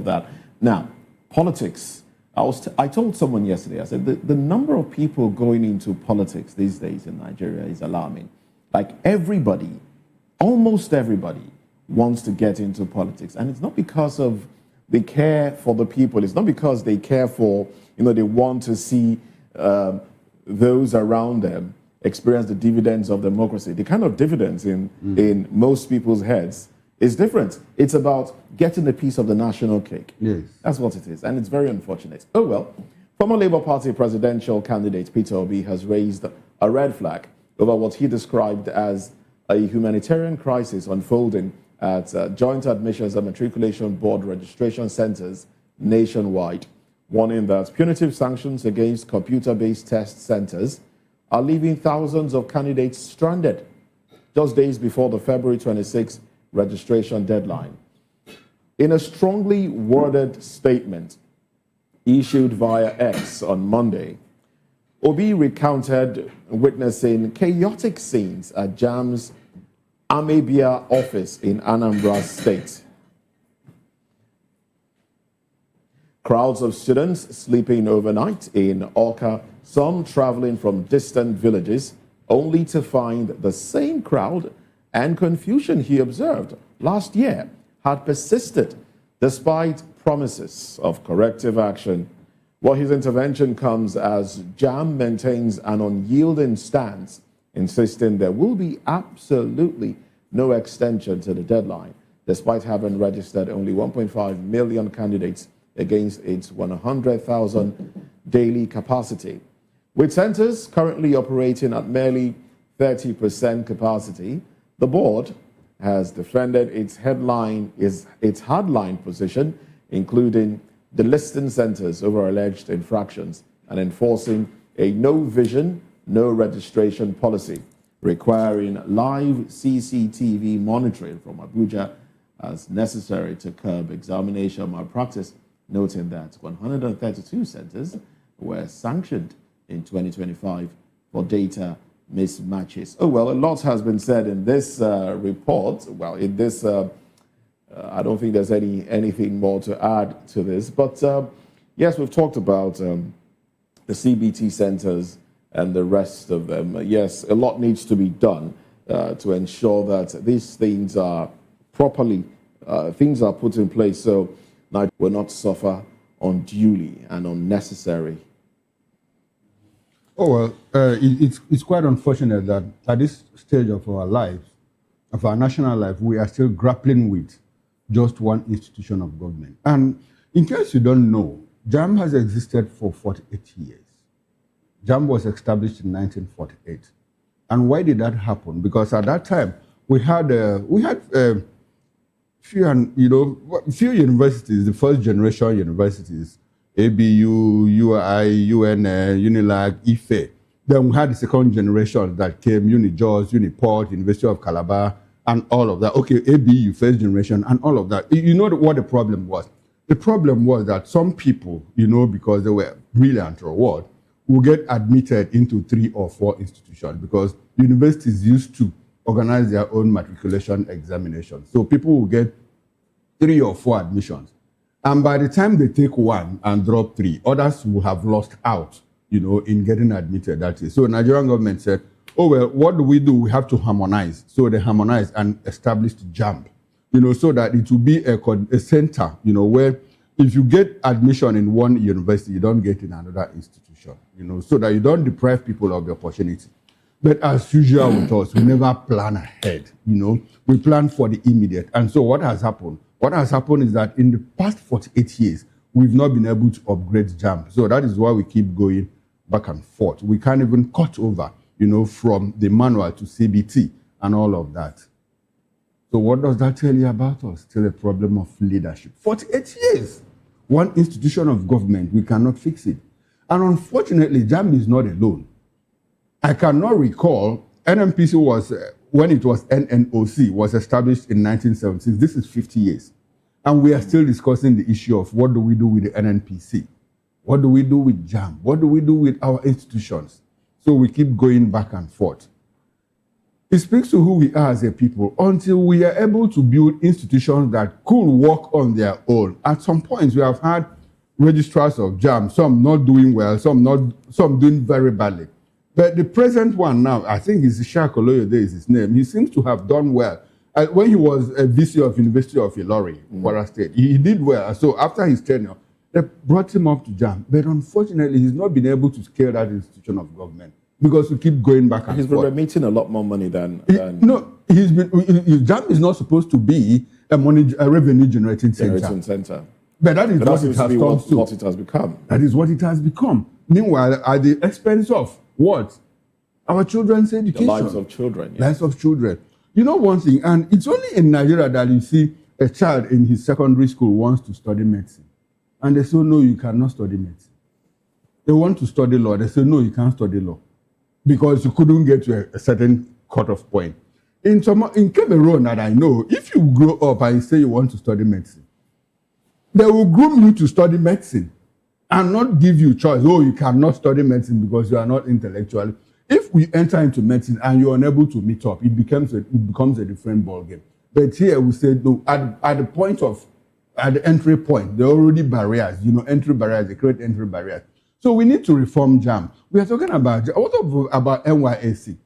that. Now, politics. I told someone yesterday, I said, the number of people going into politics these days in Nigeria is alarming. Like everybody, almost everybody wants to get into politics. And it's not because of they care for the people. It's not because they care for, they want to see those around them experience the dividends of democracy. The kind of dividends in most people's heads is different. It's about getting a piece of the national cake. Yes. That's what it is. And it's very unfortunate. Oh, well, former Labour Party presidential candidate Peter Obi has raised a red flag over what he described as a humanitarian crisis unfolding at Joint Admissions and Matriculation Board registration centers nationwide, warning that punitive sanctions against computer-based test centers are leaving thousands of candidates stranded just days before the February 26th registration deadline. In a strongly worded statement issued via X on Monday, Obi recounted witnessing chaotic scenes at JAMB's Amabia office in Anambra State. Crowds of students sleeping overnight in Awka, some traveling from distant villages, only to find the same crowd and confusion he observed last year had persisted despite promises of corrective action. Well, his intervention comes as JAMB maintains an unyielding stance, insisting there will be absolutely no extension to the deadline, despite having registered only 1.5 million candidates against its 100,000 daily capacity. With centers currently operating at merely 30% capacity, the board has defended its hardline position, including delisting centers over alleged infractions and enforcing a no vision, no registration policy, requiring live CCTV monitoring from Abuja as necessary to curb examination malpractice, noting that 132 centers were sanctioned in 2025 for data mismatches. Oh, well, a lot has been said in this report. Well, in this, I don't think there's anything more to add to this. But yes, we've talked about the CBT centers and the rest of them. Yes, a lot needs to be done to ensure that these things are properly, things are put in place so that will not suffer unduly and unnecessary. Oh, well, it's quite unfortunate that at this stage of our lives, of our national life, we are still grappling with just one institution of government. And in case you don't know, JAMB has existed for 48 years. JAMB was established in 1948. And why did that happen? Because at that time, we had few universities, the first generation universities, ABU, UI, UNL, UNILAG, IFE. Then we had the second generation that came, UniJaws, Uniport, University of Calabar, and all of that. Okay, ABU, first generation, and all of that. You know what the problem was? The problem was that some people, because they were brilliant or what, will get admitted into 3 or 4 institutions because universities used to organize their own matriculation examinations. So people will get 3 or 4 admissions. And by the time they take 1 and drop 3, others will have lost out, in getting admitted. That is. So the Nigerian government said, oh, well, what do? We have to harmonize. So they harmonized and established JAMB, so that it will be a center, where if you get admission in one university, you don't get in another institution, so that you don't deprive people of the opportunity. But as usual with us, we never plan ahead, we plan for the immediate. And so what has happened? What has happened is that in the past 48 years, we've not been able to upgrade JAMB. So that is why we keep going back and forth. We can't even cut over, from the manual to CBT and all of that. So what does that tell you about us? Still a problem of leadership. 48 years. One institution of government, we cannot fix it. And unfortunately, JAMB is not alone. I cannot recall, NMPC was, when it was NNOC, was established in 1976. This is 50 years. And we are still discussing the issue of what do we do with the NNPC? What do we do with JAMB? What do we do with our institutions? So we keep going back and forth. It speaks to who we are as a people. Until we are able to build institutions that could work on their own. At some point, we have had registrars of JAM, some not doing well, some doing very badly. But the present one now, I think is Ishaq Oloyede is his name. He seems to have done well. When he was a VC of University of Ilori, Kwara State, he did well. So after his tenure, they brought him up to JAM. But unfortunately, he's not been able to scale that institution of government because we keep going back and forth. He's been remitting a lot more money than... No, JAM is not supposed to be a revenue generating center. But that is what it has turned to. What it has become. That is what it has become. Meanwhile, at the expense of what? Our children's education. The lives of children. Yeah. Lives of children. You know one thing, and it's only in Nigeria that you see a child in his secondary school wants to study medicine. And they say, no, you cannot study medicine. They want to study law. They say, no, you can't study law. Because you couldn't get to a certain cut-off point. In Cameroon that I know, if you grow up and say you want to study medicine, they will groom you to study medicine and not give you choice. Oh, you cannot study medicine because you are not intellectual. If we enter into medicine and you're unable to meet up, it becomes a different ballgame. But here we say, no, at the entry point, there are already barriers, entry barriers, they create entry barriers. So we need to reform JAM. We are talking about NYSC?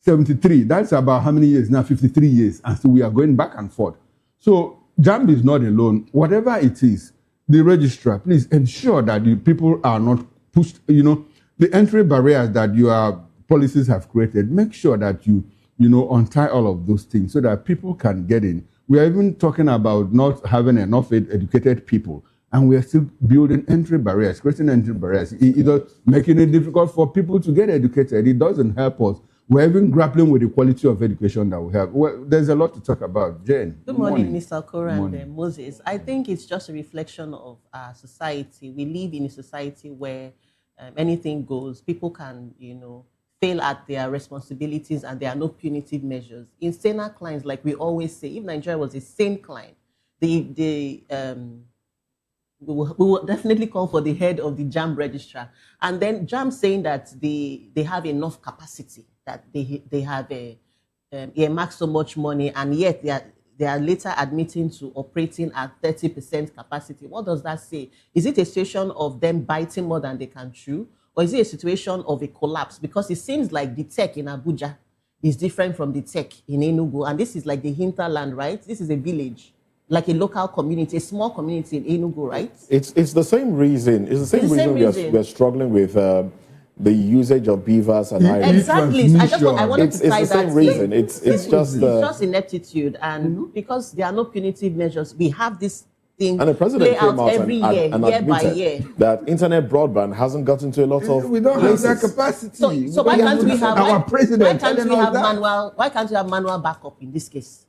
73, that's about how many years now? 53 years. And so we are going back and forth. So JAM is not alone. Whatever it is, the registrar, please ensure that the people are not pushed, the entry barriers that your policies have created, make sure that you untie all of those things so that people can get in. We are even talking about not having enough educated people, and we are still building entry barriers, creating entry barriers, either making it difficult for people to get educated. It doesn't help us. We're even grappling with the quality of education that we have. Well, there's a lot to talk about. Jane. Good morning, Mr. Okoro and Moses. I think it's just a reflection of our society. We live in a society where anything goes. People can, fail at their responsibilities and there are no punitive measures. In saner climes, like we always say, if Nigeria was a sane clime, we will definitely call for the head of the JAM registrar. And then JAM saying that they have enough capacity, that they have earmarked so much money, and yet they are later admitting to operating at 30% capacity. What does that say? Is it a situation of them biting more than they can chew? Or is it a situation of a collapse? Because it seems like the tech in Abuja is different from the tech in Enugu. And this is like the hinterland, right? This is a village, like a local community, a small community in Enugu, right? It's the same reason. It's the same reason we are struggling with the usage of beavers and iron. Exactly. I wanted to tie that. It's the same reason. It's just ineptitude. And because there are no punitive measures, we have this thing and the president play came out out every year by year. That internet broadband hasn't gotten to a lot of we don't places. have that capacity. So why can't we have our president? Why can't we have manual backup in this case?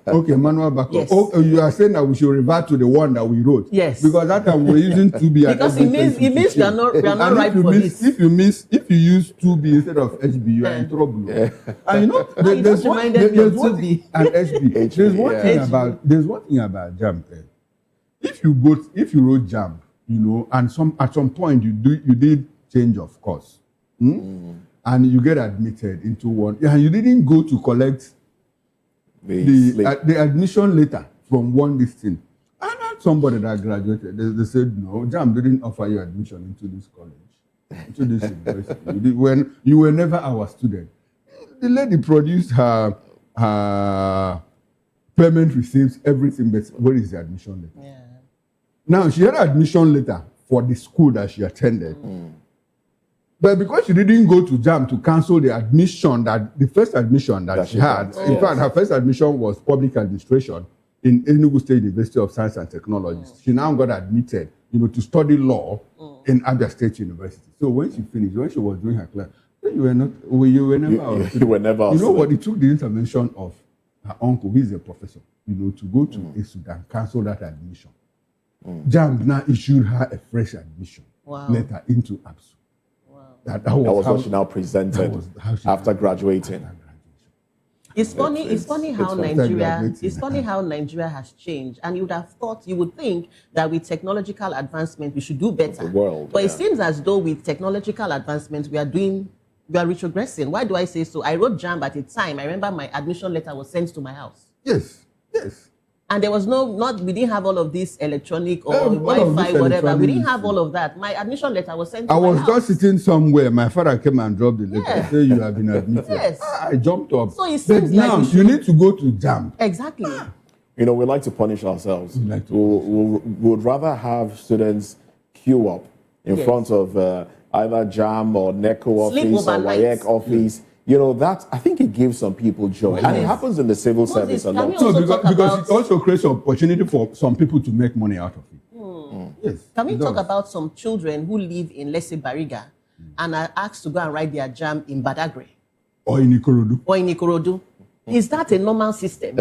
Okay, manual backup. Yes. Oh, you are saying that we should revert to the one that we wrote. Yes. Because that time we're using 2B. Because it means we are not right for this. If you use 2B instead of HB, you are in trouble. Yeah. And there's one thing and HB. There's one thing about JAM. If you wrote JAM, and at some point you did change of course, and you get admitted into one, and you didn't go to collect the admission letter from one listing. I had somebody that graduated. They said, no, JAM didn't offer you admission into this college, into this university. When you were never our student. The lady produced her payment receipts, everything, but where is the admission letter? Yeah. Now, she had an admission letter for the school that she attended. But because she didn't go to JAM to cancel the first admission that she had, in fact, her first admission was public administration in Enugu State University of Science and Technology. She now got admitted, to study law in Abia State University. So when she finished, when she was doing her class, you were never. You were never. You know what? It took the intervention of her uncle, who is a professor, to go to ESUD and cancel that admission. JAM now issued her a fresh admission letter into ABSU. That was what she now presented after graduating. It's funny how Nigeria has changed, and you would think that with technological advancement we should do better. The world, but it seems as though with technological advancement we are doing You are retrogressing. Why do I say so? I wrote JAMB at a time. I remember my admission letter was sent to my house. Yes, yes. And there was we didn't have all of this electronic or All of Wi-Fi, this whatever. We didn't electronic have all of that. My admission letter was sent to I my was house. just sitting somewhere. My father came and dropped the letter. Yeah. Say you have been admitted. Yes. I jumped up. So it But seems like now we you need to go to JAMB. Exactly. You know, we like to punish ourselves. We like to We would rather have students queue up in Yes. front of either JAM or NECO Sleep office or overnight. WAEC office. You know, that, I think it gives some people joy. And it Yes. happens in the civil Moses, service a can lot. you No, also because, talk because about- it also creates an opportunity for some people to make money out of it. Yes. Can we it talk does. about some children who live in, let's say, Bariga, and are asked to go and write their JAM in Badagry Or in Ikorodu? or in Ikorodu? Is that a normal system?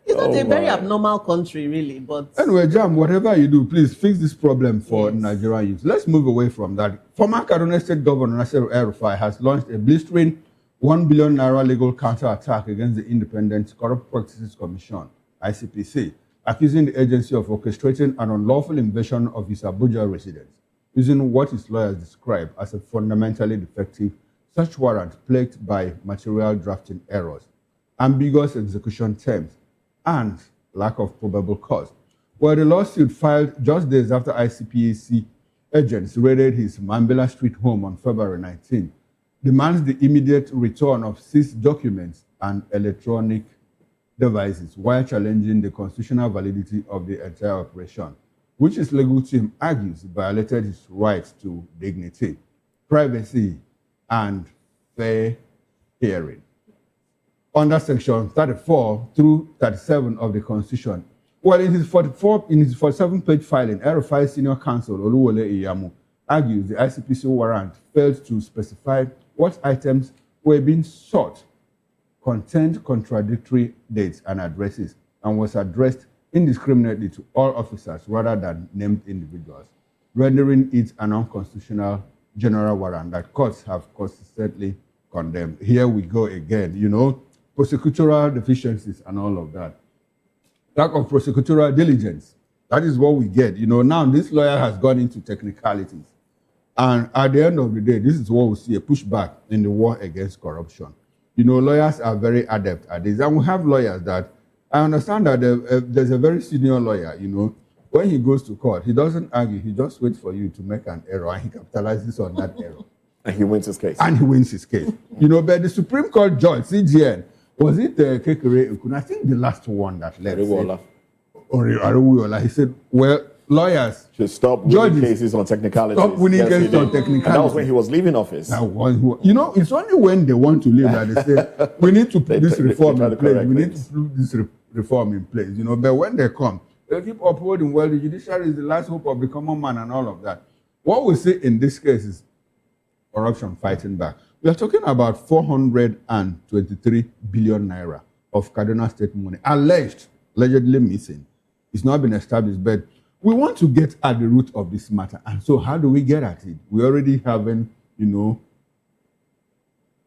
It's not a very abnormal country, really, but Anyway, JAM, whatever you do, please fix this problem for Nigerian youth. Let's move away from that. Former Kaduna State Governor Nasir El-Rufai has launched a blistering 1 billion naira legal counterattack against the Independent Corrupt Practices Commission, ICPC, accusing the agency of orchestrating an unlawful invasion of his Abuja residence, using what his lawyers describe as a fundamentally defective search warrant plagued by material drafting errors, ambiguous execution terms, and lack of probable cause. Well, the lawsuit filed just days after ICPC agents raided his Mambila Street home on February 19 demands the immediate return of seized documents and electronic devices while challenging the constitutional validity of the entire operation, which his legal team argues violated his right to dignity, privacy, and fair hearing. Under Section 34 through 37 of the Constitution. Well, in his 47-page filing, El-Rufai Senior Counsel Oluwole Iyamu argues the ICPC warrant failed to specify what items were being sought, contained contradictory dates and addresses, and was addressed indiscriminately to all officers rather than named individuals, rendering it an unconstitutional general warrant that courts have consistently condemned. Here we go again, you know, prosecutorial deficiencies and all of that. Lack of prosecutorial diligence. That is what we get. You know, now this lawyer has gone into technicalities. And at the end of the day, this is what we see, a pushback in the war against corruption. You know, lawyers are very adept at this. And we have lawyers that, I understand that there's a very senior lawyer, you know, when he goes to court, he doesn't argue, he just waits for you to make an error and he capitalizes on that error. And he wins his case. And he wins his case. You know, but the Supreme Court judge, CGN, was it Kekere Ukun? I think the last one that left. Ariwola. Ariwola. He said, well, lawyers should stop winning cases on technicalities. Stop winning Yes, cases he on did. technicalities. And that was when he was leaving office. You know, it's only when they want to leave that they say, we need to put this reform in place. We need to put this reform in place. You know, but when they come, they keep upholding, well, the judiciary is the last hope of the common man and all of that. What we see in this case is corruption fighting back. We are talking about 423 billion naira of Kaduna State money, allegedly missing. It's not been established, but we want to get at the root of this matter. And so how do we get at it? We already having, you know,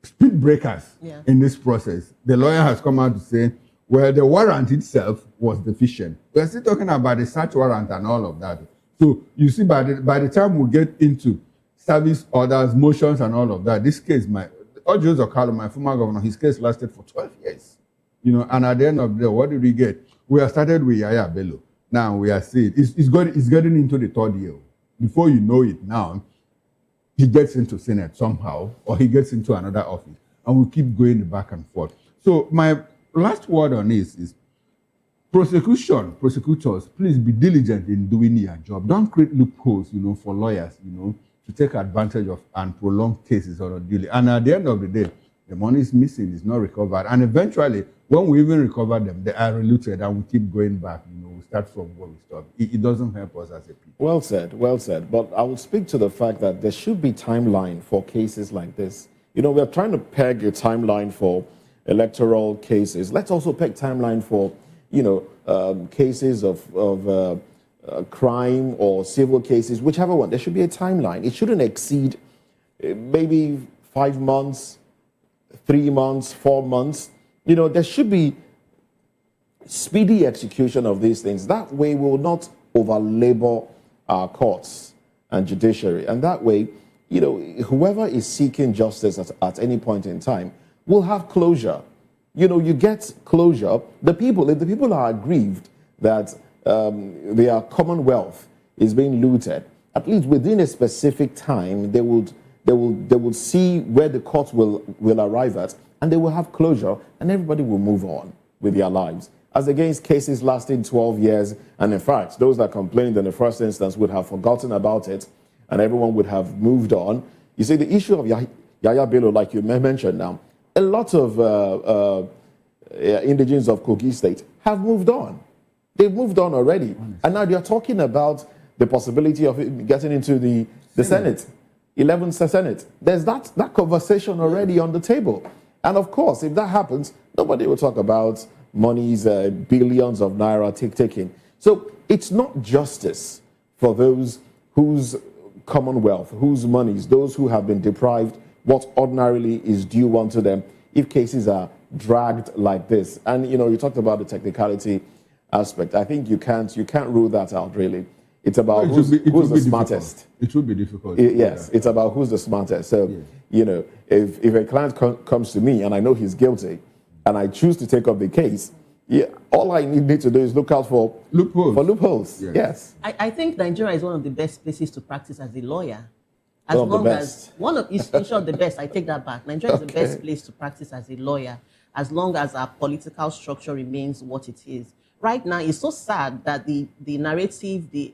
speed breakers in this process. The lawyer has come out to say, well, the warrant itself was deficient. We're still talking about the search warrant and all of that. So you see, by the time we get into service orders, motions, and all of that, this case, Ojo Zokalo, my former governor, his case lasted for 12 years. You know, and at the end of the day, what did we get? We have started with Yaya Bello. Now we are seeing it's getting into the third year. Before you know it now, he gets into Senate somehow, or he gets into another office, and we keep going back and forth. So my last word on this is prosecutors, please be diligent in doing your job. Don't create loopholes, you know, for lawyers, you know, to take advantage of and prolong cases unduly. And at the end of the day, the money is missing, it's not recovered. And eventually, when we even recover them, they are reluctant and we keep going back, you know, we start from where we stop. It doesn't help us as a people. Well said, well said. But I will speak to the fact that there should be timeline for cases like this. You know, we're trying to peg a timeline for electoral cases. Let's also peg timeline for, you know, cases of crime or civil cases, whichever one. There should be a timeline. It shouldn't exceed maybe 5 months, 3 months, 4 months. You know, there should be speedy execution of these things. That way we will not overlabor our courts and judiciary. And that way you know, whoever is seeking justice at any point in time will have closure. You know, you get closure. If the people are aggrieved that their commonwealth is being looted, at least within a specific time, they would see where the court will arrive at, and they will have closure, and everybody will move on with their lives. As against cases lasting 12 years, and in fact, those that complained in the first instance would have forgotten about it, and everyone would have moved on. You see, the issue of Yaya Bello, like you mentioned now, a lot of indigenes of Kogi State have moved on. They've moved on already. And now they're talking about the possibility of it getting into the Senate, 11th Senate. There's that conversation already on the table. And of course, if that happens, nobody will talk about monies, billions of naira taking. So it's not justice for those whose commonwealth, whose monies, those who have been deprived what ordinarily is due unto them if cases are dragged like this. And you know, you talked about the technicality aspect. I think you can't rule that out really. It's about who's the smartest. It would be difficult. Yes, it's about who's the smartest. So, you know, if a client comes to me and I know he's guilty and I choose to take up the case, all I need to do is look out for loopholes. Yes. I think Nigeria is one of the best places to practice as a lawyer. As One of the long best. as one of is sure the best, I take that back. Nigeria is the best place to practice as a lawyer, as long as our political structure remains what it is. Right now, it's so sad that the narrative, the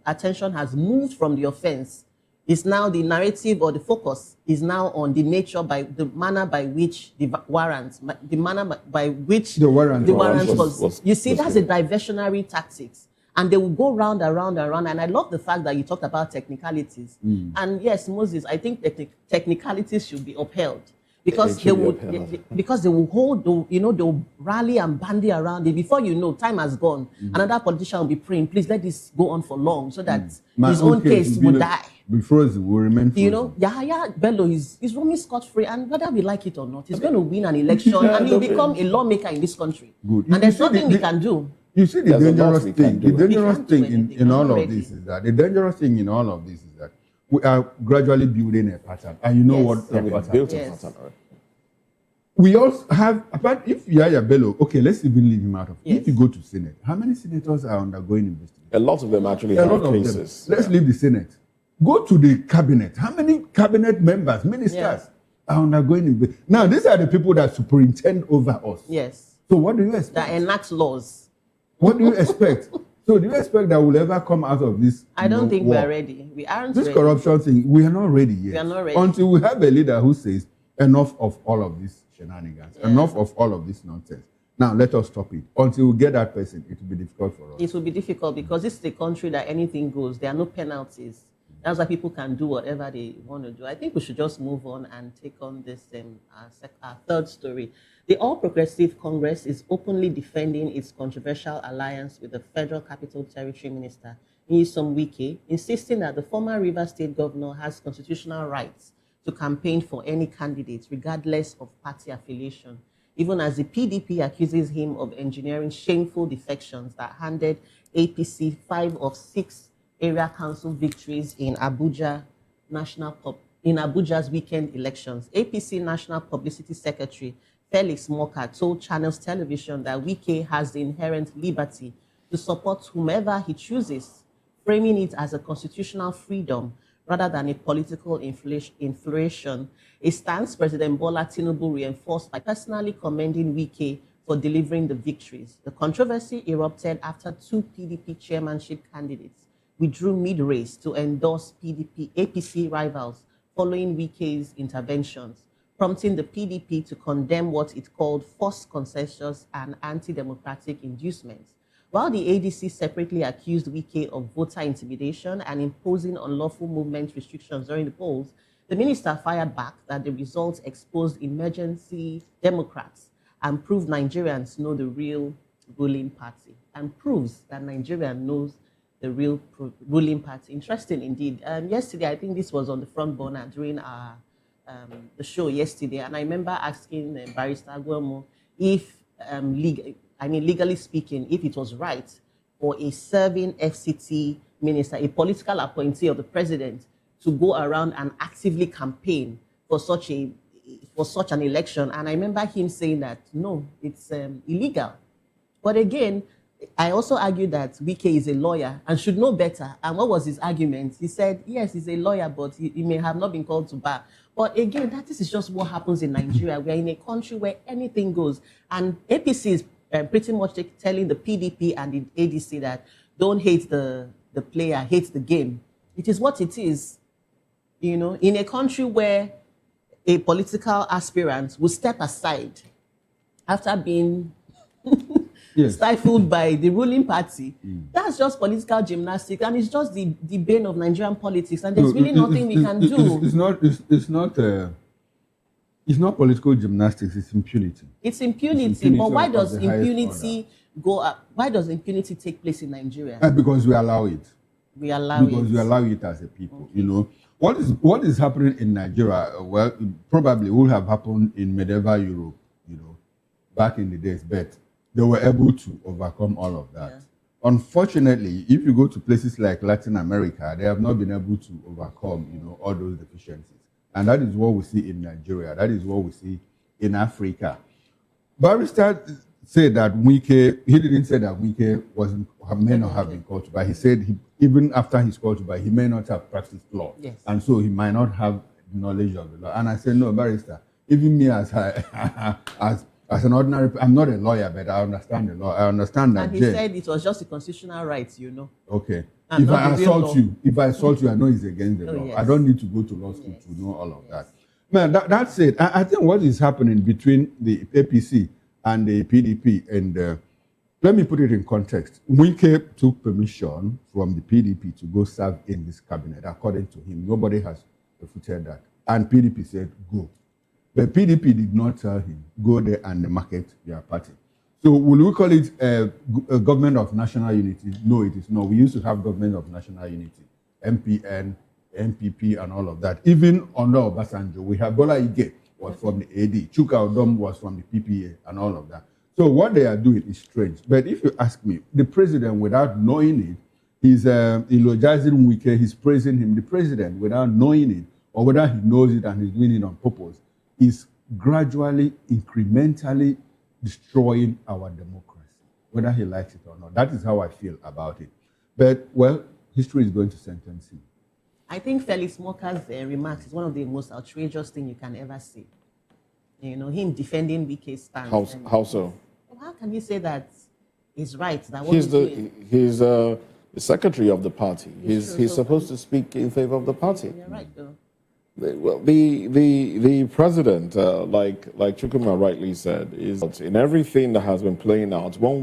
attention has moved from the offense. It's now the narrative or the focus is now on the nature by the manner by which the warrants, the manner by which the warrant was. You see, that's a diversionary tactics. And they will go round and round and round. And I love the fact that you talked about technicalities. And yes, Moses, I think that technicalities should be upheld. Because they will hold, you know, they will rally and bandy around it. Before you know, time has gone. Another politician will be praying, please let this go on for long so that his own case will die. Be frozen, will remain frozen. You know, Yahaya Bello is roaming scot-free, and whether we like it or not, he's going to win an election and he'll become a lawmaker in this country. Good. And there's nothing we can do. You see, the dangerous thing, in all already. of this is that we are gradually building a pattern. And you know what the pattern built is. a pattern already. We also have, apart if Yaya Bello, okay, let's even leave him out of it. Yes. If you go to Senate, how many senators are undergoing investigation? A lot of them actually have cases. Let's leave the Senate. Go to the cabinet. How many cabinet members, ministers are undergoing investigation? Now, these are the people that superintend over us. Yes. So what do you expect? That enact laws. What do you expect? So do you expect that will ever come out of this? I don't think war? we're ready. We aren't This ready. corruption thing, we are not ready yet. We are not ready. Until we have a leader who says, enough of all of these shenanigans, enough of all of this nonsense. Now, let us stop it. Until we get that person, it will be difficult for us. It will be difficult because this is a country that anything goes. There are no penalties. That's why people can do whatever they want to do. I think we should just move on and take on this our third story. The All Progressive Congress is openly defending its controversial alliance with the Federal Capital Territory Minister, Nyesom Wike, insisting that the former Rivers State governor has constitutional rights to campaign for any candidate, regardless of party affiliation, even as the PDP accuses him of engineering shameful defections that handed APC 5 of 6 area council victories in Abuja's weekend elections. APC National Publicity Secretary Felix Moka told Channels Television that Wike has the inherent liberty to support whomever he chooses, framing it as a constitutional freedom rather than a political inflation, a stance President Bola Tinubu reinforced by personally commending Wike for delivering the victories. The controversy erupted after 2 PDP chairmanship candidates withdrew mid-race to endorse APC rivals following Wike's interventions, prompting the PDP to condemn what it called forced concessions and anti-democratic inducements. While the ADC separately accused Wike of voter intimidation and imposing unlawful movement restrictions during the polls, the minister fired back that the results exposed emergency Democrats and proved Nigerians know the real ruling party, and proves that Nigeria knows the real ruling party. Interesting indeed. Yesterday, I think this was on the front burner during our the show yesterday, and I remember asking Barrister Aguemo if, legally speaking, if it was right for a serving FCT minister, a political appointee of the president, to go around and actively campaign for such an election. And I remember him saying that no, it's illegal. But again, I also argued that Wike is a lawyer and should know better. And what was his argument? He said, yes, he's a lawyer, but he may have not been called to bar. But again, this is just what happens in Nigeria. We're in a country where anything goes. And APC is pretty much telling the PDP and the ADC that don't hate the player, hate the game. It is what it is. In a country where a political aspirant will step aside after being stifled by the ruling party. That's just political gymnastics, and it's just the bane of Nigerian politics, and there's really nothing we can do. It's not political gymnastics, it's impunity. It's impunity, but why does impunity go up? Why does impunity take place in Nigeria? Because we allow it. We allow it as a people. What is happening in Nigeria? Well, it probably would have happened in medieval Europe, back in the days, but they were able to overcome all of that. Yeah. Unfortunately, if you go to places like Latin America, they have not been able to overcome, all those deficiencies. And that is what we see in Nigeria. That is what we see in Africa. Barrister said that Wike, he didn't say that Wike may not have been called to bar. He said even after he's called to bar, he may not have practiced law. Yes. And so he might not have knowledge of the law. And I said, no, Barrister, even me as an ordinary, I'm not a lawyer, but I understand the law. I understand that. And he said it was just a constitutional right, Okay. If I assault you, I know it's against the law. Yes. I don't need to go to law school to know all of that. Man, that's it. I think what is happening between the APC and the PDP, and let me put it in context. Wike took permission from the PDP to go serve in this cabinet. According to him, nobody has refuted that. And PDP said, go. But PDP did not tell him, go there and market their party. So will we call it a government of national unity? No, it is not. We used to have government of national unity, MPN, MPP, and all of that. Even under Obasanjo, we have Bola Ige was from the AD, Chuka Odom was from the PPA, and all of that. So what they are doing is strange. But if you ask me, the president, without knowing it, he's eulogizing Wike, he's praising him. The president, without knowing it, or whether he knows it and he's doing it on purpose, is gradually, incrementally destroying our democracy, whether he likes it or not. That is how I feel about it. But, well, history is going to sentence him. I think Felix Moka's remarks is one of the most outrageous things you can ever see. Him defending Wike's stance. How so? How can you say that he's right? That he's the secretary of the party. He's supposed to speak in favor of the party. You're right, though. Well, the president, like Chukwuma rightly said, is in everything that has been playing out. One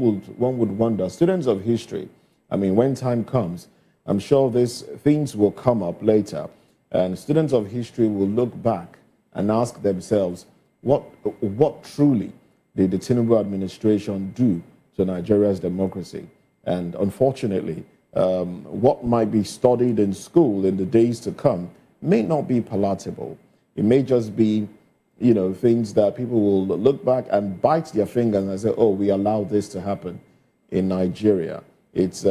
would wonder, students of history, I mean, when time comes, I'm sure these things will come up later, and students of history will look back and ask themselves, what truly did the Tinubu administration do to Nigeria's democracy? And unfortunately, what might be studied in school in the days to come may not be palatable. It may just be, things that people will look back and bite their fingers and say, oh, we allowed this to happen in Nigeria. It's,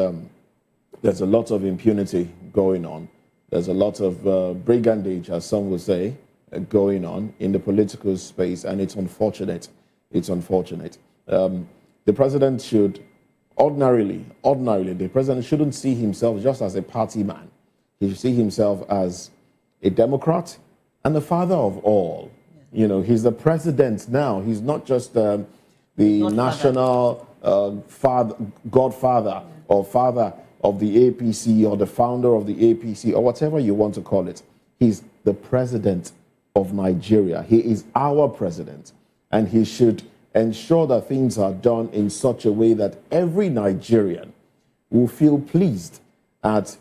there's a lot of impunity going on. There's a lot of brigandage, as some would say, going on in the political space, and it's unfortunate. It's unfortunate. The president should ordinarily, the president shouldn't see himself just as a party man. He should see himself as a Democrat and the father of all. Yeah. He's the president now. He's not just the national godfather or father of the APC or the founder of the APC or whatever you want to call it. He's the president of Nigeria. He is our president, and he should ensure that things are done in such a way that every Nigerian will feel pleased at,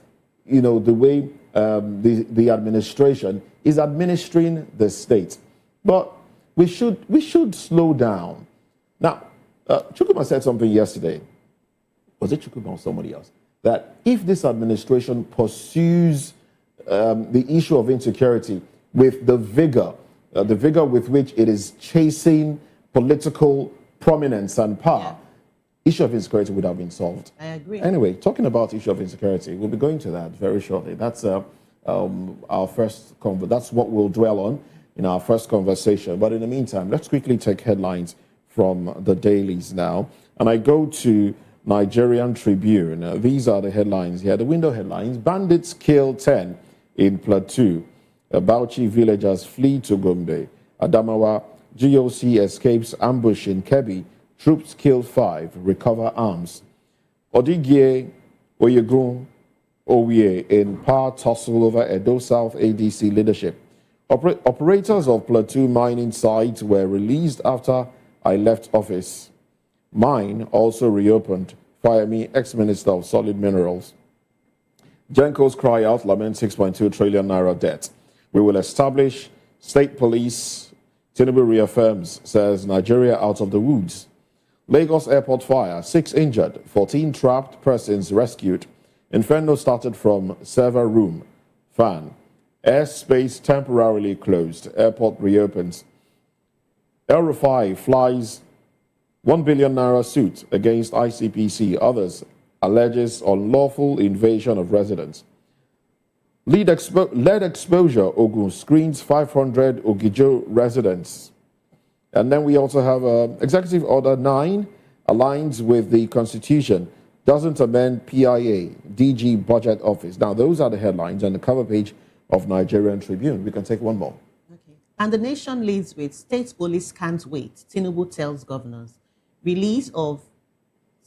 the way the administration is administering the state. But we should slow down. Now, Chukwuma said something yesterday. Was it Chukwuma or somebody else? That if this administration pursues the issue of insecurity with the vigor with which it is chasing political prominence and power, issue of insecurity would have been solved. I agree. Anyway, talking about issue of insecurity, we'll be going to that very shortly. That's our first that's what we'll dwell on in our first conversation. But in the meantime, let's quickly take headlines from the dailies now. And I go to Nigerian Tribune. These are the headlines here. The window headlines: bandits kill 10 in Plateau. Bauchi villagers flee to Gombe. Adamawa GOC escapes ambush in Kebbi. Troops kill 5, recover arms. Odigie Oyegun Owie in power tussle over Edo South ADC leadership. Operators of Plateau mining site were released after I left office. Mine also reopened. Fire me, ex-minister of solid minerals. Genco's cry out, lament 6.2 trillion naira debt. We will establish state police. Tinubu reaffirms, says Nigeria out of the woods. Lagos airport fire, 6 injured, 14 trapped persons rescued. Inferno started from server room. Fan. Airspace temporarily closed. Airport reopens. El Rufai flies 1 billion naira suit against ICPC. Others alleges unlawful invasion of residents. Lead exposure, Ogun screens 500 Ogijo residents. And then we also have Executive Order 9 aligns with the Constitution, doesn't amend PIA, DG Budget Office. Now, those are the headlines on the cover page of Nigerian Tribune. We can take one more. Okay. And the nation leads with state police can't wait. Tinubu tells governors. Release of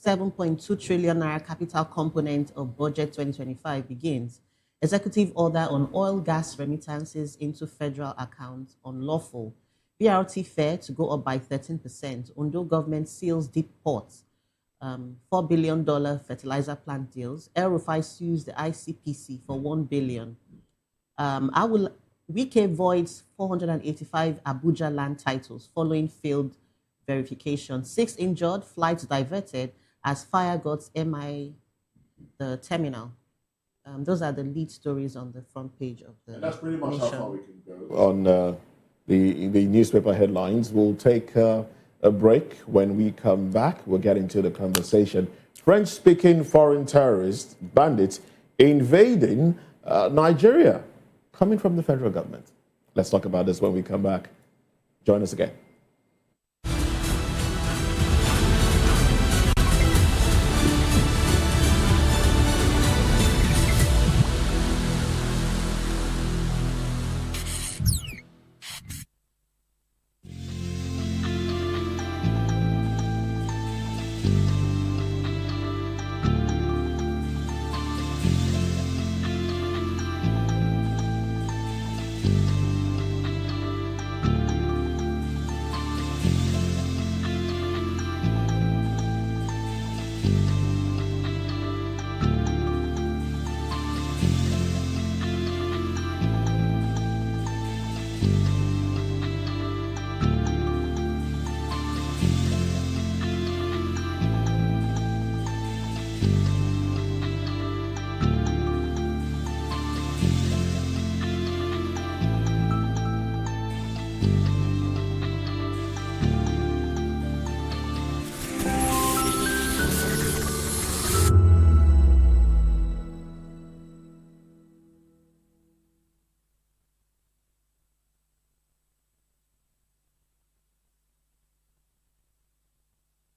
7.2 trillion naira capital component of budget 2025 begins. Executive order on oil gas remittances into federal accounts unlawful. BRT fare to go up by 13%. Ondo government seals deep ports. $4 billion fertilizer plant deals. El Rufai sues the ICPC for $1 billion. Wike voids 485 Abuja land titles following failed verification. 6 injured, flights diverted as fire guts MI the terminal. Those are the lead stories on the front page of the. And that's pretty much nation. how far we can go on the newspaper headlines. We'll take a break. When we come back, we'll get into the conversation. French-speaking foreign terrorists, bandits, invading Nigeria, coming from the federal government. Let's talk about this when we come back. Join us again.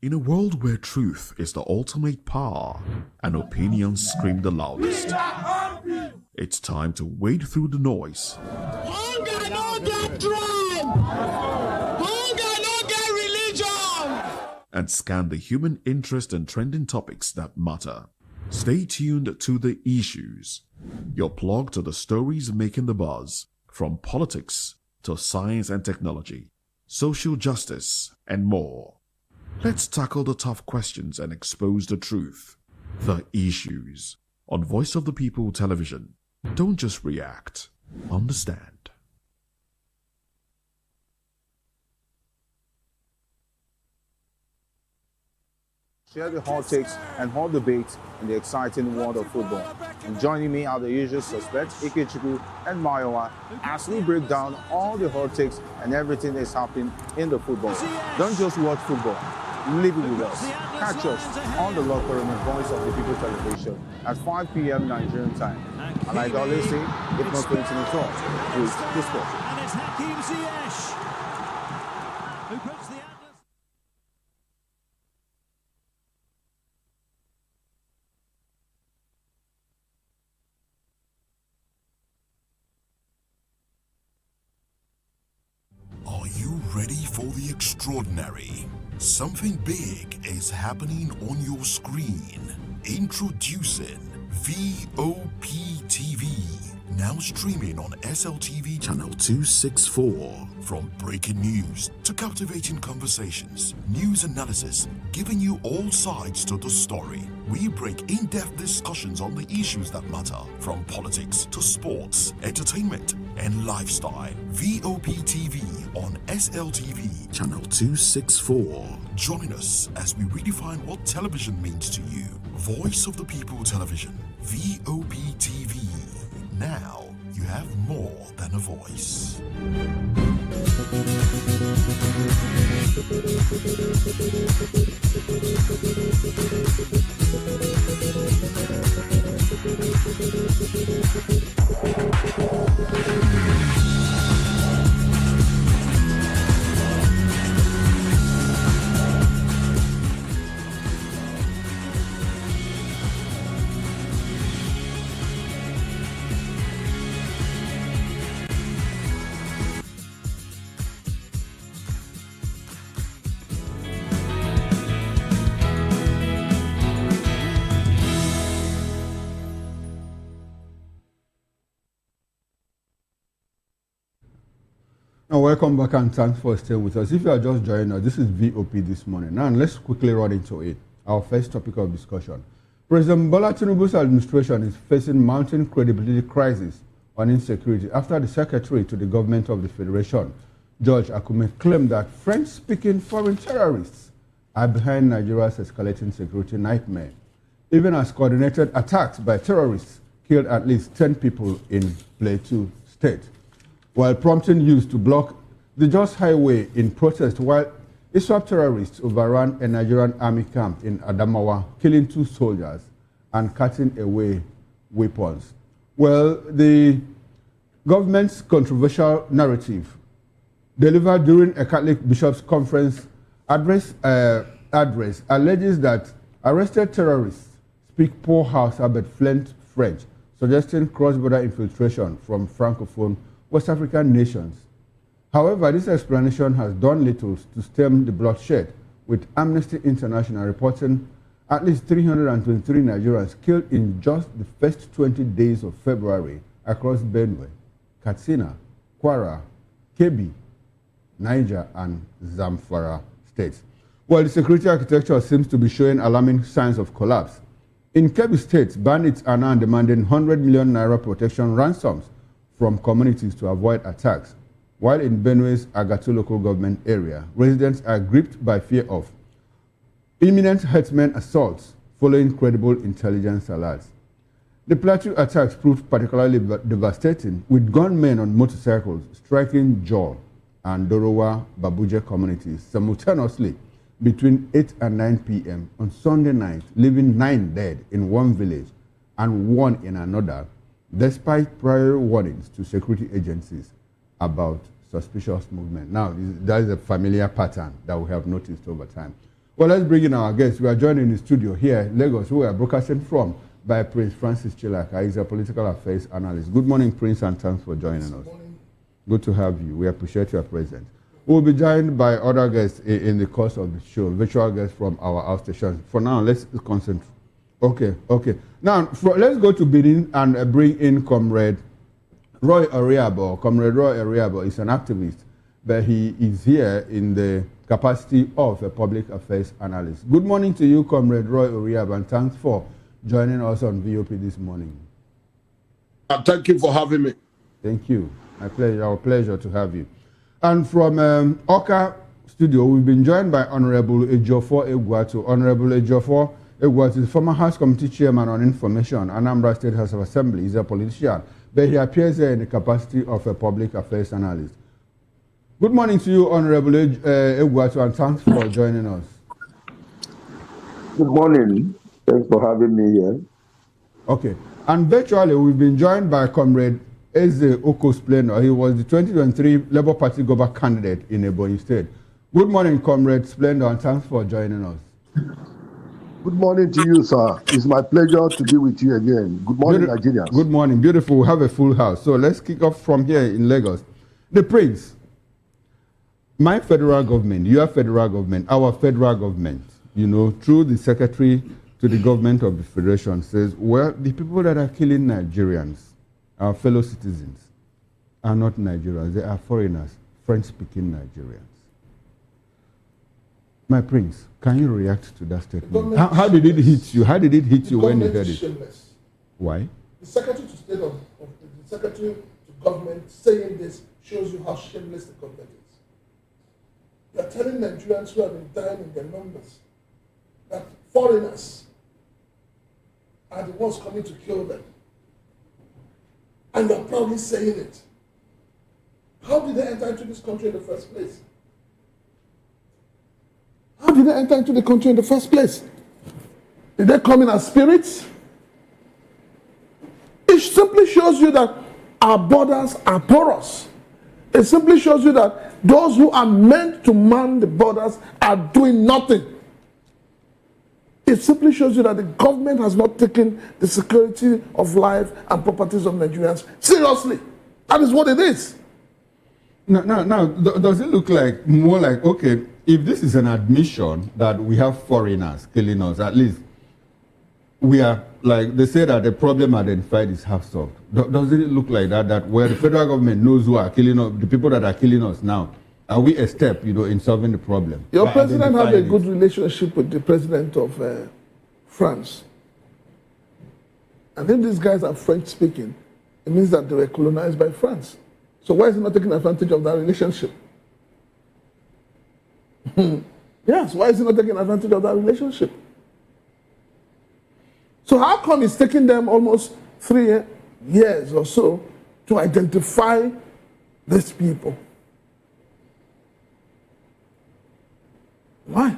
In a world where truth is the ultimate power and opinions scream the loudest, it's time to wade through the noise. Hunger no get tribe! Hunger no get religion! And scan the human interest and trending topics that matter. Stay tuned to The Issues, your plug to the stories making the buzz, from politics to science and technology, social justice, and more. Let's tackle the tough questions and expose the truth. The Issues on Voice of the People Television. Don't just react, understand. Share the hot takes and hot debates in the exciting world of football. And joining me are the usual suspects, Ikechukwu and Mayowa, as we break down all the hot takes and everything that's happening in the football. Don't just watch football, Live it with us. Catch us on the Locker Room and Voice of the People television at 5 p.m. Nigerian time. And like I always say, if not going to the talk, please the sport. And it's Hakim Ziyech who puts the Atlas. Are you ready for the extraordinary? Something big is happening on your screen. Introducing Vop TV. Now streaming on SLTV channel 264. From breaking news to captivating conversations, news analysis, giving you all sides to the story. We break in-depth discussions on the issues that matter, from politics to sports, entertainment, and lifestyle. Vop TV on SLTV channel 264. Join us as we redefine what television means to you. Voice of the People Television, Vop TV. Now you have more than a voice. And welcome back and thanks for staying with us. If you are just joining us, this is VOP this morning. Now let's quickly run into it. Our first topic of discussion. President Bola Tinubu's administration is facing mounting credibility crisis on insecurity after the secretary to the government of the Federation, George Akume, claimed that French-speaking foreign terrorists are behind Nigeria's escalating security nightmare, even as coordinated attacks by terrorists killed at least 10 people in Plateau State, while prompting youth to block the Jos Highway in protest, while ISWAP terrorists overran a Nigerian army camp in Adamawa, killing 2 soldiers and cutting away weapons. Well, the government's controversial narrative delivered during a Catholic bishops' conference address alleges that arrested terrorists speak poor Hausa but fluent French, suggesting cross-border infiltration from Francophone West African nations. However, this explanation has done little to stem the bloodshed, with Amnesty International reporting at least 323 Nigerians killed in just the first 20 days of February across Benue, Katsina, Kwara, Kebbi, Niger, and Zamfara states. While the security architecture seems to be showing alarming signs of collapse, in Kebbi State, bandits are now demanding 100 million naira protection ransoms from communities to avoid attacks, while in Benue's Agatu local government area, residents are gripped by fear of imminent herdsmen assaults following credible intelligence alerts. The Plateau attacks proved particularly devastating, with gunmen on motorcycles striking Jor and Dorowa Babuje communities simultaneously between 8 and 9 p.m. on Sunday night, leaving 9 dead in one village and 1 in another, despite prior warnings to security agencies about suspicious movement. Now, that is a familiar pattern that we have noticed over time. Well, let's bring in our guests. We are joined in the studio here in Lagos, who we are broadcasting from, by Prince Francis Chilaka. He's a political affairs analyst. Good morning, Prince, and thanks for joining us. Good morning. Good to have you. We appreciate your presence. We'll be joined by other guests in the course of the show, virtual guests from our outstation. For now, let's concentrate. Okay. Now, let's go to Benin and bring in Comrade Roy Oriabo. Comrade Roy Oriabo is an activist, but he is here in the capacity of a public affairs analyst. Good morning to you, Comrade Roy Oriabo, and thanks for joining us on VOP this morning. Thank you for having me. Thank you. My pleasure. Our pleasure to have you. And from Oka Studio, we've been joined by Honorable Ejiofor Egwatu. Honorable Ejiofor Egwatu is former House Committee Chairman on Information, Anambra State House of Assembly. He's a politician, but he appears here in the capacity of a public affairs analyst. Good morning to you, Honorable Egwatu, and thanks for joining us. Good morning. Thanks for having me here. Okay. And virtually, we've been joined by Comrade Eze Oko-Splendor. He was the 2023 Labour Party governor candidate in Ebonyi State. Good morning, Comrade Splendor, and thanks for joining us. Good morning to you, sir. It's my pleasure to be with you again. Good morning, Nigerians. Good morning. Beautiful. We have a full house. So let's kick off from here in Lagos. The Prince, my federal government, your federal government, our federal government, you know, through the secretary to the government of the federation says, well, the people that are killing Nigerians, our fellow citizens, are not Nigerians. They are foreigners, French-speaking Nigerians. My Prince, can you react to that statement? How did it hit you? How did it hit you when you heard it? Shameless. Why? The Secretary to State of the Secretary to Government saying this shows you how shameless the government is. You are telling Nigerians who have been dying in their numbers that foreigners are the ones coming to kill them. And you are proudly saying it. How did they enter into this country in the first place? How did they enter into the country in the first place? Did they come in as spirits? It simply shows you that our borders are porous. It simply shows you that those who are meant to man the borders are doing nothing. It simply shows you that the government has not taken the security of life and properties of Nigerians seriously. That is what it is. Now, does it look like more like, okay, if this is an admission that we have foreigners killing us, at least we are, like they say that the problem identified is half solved. Does it look like that where the federal government knows who are killing us, the people that are killing us now, are we a step, you know, in solving the problem? Your president had a good relationship with the president of France. And if these guys are French speaking, it means that they were colonized by France. So why is he not taking advantage of that relationship? Yes, why is he not taking advantage of that relationship? So how come it's taking them almost 3 years or so to identify these people? Why?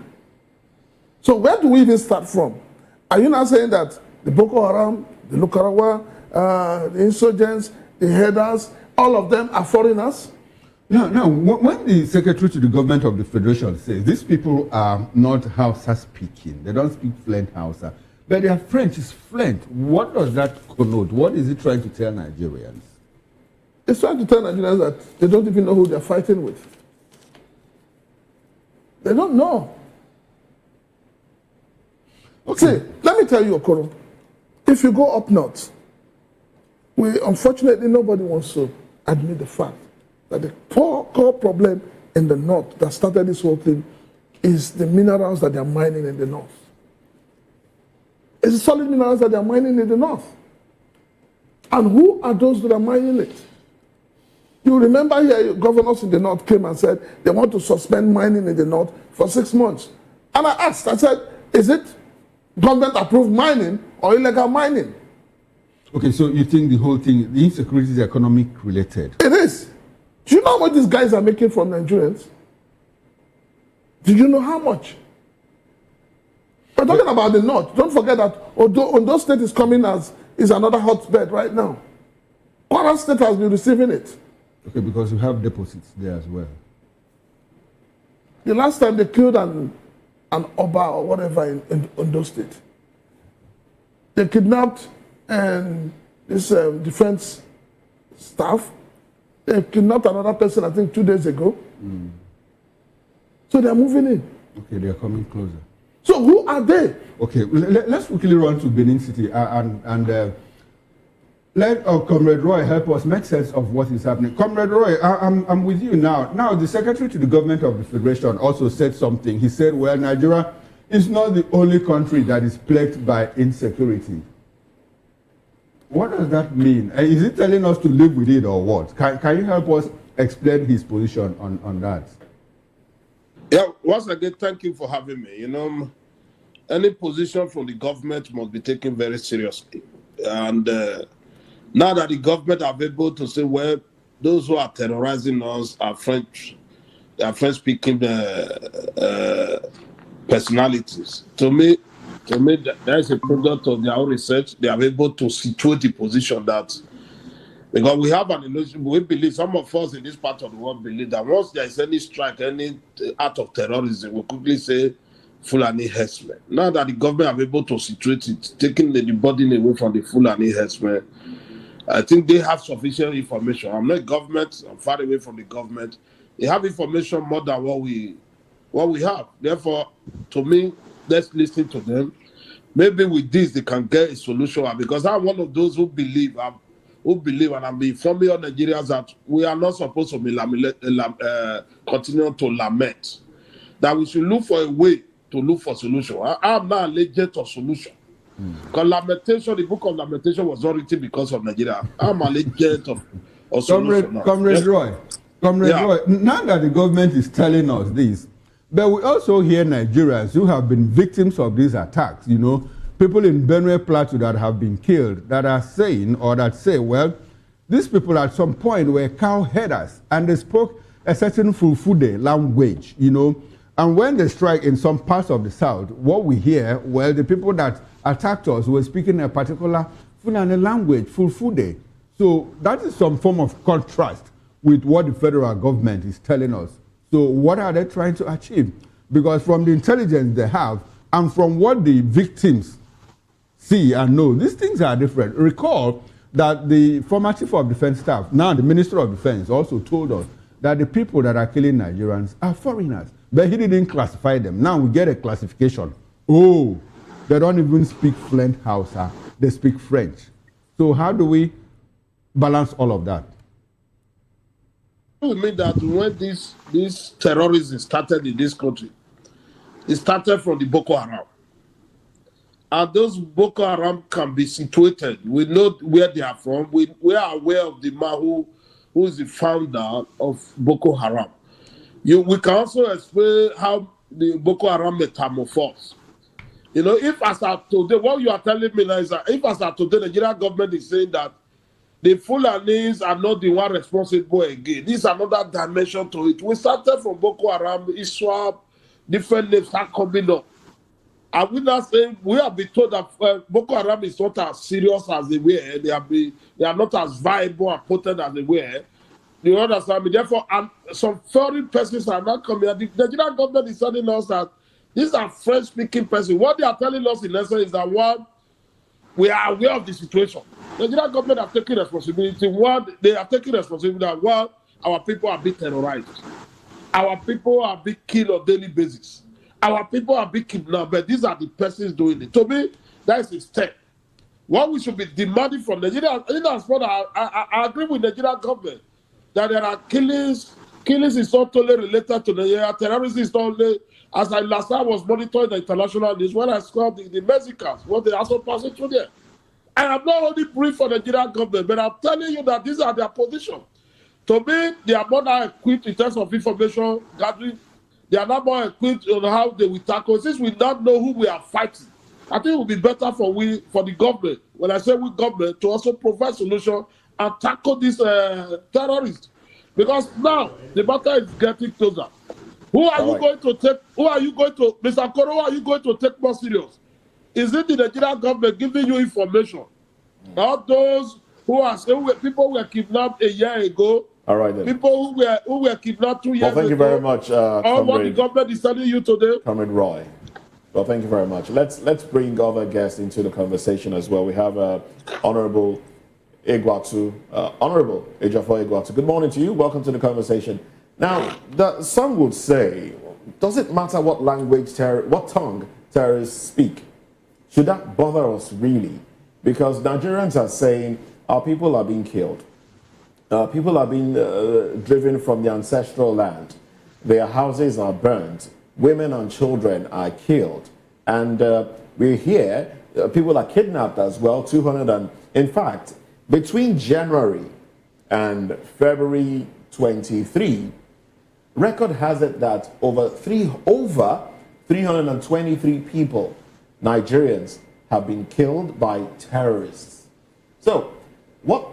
So where do we even start from? Are you now saying that the Boko Haram, the Lukarawa, the insurgents, the headers, all of them are foreigners? No. When the secretary to the government of the federation says these people are not Hausa speaking, they don't speak fluent Hausa, but their French is fluent, what does that connote? What is it trying to tell Nigerians? It's trying to tell Nigerians that they don't even know who they're fighting with. They don't know. Okay. See, let me tell you, Okoro, if you go up north, unfortunately, nobody wants to admit the fact that the core problem in the north that started this whole thing is the minerals that they're mining in the north. It's the solid minerals that they're mining in the north. And who are those that are mining it? You remember here, governors in the north came and said they want to suspend mining in the north for 6 months. And I asked, I said, is it government-approved mining or illegal mining? Okay, so you think the whole thing, the insecurity is economic related? It is. Do you know what these guys are making from Nigerians? Do you know how much? We're talking about the north. Don't forget that Ondo State is coming is another hotbed right now. Kwara State has been receiving it. Okay, because you have deposits there as well. The last time they killed an Oba or whatever in Ondo State, they kidnapped this defense staff. They kidnapped another person, I think, 2 days ago. So they're moving in. Okay, they're coming closer. So who are they? Okay, let's quickly run to Benin City and let Comrade Roy help us make sense of what is happening. Comrade Roy, I'm with you now. Now, the secretary to the government of the federation also said something. He said, well, Nigeria is not the only country that is plagued by insecurity. What does that mean? Is he telling us to live with it or what? Can you help us explain his position on that? Yeah, once again, thank you for having me. You know, any position from the government must be taken very seriously. And now that the government are able to say, well, those who are terrorizing us are French-speaking personalities. To me, To me, that is a product of their own research. They are able to situate the position that, because we have an illusion, we believe, some of us in this part of the world believe that once there is any strike, any act of terrorism, we quickly say Fulani herdsmen. Now that the government are able to situate it, taking the burden away from the Fulani herdsmen, I think they have sufficient information. I'm not government, I'm far away from the government. They have information more than what we have. Therefore, to me, let's listen to them. Maybe with this they can get a solution, because I'm one of those who believe, and I'm informing all Nigerians that we are not supposed to be continue to lament. That we should look for a way to look for solution. I'm not an agent of solution. Because lamentation, the book of lamentation was not written because of Nigeria. I'm an agent of solution. Comrade Roy, now that the government is telling us this, but we also hear Nigerians who have been victims of these attacks, you know, people in Benue Plateau that have been killed, that are saying, or that say, well, these people at some point were cow herders and they spoke a certain Fulfude language, you know. And when they strike in some parts of the South, what we hear, well, the people that attacked us were speaking a particular Fulani language, Fulfude. So that is some form of contrast with what the federal government is telling us. So what are they trying to achieve? Because from the intelligence they have and from what the victims see and know, these things are different. Recall that the former chief of defense staff, now the minister of defense, also told us that the people that are killing Nigerians are foreigners. But he didn't classify them. Now we get a classification. Oh, they don't even speak Flint Hausa. They speak French. So how do we balance all of that? It means that when this terrorism started in this country, it started from the Boko Haram. And those Boko Haram can be situated. We know where they are from. We are aware of the man who is the founder of Boko Haram. We can also explain how the Boko Haram metamorphosed. You know, if as of today, what you are telling me now is that if as of today, the Nigerian government is saying that the Fulanis are not the one responsible again. This is another dimension to it. We started from Boko Haram, ISWAP, different names start coming up. And we now saying we have been told that Boko Haram is not as serious as they were. They are not as viable and potent as they were. You understand me? Therefore, some foreign persons are not coming. The Nigerian government is telling us that these are French-speaking persons. What they are telling us in essence is that one, we are aware of the situation. The Nigerian government are taking responsibility. One, they are taking responsibility that one, our people are being terrorized. Our people are being killed on a daily basis. Our people are being kidnapped, but these are the persons doing it. To me, that is a step. What we should be demanding from Nigeria, I agree with the Nigerian government that there are killings. Killings is not only related to Nigeria. Terrorism is not only, as I last time was monitoring the international news, when I saw the Mexicans, what they also passing through there. And I'm not only brief for the Nigerian government, but I'm telling you that these are their positions. To me, they are more now equipped in terms of information gathering. They are not more equipped on how they will tackle. Since we don't know who we are fighting, I think it will be better for the government, when I say we government, to also provide solution and tackle these terrorists. Because now the battle is getting closer. Who are you going to, Mr. Koro, who are you going to take more serious? Is it the Nigerian government giving you information? Not those who are saying people were kidnapped a year ago. All right, then. People who were kidnapped 2 years ago. Well, thank you very much, all what the government is telling you today. Comrade Roy. Well, thank you very much. Let's bring other guests into the conversation as well. We have Honorable Egwatu, Honorable Ejiofor Egwatu. Good morning to you. Welcome to the conversation. Now, some would say, does it matter what what tongue terrorists speak? Should that bother us really? Because Nigerians are saying our people are being killed. People are being driven from the ancestral land. Their houses are burned. Women and children are killed. And we hear people are kidnapped as well, 200. And in fact, between January and February 23, record has it that over 323 people, Nigerians, have been killed by terrorists. So, what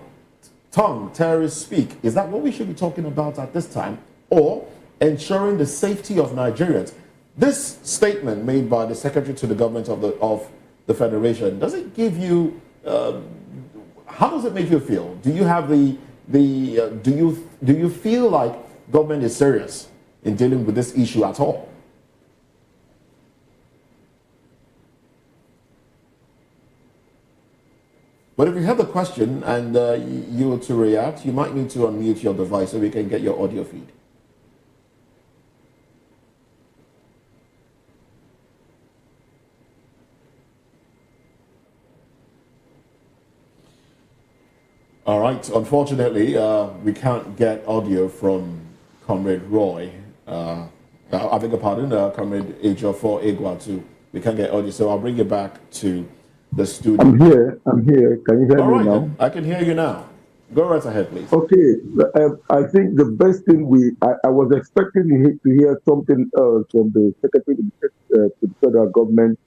tongue terrorists speak, is that what we should be talking about at this time? Or ensuring the safety of Nigerians? This statement made by the Secretary to the Government of the Federation, does it give you, how does it make you feel? Do you have do you feel like government is serious in dealing with this issue at all? But if you have the question and you were to react, you might need to unmute your device so we can get your audio feed. All right. Unfortunately, we can't get audio from Comrade Roy. I beg your pardon, Comrade Ejiofor Egwatu. We can't get audio, so I'll bring you back to the studio. I'm here. Can you hear All me right, now? then. I can hear you now. Go right ahead, please. Okay. I think the best thing I was expecting to hear something else from the Secretary to the federal government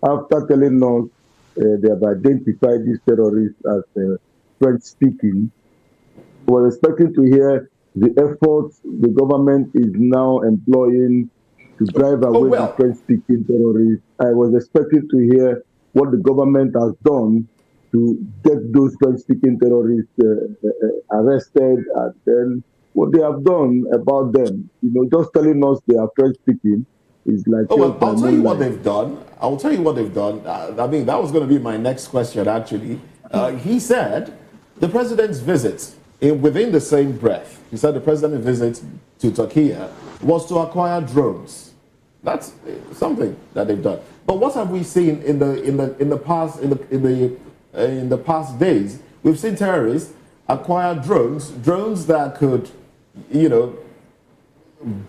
after telling us they have identified these terrorists as French speaking. I was expecting to hear the efforts the government is now employing to drive away the French speaking terrorists. I was expecting to hear what the government has done to get those French speaking terrorists arrested, and then what they have done about them. Just telling us they are French speaking is like. Oh, well, I'll tell you what they've done. I'll tell you what they've done. I mean, that was going to be my next question, actually. He said the president's visit, within the same breath, he said the president's visit to Turkey was to acquire drones. That's something that they've done. But what have we seen in the past days? We've seen terrorists acquire drones that could,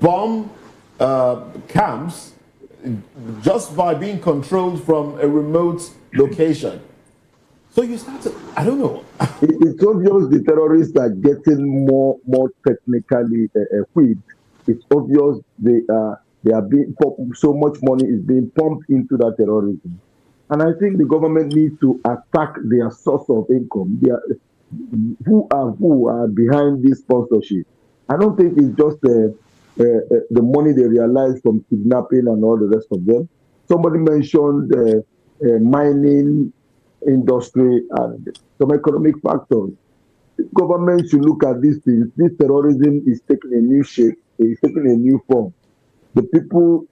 bomb camps just by being controlled from a remote location. So you start to, I don't know. It's obvious the terrorists are getting more technically equipped. It's obvious they are being, so much money is being pumped into that terrorism. And I think the government needs to attack their source of income. Who are behind this sponsorship? I don't think it's just the money they realize from kidnapping and all the rest of them. Somebody mentioned mining industry and some economic factors. The government should look at these things. This terrorism is taking a new shape. It's taking a new form. The people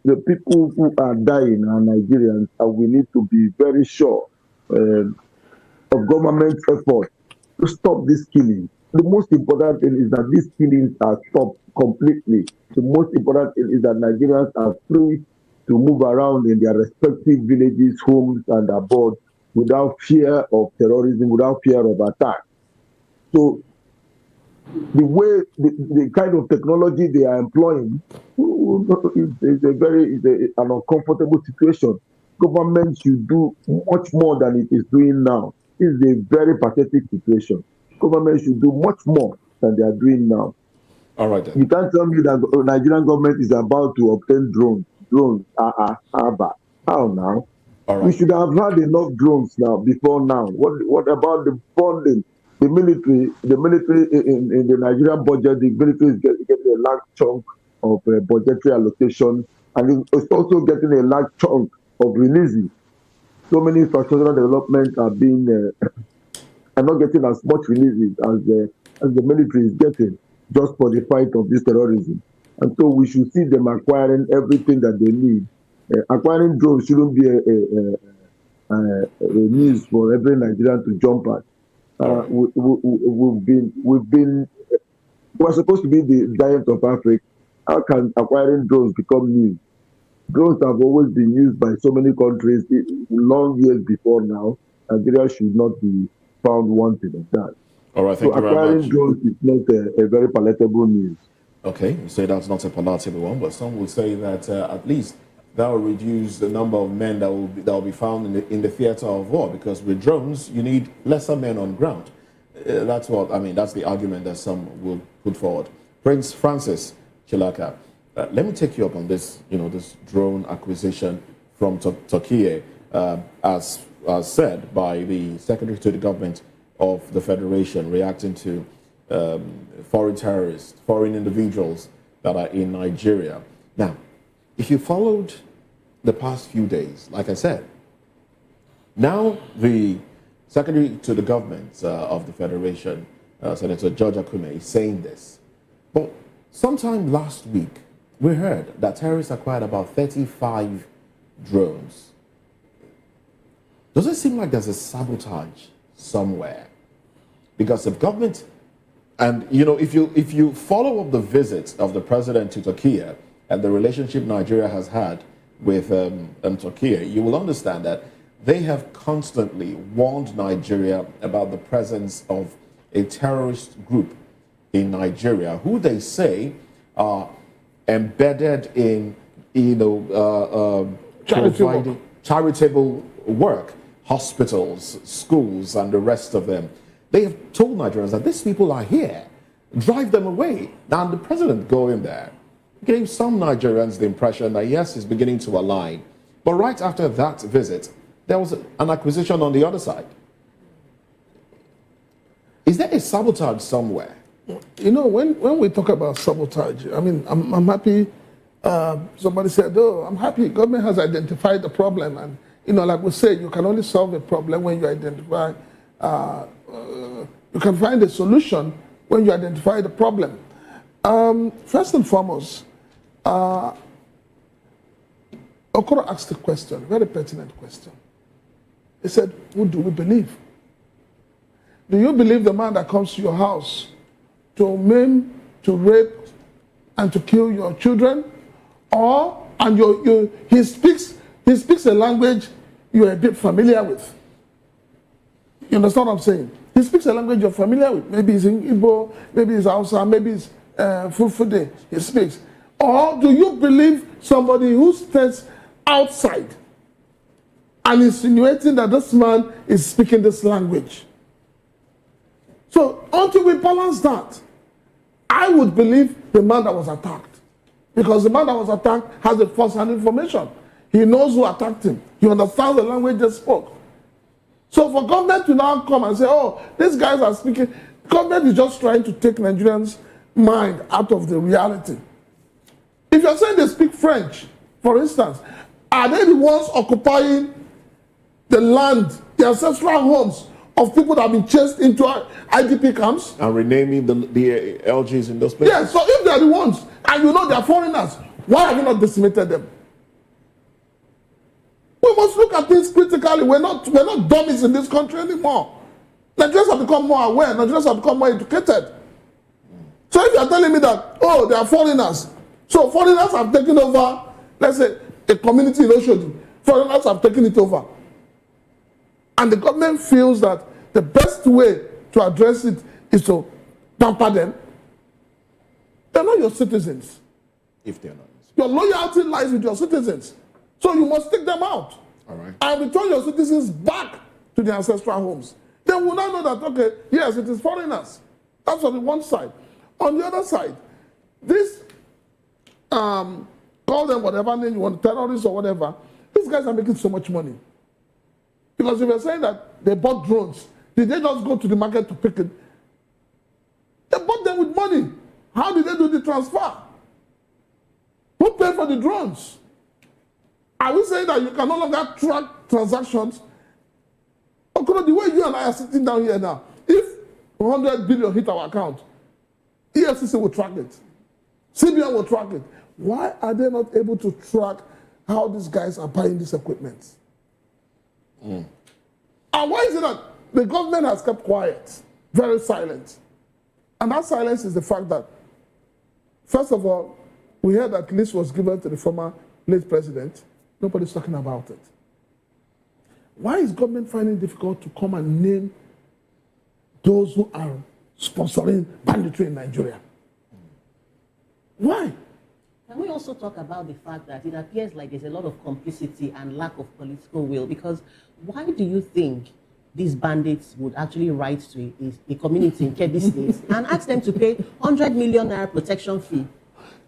who are dying are Nigerians, and we need to be very sure of government's effort to stop this killing. The most important thing is that these killings are stopped completely. The most important thing is that Nigerians are free to move around in their respective villages, homes, and abroad without fear of terrorism, without fear of attack. So the way, the kind of technology they are employing is an uncomfortable situation. Government should do much more than it is doing now. It's a very pathetic situation. Government should do much more than they are doing now. All right, then. You can't tell me that the Nigerian government is about to obtain drones. How now? All right. We should have had enough drones now, before now. What about the funding? The military in the Nigerian budget, the military is getting a large chunk of budgetary allocation, and it's also getting a large chunk of releases. So many infrastructural developments are not getting as much releases as the military is getting, just for the fight of this terrorism. And so we should see them acquiring everything that they need. Acquiring drones shouldn't be a news for every Nigerian to jump at. We're supposed to be the giant of Africa. How can acquiring drones become news? Drones have always been used by so many countries long years before now. Nigeria should not be found wanting of that. All right, thank you very acquiring much. drones is not a very palatable news. Okay, you say that's not a palatable one, but some would say that at least that will reduce the number of men that will be found in the theater of war, because with drones you need lesser men on ground. That's the argument that some will put forward. Prince Francis Chilaka, let me take you up on this. This drone acquisition from Turkey, as said by the Secretary to the Government of the Federation, reacting to foreign terrorists, foreign individuals that are in Nigeria. Now, if you followed the past few days, like I said, now the Secretary to the Government of the Federation, Senator George Akume, is saying this. But sometime last week, we heard that terrorists acquired about 35 drones. Does it seem like there's a sabotage somewhere? Because the government, and you know, if you follow up the visit of the president to Turkey and the relationship Nigeria has had with Turkey, you will understand that they have constantly warned Nigeria about the presence of a terrorist group in Nigeria who they say are embedded in, charitable work, hospitals, schools, and the rest of them. They have told Nigerians that these people are here, drive them away. Now, the president going there gave some Nigerians the impression that yes, he's beginning to align. But right after that visit, there was an acquisition on the other side. Is there a sabotage somewhere? You know, when we talk about sabotage, I mean, I'm happy. Somebody said, oh, I'm happy government has identified the problem. And, you know, like we said, you can only solve a problem when you identify, you can find a solution when you identify the problem. First and foremost, Okoro asked a question, very pertinent question. He said, who do we believe? Do you believe the man that comes to your house to maim, to rape, and to kill your children? Or, and he speaks a language you're a bit familiar with. You understand what I'm saying? He speaks a language you're familiar with. Maybe it's in Igbo, maybe it's Hausa, maybe it's Fulfulde. He speaks. Or do you believe somebody who stands outside and insinuating that this man is speaking this language? So until we balance that, I would believe the man that was attacked. Because the man that was attacked has the first-hand information. He knows who attacked him. He understands the language they spoke. So for government to now come and say, oh, these guys are speaking, government is just trying to take Nigerians' mind out of the reality. If you're saying they speak French, for instance, are they the ones occupying the land, the ancestral homes of people that have been chased into IDP camps? And renaming the LGs in those places? Yes, so if they're the ones, and you know they're foreigners, why have you not decimated them? We must look at things critically. We're not dummies in this country anymore. Nigerians have become more aware. Nigerians have become more educated. So if you're telling me that, oh, they are foreigners, so foreigners have taken over, let's say, a community in Oshodi, foreigners have taken it over. And the government feels that the best way to address it is to pamper them. They're not your citizens. If they're not. Your loyalty lies with your citizens. So you must take them out. All right. And return your citizens back to their ancestral homes. They will now know that, okay, yes, it is foreigners. That's on the one side. On the other side, this, call them whatever name you want, terrorists or whatever, these guys are making so much money. Because if you're saying that they bought drones, did they just go to the market to pick it? They bought them with money. How did they do the transfer? Who paid for the drones? Are we saying that you can no longer track transactions? Okay, the way you and I are sitting down here now, if 100 billion hit our account, EFCC will track it. CBN will track it. Why are they not able to track how these guys are buying this equipment? And why is it that the government has kept quiet, very silent? And that silence is the fact that, first of all, we heard that list was given to the former late president. Nobody's talking about it. Why is government finding it difficult to come and name those who are sponsoring banditry in Nigeria? Why? Can we also talk about the fact that it appears like there's a lot of complicity and lack of political will? Because why do you think these bandits would actually write to a community in Kebbi State and ask them to pay 100 million naira protection fee?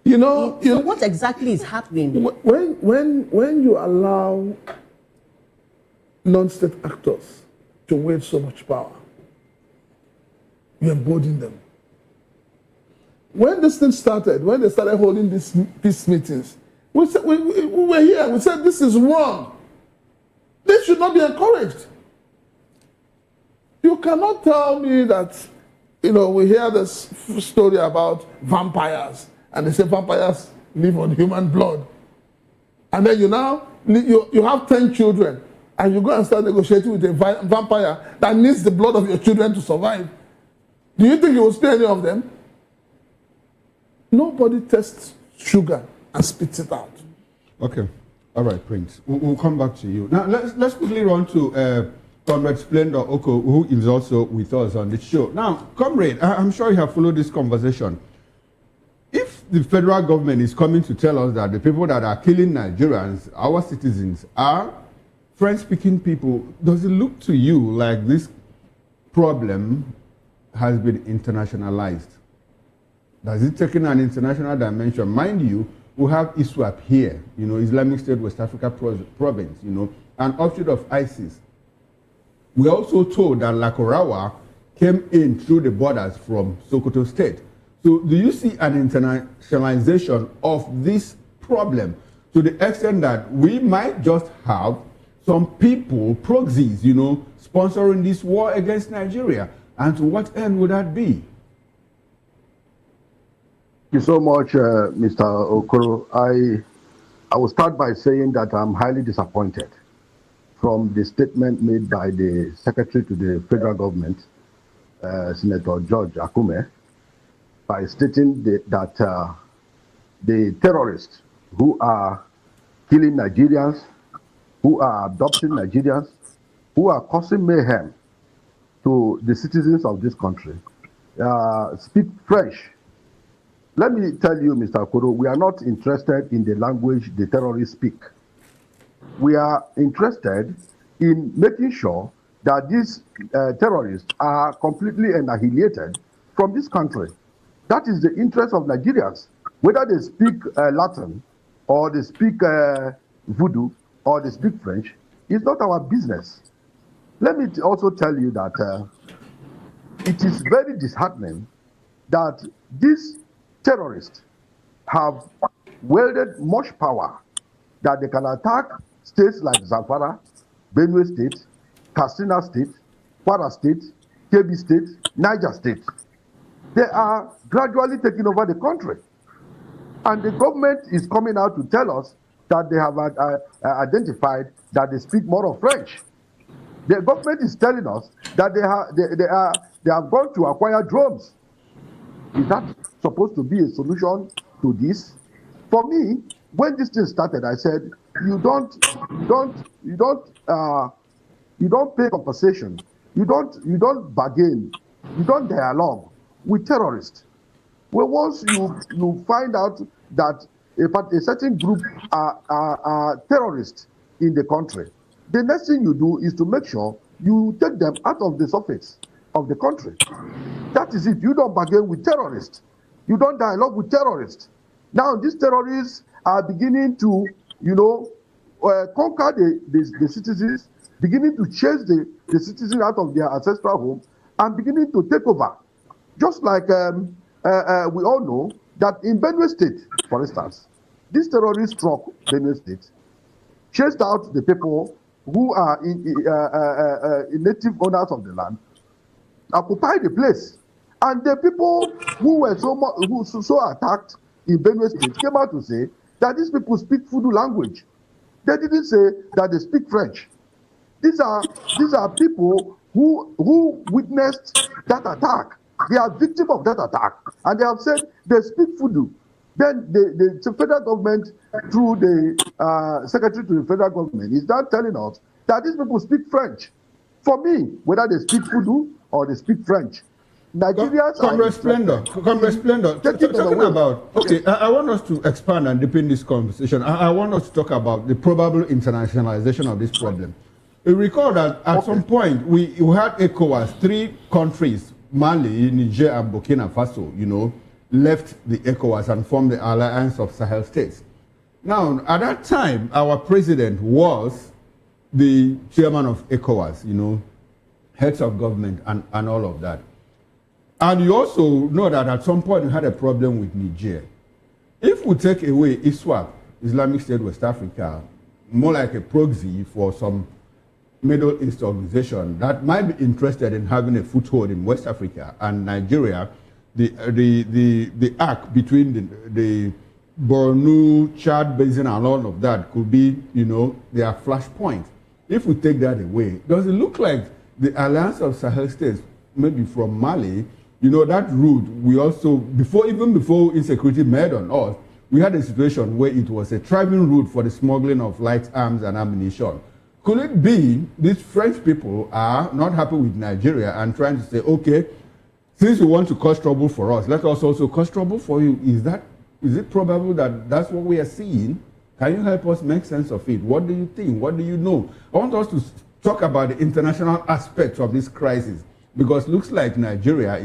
You know, so what exactly is happening? When you allow non-state actors to wield so much power, you embolden them. When this thing started, when they started holding these peace meetings, We were here. We said this is wrong. This should not be encouraged. You cannot tell me that, we hear this story about vampires, and they say vampires live on human blood. And then you have 10 children, and you go and start negotiating with a vampire that needs the blood of your children to survive. Do you think you will spare any of them? Nobody tests sugar and spits it out. Okay. All right, Prince. We'll come back to you. Now, let's quickly run to Comrade Splendor Oko, who is also with us on the show. Now, Comrade, I'm sure you have followed this conversation. If the federal government is coming to tell us that the people that are killing Nigerians, our citizens, are French-speaking people, does it look to you like this problem has been internationalized? Does it take in an international dimension? Mind you, we have ISWAP here, Islamic State West Africa province, an offshoot of ISIS. We are also told that Lakorawa came in through the borders from Sokoto State. So do you see an internationalization of this problem to the extent that we might just have some people, proxies, sponsoring this war against Nigeria? And to what end would that be? Thank you so much, Mr. Okoro. I will start by saying that I'm highly disappointed from the statement made by the Secretary to the Federal Government, Senator George Akume, by stating that the terrorists who are killing Nigerians, who are abducting Nigerians, who are causing mayhem to the citizens of this country, speak French. Let me tell you, Mr. Okoro, we are not interested in the language the terrorists speak. We are interested in making sure that these terrorists are completely annihilated from this country. That is the interest of Nigerians. Whether they speak Latin, or they speak Voodoo, or they speak French, is not our business. Let me also tell you that it is very disheartening that these terrorists have wielded much power that they can attack states like Zamfara, Benue State, Katsina State, Kwara State, Kebbi State, Niger State. They are gradually taking over the country. And the government is coming out to tell us that they have identified that they speak more of French. The government is telling us that they have gone to acquire drones. Is that supposed to be a solution to this? For me, when this thing started, I said, you don't pay compensation, you don't bargain, you don't dialogue with terrorists. Well, once you find out that a certain group are terrorists in the country, the next thing you do is to make sure you take them out of the surface of the country. That is it. You don't bargain with terrorists. You don't dialogue with terrorists. Now, these terrorists are beginning to, conquer the citizens, beginning to chase the citizens out of their ancestral home, and beginning to take over. Just like we all know that in Benue State, for instance, these terrorists struck Benue State, chased out the people who are native owners of the land, occupied the place. And the people who were so attacked in Benue State came out to say that these people speak Voodoo language. They didn't say that they speak French. These are people who witnessed that attack. They are victims of that attack. And they have said they speak Voodoo. Then the federal government, through the secretary to the federal government, is now telling us that these people speak French. For me, whether they speak Voodoo or they speak French, Nigerians Comrade Splendor, talking about, okay, I want us to expand and deepen this conversation. I want us to talk about the probable internationalization of this problem. We recall that at some point, we had ECOWAS, 3 countries, Mali, Niger, and Burkina Faso, left the ECOWAS and formed the Alliance of Sahel States. Now, at that time, our president was the chairman of ECOWAS, heads of government and all of that. And you also know that at some point we had a problem with Niger. If we take away ISWAP, Islamic State West Africa, more like a proxy for some Middle East organization that might be interested in having a foothold in West Africa and Nigeria, the arc between the Borno, Chad Basin and all of that could be, their flashpoint. If we take that away, does it look like the Alliance of Sahel States, maybe from Mali, that route, we also, even before insecurity made on us, we had a situation where it was a thriving route for the smuggling of light arms and ammunition. Could it be these French people are not happy with Nigeria and trying to say, okay, since you want to cause trouble for us, let us also cause trouble for you? Is it probable that that's what we are seeing? Can you help us make sense of it? What do you think? What do you know? I want us to talk about the international aspects of this crisis, because it looks like Nigeria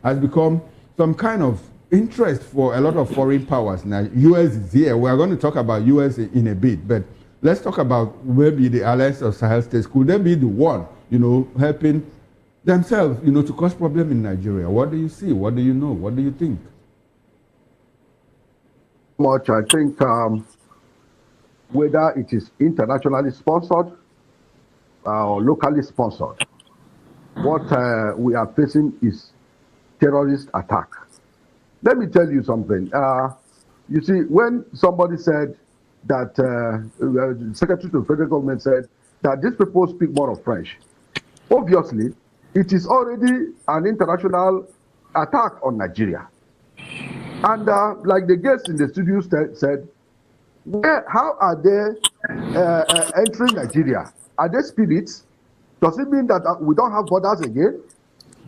has become some kind of interest for a lot of foreign powers. Now, U.S. is here. We are going to talk about U.S. in a bit, but let's talk about maybe the Alliance of Sahel States. Could they be the one, helping themselves, to cause problem in Nigeria? What do you see? What do you know? What do you think? Much, I think whether it is internationally sponsored or locally sponsored, what we are facing is terrorist attack. Let me tell you something. You see, when somebody said that, the Secretary to the Federal Government said that these people speak more of French, obviously, it is already an international attack on Nigeria. And like the guests in the studio said, how are they entering Nigeria? Are they spirits? Does it mean that we don't have borders again?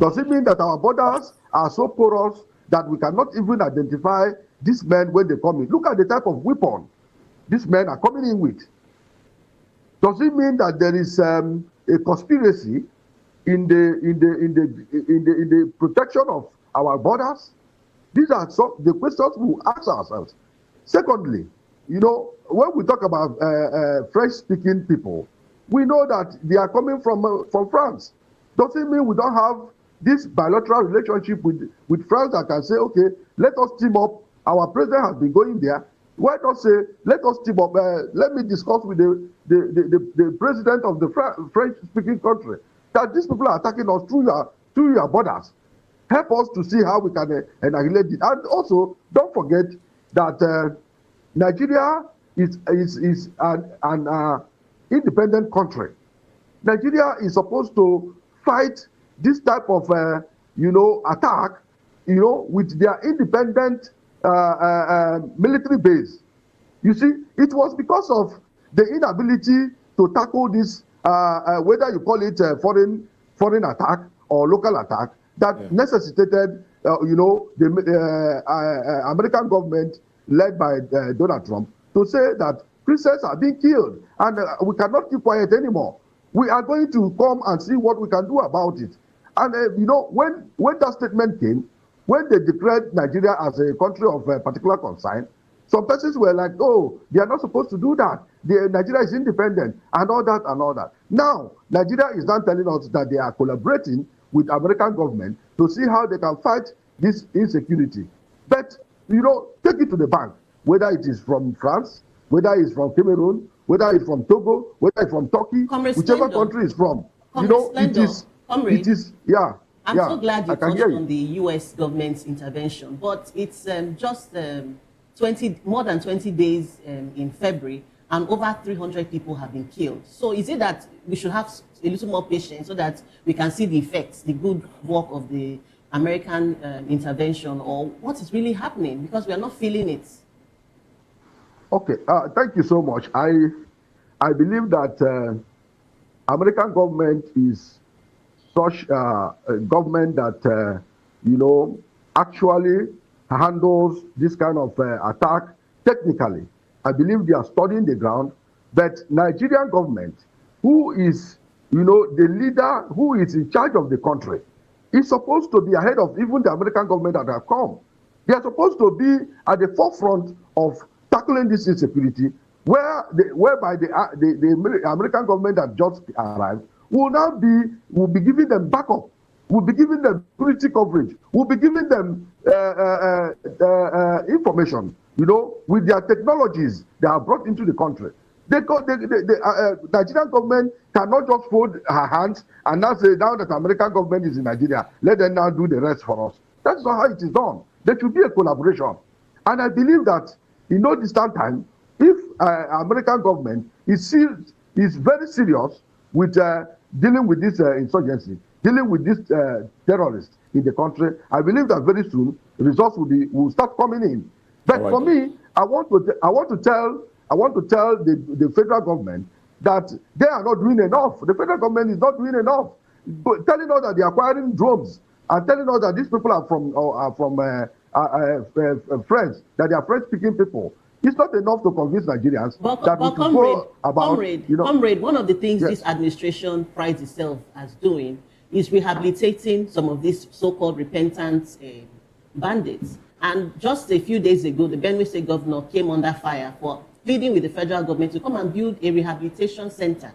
Does it mean that our borders are so porous that we cannot even identify these men when they come in? Look at the type of weapon these men are coming in with. Does it mean that there is a conspiracy in the protection of our borders? These are some the questions we ask ourselves. Secondly, when we talk about French-speaking people, we know that they are coming from France. Does it mean we don't have this bilateral relationship with France that can say, okay, let us team up? Our president has been going there. Why not say, let us team up? Let me discuss with the president of the French-speaking country that these people are attacking us through your borders. Help us to see how we can annihilate it. And also, don't forget that Nigeria is an independent country. Nigeria is supposed to fight this type of attack, with their independent military base. You see, it was because of the inability to tackle this, whether you call it a foreign attack or local attack, that necessitated, the American government led by Donald Trump to say that Christians are being killed and we cannot keep quiet anymore. We are going to come and see what we can do about it. And when that statement came, when they declared Nigeria as a country of particular concern, some persons were like, oh, they are not supposed to do that. Nigeria is independent and all that and all that. Now, Nigeria is now telling us that they are collaborating with American government to see how they can fight this insecurity. But, take it to the bank, whether it is from France, whether it's from Cameroon, whether it's from Togo, whether it's from Turkey, whichever country it's from. It is, yeah. I'm so glad you touched on the U.S. government's intervention, but it's just more than 20 days in February, and over 300 people have been killed. So is it that we should have a little more patience so that we can see the effects, the good work of the American intervention, or what is really happening? Because we are not feeling it. Okay, thank you so much. I believe that American government is such a government that actually handles this kind of attack technically. I believe they are studying the ground, but Nigerian government, who is the leader, who is in charge of the country, is supposed to be ahead of even the American government that have come. They are supposed to be at the forefront of tackling this insecurity, whereby the American government that just arrived will be giving them backup, will be giving them security coverage, will be giving them information with their technologies they have brought into the country. The Nigerian government cannot just fold her hands and now say, now that American government is in Nigeria, let them now do the rest for us. That's not how it is done. There should be a collaboration. And I believe that in no distant time, if American government is very serious with dealing with this insurgency, dealing with this terrorists in the country, I believe that very soon results will start coming in. But for me, I want to tell the federal government that they are not doing enough. The federal government is not doing enough. But telling us that they are acquiring drones and telling us that these people are from French, that they are French-speaking people. It's not enough to convince Nigerians that we should go about. Comrade, one of the things this administration prides itself as doing is rehabilitating some of these so-called repentant bandits. And just a few days ago, the Benue State governor came under fire for pleading with the federal government to come and build a rehabilitation center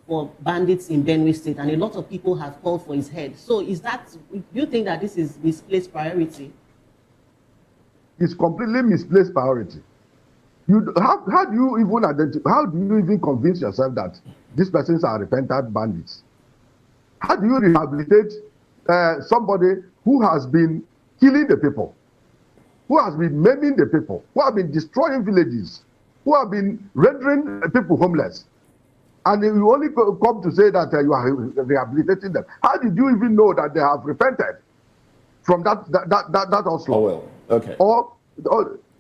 for bandits in Benue State, and a lot of people have called for his head. So do you think that this is misplaced priority? It's completely misplaced priority. How do you even identify, how do you even convince yourself that these persons are repentant bandits? How do you rehabilitate somebody who has been killing the people, who has been maiming the people, who have been destroying villages, who have been rendering people homeless? And you only come to say that you are rehabilitating them. How did you even know that they have repented from that onslaught? Oh, well, okay.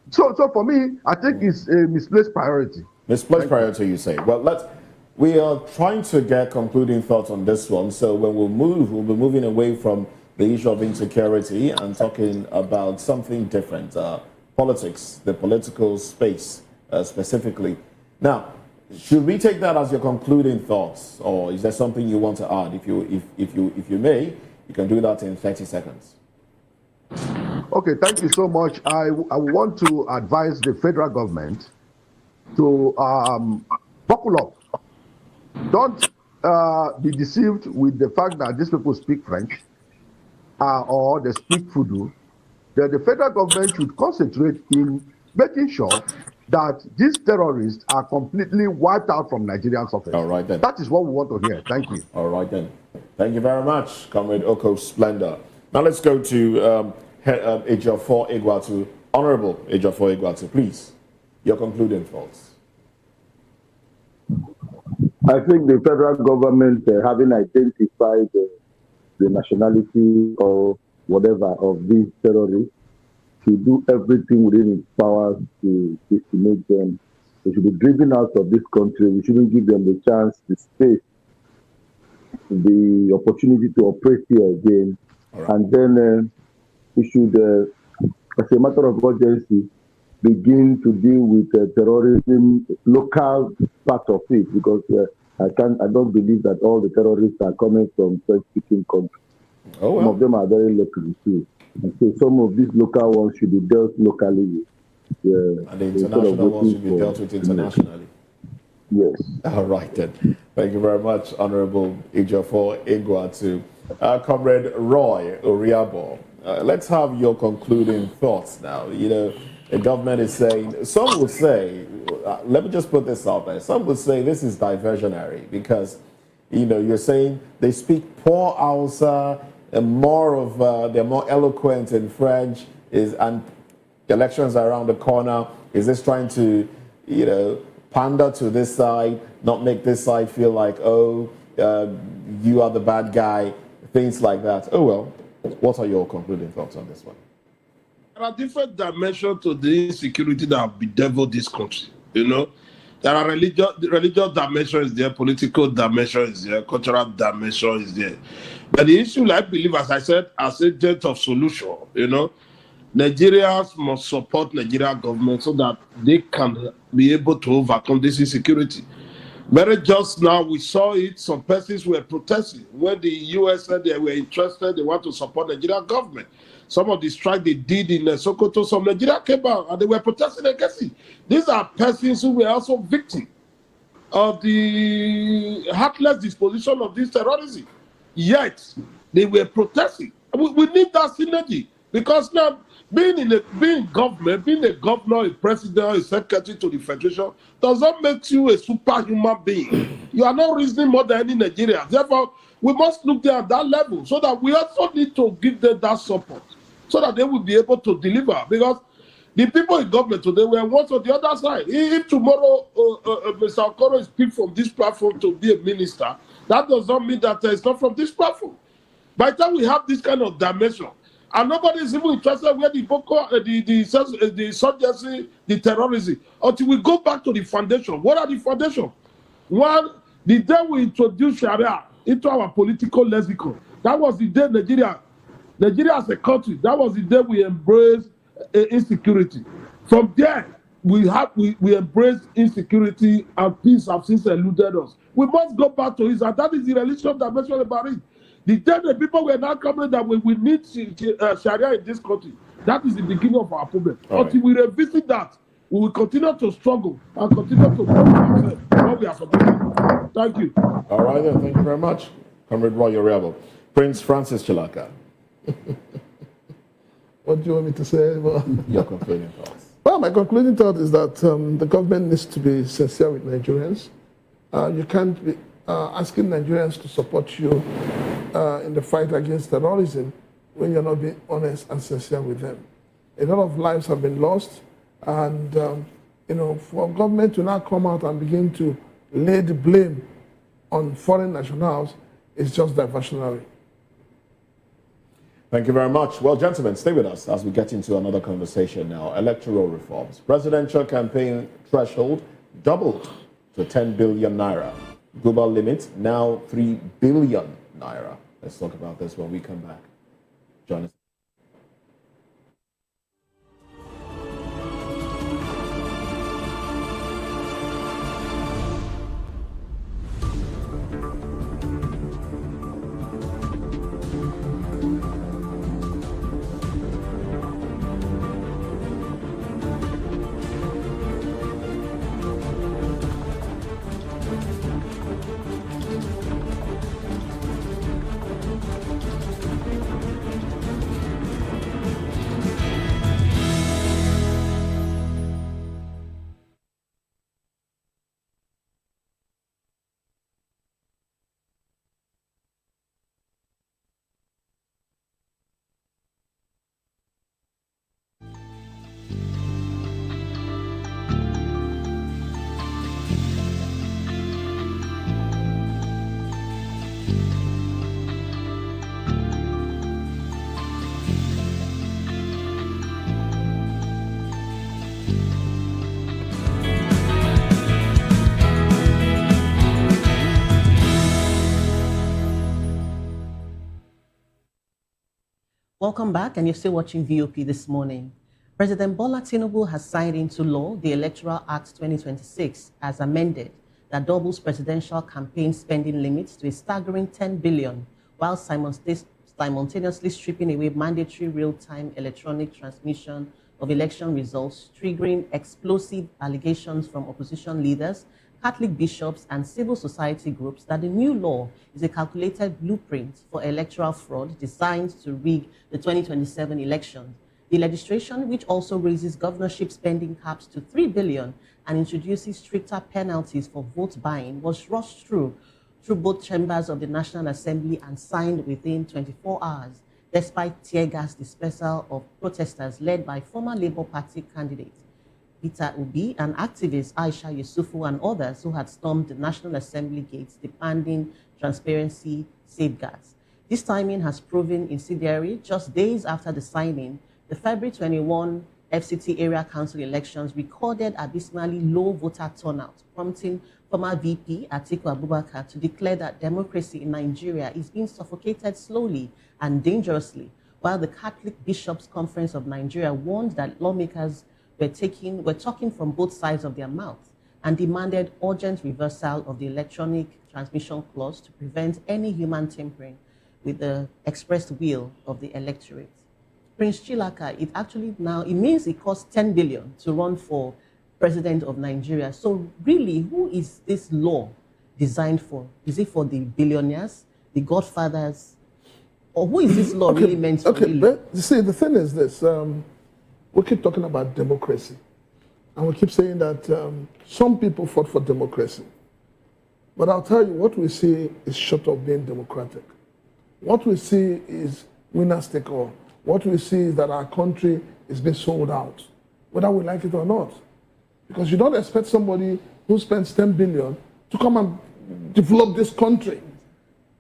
So for me, I think it's a misplaced priority. Misplaced priority, you say. Well, we are trying to get concluding thoughts on this one. So when we'll be moving away from the issue of insecurity and talking about something different, politics, the political space specifically. Now, should we take that as your concluding thoughts, or is there something you want to add? If you may, you can do that in 30 seconds. Okay, thank you so much. I want to advise the federal government to buckle up. Don't be deceived with the fact that these people speak French or they speak Fudu. That the federal government should concentrate in making sure that these terrorists are completely wiped out from Nigerian surface. All right, then. That is what we want to hear. Thank you. All right, then. Thank you very much, Comrade Oko Splendor. Now let's go to Ejiofor Egwatu. Honorable Ejiofor Egwatu, please, your concluding thoughts. I think the federal government, having identified the nationality or whatever of these terrorists, should do everything within its powers to estimate them. They should be driven out of this country. We shouldn't give them the chance, the space, the opportunity to operate here again. Right. And then we should, as a matter of urgency, begin to deal with terrorism, local part of it, because I don't believe that all the terrorists are coming from French-speaking countries. Oh, well. Some of them are very local too. And so some of these local ones should be dealt locally with. And the international ones should be dealt with internationally. Yes. All right then. Thank you very much, Honorable Ejiofor Egwatu. Comrade Roy Oriabo, let's have your concluding thoughts now. You know, the government is saying, some will say, let me just put this out there, some will say this is diversionary because, you know, you're saying they speak poor Hausa, and they're more eloquent in French, and the elections are around the corner. Is this trying to, you know, pander to this side, not make this side feel like, oh, you are the bad guy, things like that? Oh, well, what are your concluding thoughts on this one? There are different dimensions to the insecurity that have bedeviled this country, you know. There are religious dimensions there, political dimensions there, cultural dimensions there. But the issue, I believe, as I said, as agent of solution, you know, Nigerians must support Nigerian government so that they can be able to overcome this insecurity. Very just now, we saw it, some persons were protesting. When the US said they were interested, they want to support Nigerian government. Some of the strike they did in Sokoto, some Nigeria came out and they were protesting against it. These are persons who were also victims of the heartless disposition of this terrorism. Yet, they were protesting. We need that synergy. Because now, being government, being a governor, a president, a secretary to the federation, does not make you a superhuman being. You are not reasoning more than any Nigerian. Therefore, we must look there at that level so that we also need to give them that support so that they will be able to deliver. Because the people in government today were once on the other side. If tomorrow Mr. Okoro is picked from this platform to be a minister, that does not mean that it's not from this platform. By the time we have this kind of dimension, and nobody is even interested where the Boko, the insurgency, the terrorism, until we go back to the foundation. What are the foundation? One, the day we introduced Sharia into our political lexicon, that was the day Nigeria as a country, that was the day we embraced insecurity. From there, we embraced insecurity and peace have since eluded us. We must go back to it, and that is the religious dimension about it. The day the people were now coming that we need Sharia in this country, that is the beginning of our problem. Until we revisit that, we will continue to struggle and continue to work ourselves what we are supposed to do. Thank you. All right, then. Thank you very much, Comrade Royal Rebel. Prince Francis Chilaka. What do you want me to say? Well, Your concluding thoughts. well, my concluding thought is that the government needs to be sincere with Nigerians. You can't be asking Nigerians to support you in the fight against terrorism when you're not being honest and sincere with them. A lot of lives have been lost, and for government to now come out and begin to lay the blame on foreign nationals is just diversionary. Thank you very much. Well, gentlemen, stay with us as we get into another conversation now. Electoral reforms. Presidential campaign threshold doubled to 10 billion naira. Global limit now 3 billion naira. Let's talk about this when we come back. Join us. Welcome back, and you're still watching VOP this morning. President Bola Tinubu has signed into law the Electoral Act 2026 as amended that doubles presidential campaign spending limits to a staggering 10 billion, while simultaneously stripping away mandatory real-time electronic transmission of election results, triggering explosive allegations from opposition leaders, Catholic bishops, and civil society groups that the new law is a calculated blueprint for electoral fraud designed to rig the 2027 elections. The legislation, which also raises governorship spending caps to 3 billion and introduces stricter penalties for vote buying, was rushed through both chambers of the National Assembly and signed within 24 hours, despite tear gas dispersal of protesters led by former Labour Party candidate Peter Obi and activist Aisha Yusufu and others who had stormed the National Assembly gates demanding transparency safeguards. This timing has proven incendiary. Just days after the signing, the February 21 FCT area council elections recorded abysmally low voter turnout, prompting former VP Atiku Abubakar to declare that democracy in Nigeria is being suffocated slowly and dangerously, while the Catholic Bishops' Conference of Nigeria warned that lawmakers were talking from both sides of their mouths and demanded urgent reversal of the electronic transmission clause to prevent any human tampering with the expressed will of the electorate. Prince Chilaka, it means it costs 10 billion to run for president of Nigeria. So really, who is this law designed for? Is it for the billionaires, the godfathers Or who is this law really meant for? Okay, Really? but you see, the thing is this. We keep talking about democracy. And we keep saying that some people fought for democracy. But I'll tell you, what we see is short of being democratic. What we see is winners take all. What we see is that our country is being sold out, whether we like it or not. Because you don't expect somebody who spends 10 billion to come and develop this country.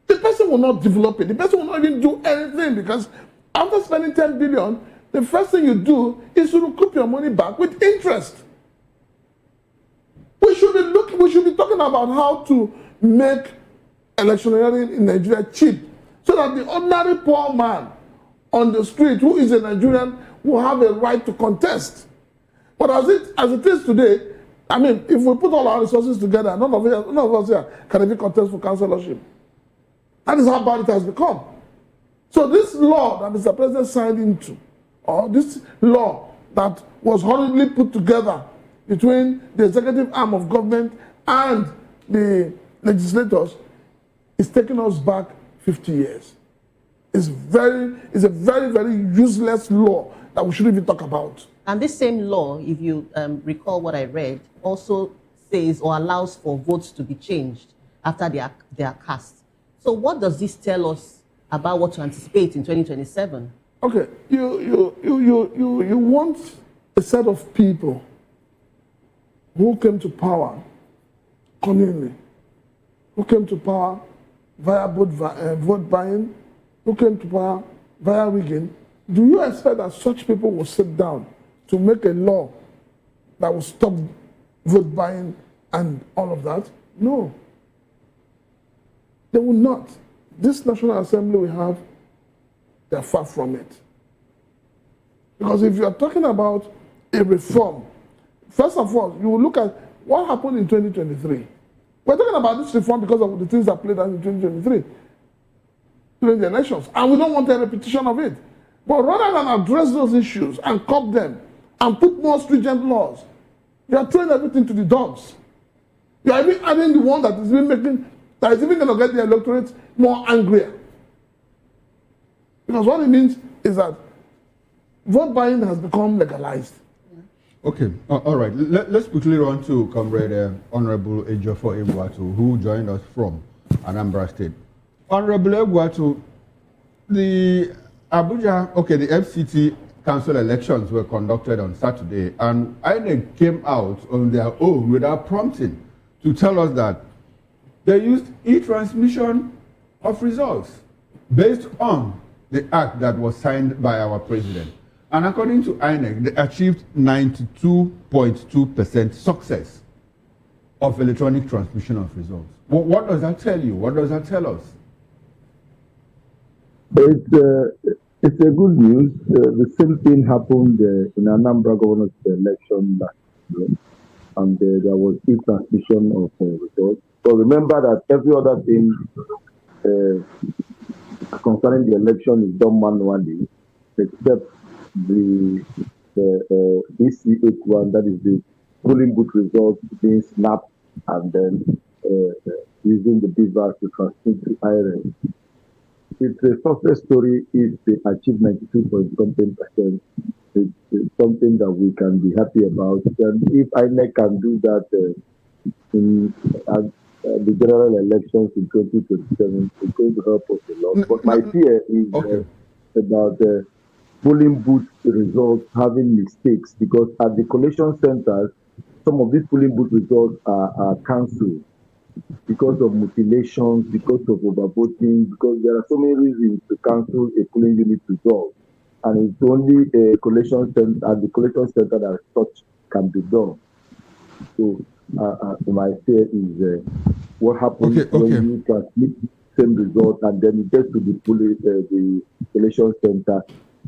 The person will not develop it. The person will not even do anything, because after spending 10 billion, the first thing you do is to recoup your money back with interest. We should be talking about how to make electioneering in Nigeria cheap, so that the ordinary poor man on the street who is a Nigerian will have a right to contest. But as it is today, I mean, if we put all our resources together, none of us here can even contest for councillorship. That is how bad it has become. So this law that Mr. President signed into, or this law that was hurriedly put together between the executive arm of government and the legislators, is taking us back 50 years. It's a very, very useless law that we shouldn't even talk about. And this same law, if you recall what I read, also says or allows for votes to be changed after they are cast. So what does this tell us about what to anticipate in 2027? Okay, you want a set of people who came to power cunningly, who came to power via vote buying, who came to power via rigging. Do you expect that such people will sit down to make a law that will stop vote buying and all of that? No. They will not. This National Assembly we have, they're far from it. Because if you are talking about a reform, first of all, you will look at what happened in 2023. We're talking about this reform because of the things that played out in 2023 during the elections. And we don't want a repetition of it. But rather than address those issues and curb them and put more stringent laws, you are throwing everything to the dogs. You are even adding the one that is even going to get the electorate more angrier. Because what it means is that vote buying has become legalized. Okay, all right. Let's quickly run to Comrade Honorable Ejiofor Egwuatu, who joined us from Anambra State. Honorable Egwuatu, the FCT council elections were conducted on Saturday, and INEC came out on their own without prompting to tell us that they used e-transmission of results based on the act that was signed by our president. And according to INEC, they achieved 92.2% success of electronic transmission of results. What does that tell you? What does that tell us? It's a good news. The same thing happened in Anambra governor's election last year, and there was e-transmission of results. So remember that every other thing concerning the election is done manually, except the EC81, that is the polling booth results being snapped and then using the beaver to transmit to IRS. It's a success story if they achieve 92.something%. It's something that we can be happy about. And if INEC can do that in the general elections in 2027, it's going to help us a lot. But my fear is about polling booth results having mistakes, because at the collation centers, some of these polling booth results are cancelled because of mutilations, because of overvoting, because there are so many reasons to cancel a polling unit result. And it's only a collation center at the collation center that such can be done. So my fear is what happens when you transmit the same result and then it gets to the collation center.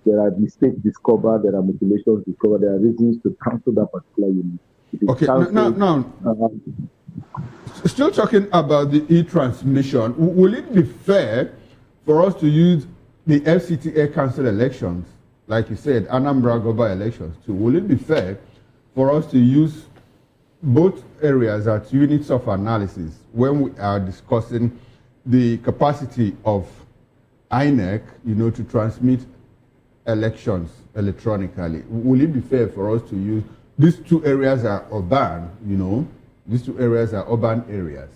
There are mistakes discovered, there are mutilations discovered, there are reasons to cancel that particular unit. Now, still talking about the e-transmission, will it be fair for us to use the FCTA council elections, like you said, Anambra Goba elections too? Will it be fair for us to use both areas as units of analysis when we are discussing the capacity of INEC, to transmit elections electronically. Will it be fair for us to use these two areas are urban, these two areas are urban areas.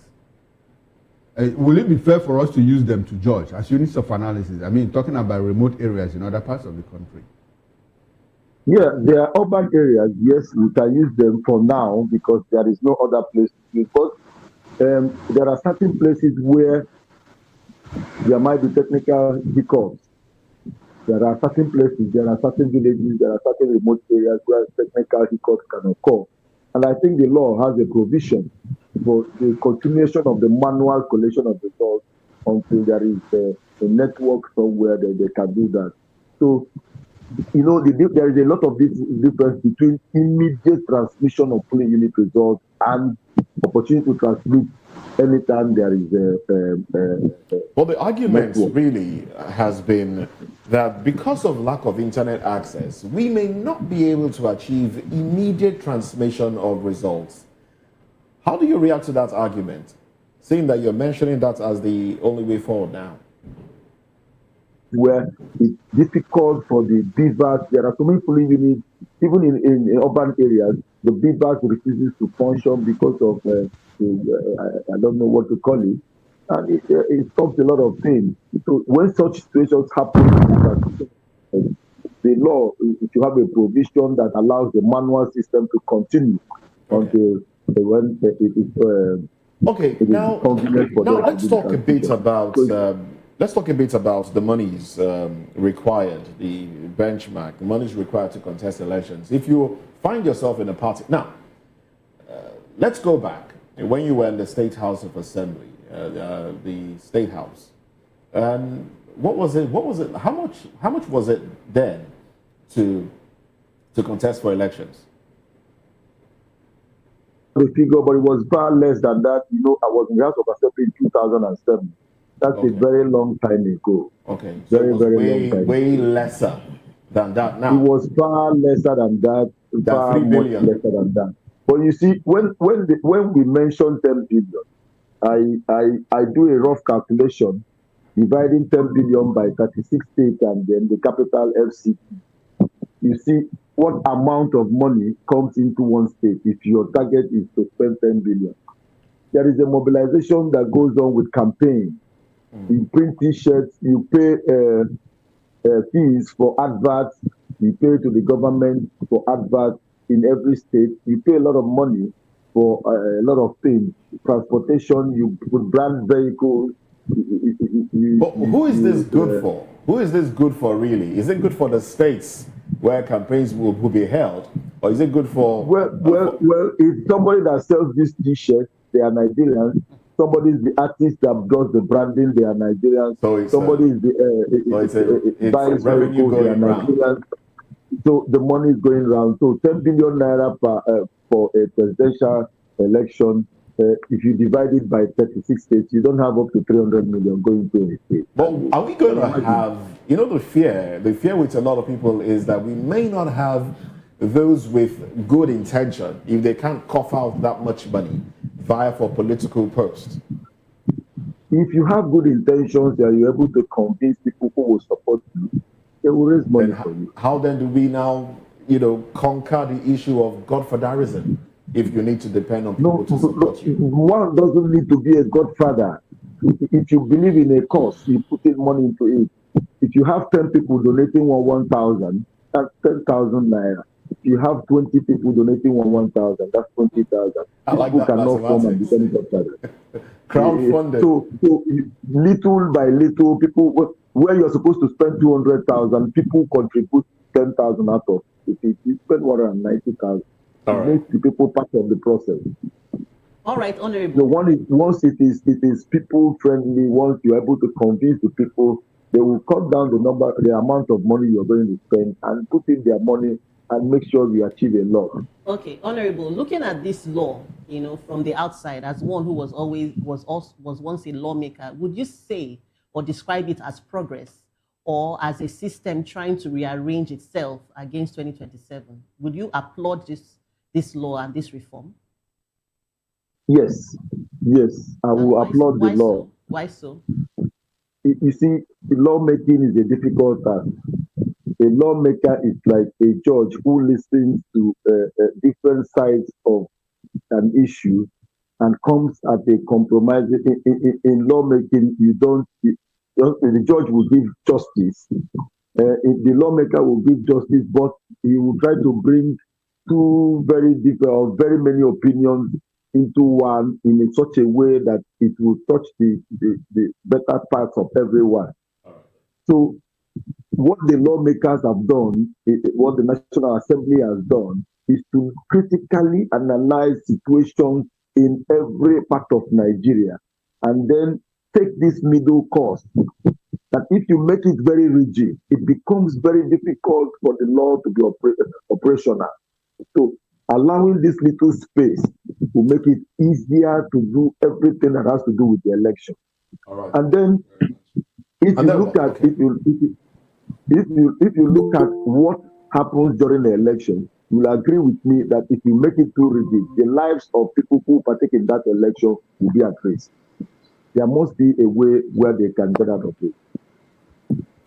Will it be fair for us to use them to judge as units of analysis? I mean, talking about remote areas in other parts of the country. Yeah, there are urban areas. Yes, we can use them for now because there is no other place to use. But there are certain places where there might be technical hiccups. There are certain places, there are certain villages, there are certain remote areas where technical hiccups can occur. And I think the law has a provision for the continuation of the manual collection of results until there is a network somewhere that they can do that. So, there is a lot of difference between immediate transmission of polling unit results and opportunity to transmit anytime there is Well, the argument network. really has been that because of lack of internet access, we may not be able to achieve immediate transmission of results. How do you react to that argument, seeing that you're mentioning that as the only way forward now? Where it's difficult for the beavers. There are so many polling units, even in urban areas, the beavers refuses to function because of, I don't know what to call it, and it stops a lot of things. So when such situations happen, the law should have a provision that allows the manual system to continue until when it is Okay, now let's talk a bit about the monies required, the benchmark, the monies required to contest elections. If you find yourself in a party now, let's go back when you were in the State House of Assembly, the State House. What was it? How much was it then to contest for elections? The figure, but it was far less than that. I was in the House of Assembly in 2007. That's a very long time ago. Okay, so very, it was very long time way ago. lesser than that now. It was far lesser than that, far 3 much billion. lesser than that. But you see, when we mention 10 billion, I do a rough calculation, dividing 10 billion by 36 states and then the capital FCT. You see what amount of money comes into one state if your target is to spend 10 billion. There is a mobilization that goes on with campaign. You print t-shirts, you pay fees for adverts, you pay to the government for adverts in every state, you pay a lot of money for a lot of things. Transportation, you put brand vehicles. But who is this good for? Who is this good for really? Is it good for the states where campaigns will be held? Or is it good for... Well, if somebody that sells this t-shirt, they are Nigerians. Somebody is the artist that does the branding, they are Nigerians. So somebody is it's buying revenue vehicles, they are Nigerians. So the money is going around. So 10 billion naira for a presidential election, if you divide it by 36 states, you don't have up to 300 million going to a state. But are we going to have, the fear with a lot of people is that we may not have those with good intention if they can't cough out that much money via for political posts. If you have good intentions and you're able to convince people who will support you, they will raise money for you. How then do we now, conquer the issue of godfatherism if you need to depend on people to support you? One doesn't need to be a godfather. If you believe in a cause, you put in money into it. If you have 10 people donating 1,000, that's 10,000 naira. If you have 20 people donating 1,000, that's 20,000. People cannot form and become godfathers. Crowdfunded. So little by little, people, where you're supposed to spend 200,000, people contribute 10,000 out of it. You spend 190,000. It makes the people part of the process. All right, Honorable. So once it is people friendly, once you're able to convince the people, they will cut down the amount of money you're going to spend and put in their money and make sure we achieve a lot. Okay, Honorable, looking at this law, from the outside, as one who was once a lawmaker, would you say or describe it as progress or as a system trying to rearrange itself against 2027? Would you applaud this law and this reform? Yes, I will applaud the law. Why so? you see, the lawmaking is a difficult task. A lawmaker is like a judge who listens to different sides of an issue and comes at a compromise. In lawmaking, the judge will give justice. The lawmaker will give justice, but he will try to bring two very different or very many opinions into one in such a way that it will touch the better parts of everyone. So what the lawmakers have done, what the National Assembly has done, is to critically analyze situations in every part of Nigeria and then take this middle course. That if you make it very rigid, it becomes very difficult for the law to be operational. So allowing this little space will make it easier to do everything that has to do with the election. All right. And then if you look at what happens during the election, you will agree with me that if you make it too rigid, the lives of people who partake in that election will be at risk. There must be a way where they can get out of it.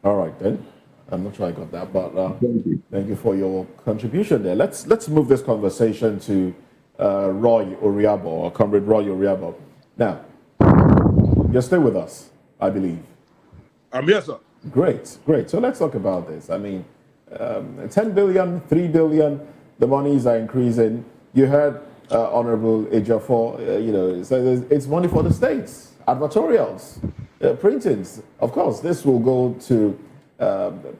All right, then. I'm not sure I got that, but thank you for your contribution there. Let's move this conversation to Roy Oriabo, or Comrade Roy Oriabo. Now, you're still with us, I believe. I'm here, sir. Great. So let's talk about this. I mean, 10 billion, 3 billion, the monies are increasing. You heard Honorable Ejiofor, so it's money for the states, advertorials, printings. Of course, this will go to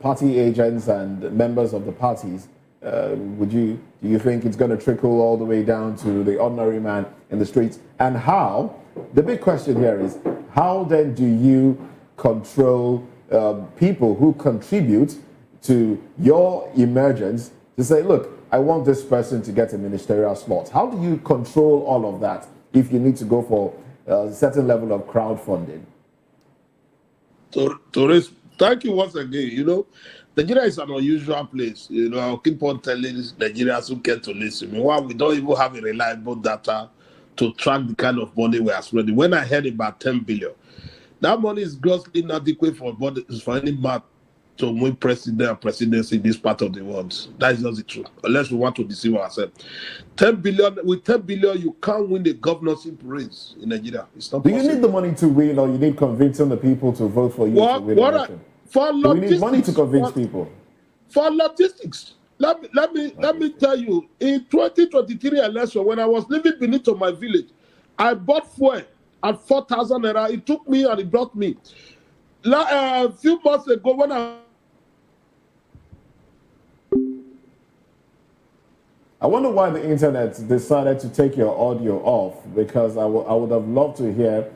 party agents and members of the parties. Do you think it's going to trickle all the way down to the ordinary man in the streets? And the big question here is, how then do you control people who contribute to your emergence to say, look, I want this person to get a ministerial slot? How do you control all of that if you need to go for a certain level of crowdfunding? Torres, thank you once again. Nigeria is an unusual place. I'll keep on telling Nigerians who get to listen. Meanwhile, we don't even have a reliable data to track the kind of money we are spending. When I heard about 10 billion, that money is grossly inadequate for any man to win president and presidency in this part of the world. That is not the truth, unless we want to deceive ourselves. 10 billion, with 10 billion, you can't win the governorship race in Nigeria. It's not possible. Do you need the money to win, or you need convincing the people to vote for you to win the election? Do we need money to convince people? For logistics. Let me tell you, in 2023 election, when I was living beneath of my village, I bought fuel at 4,000 naira. It took me and it brought me. A few months ago, when I wonder why the internet decided to take your audio off, because I would have loved to hear,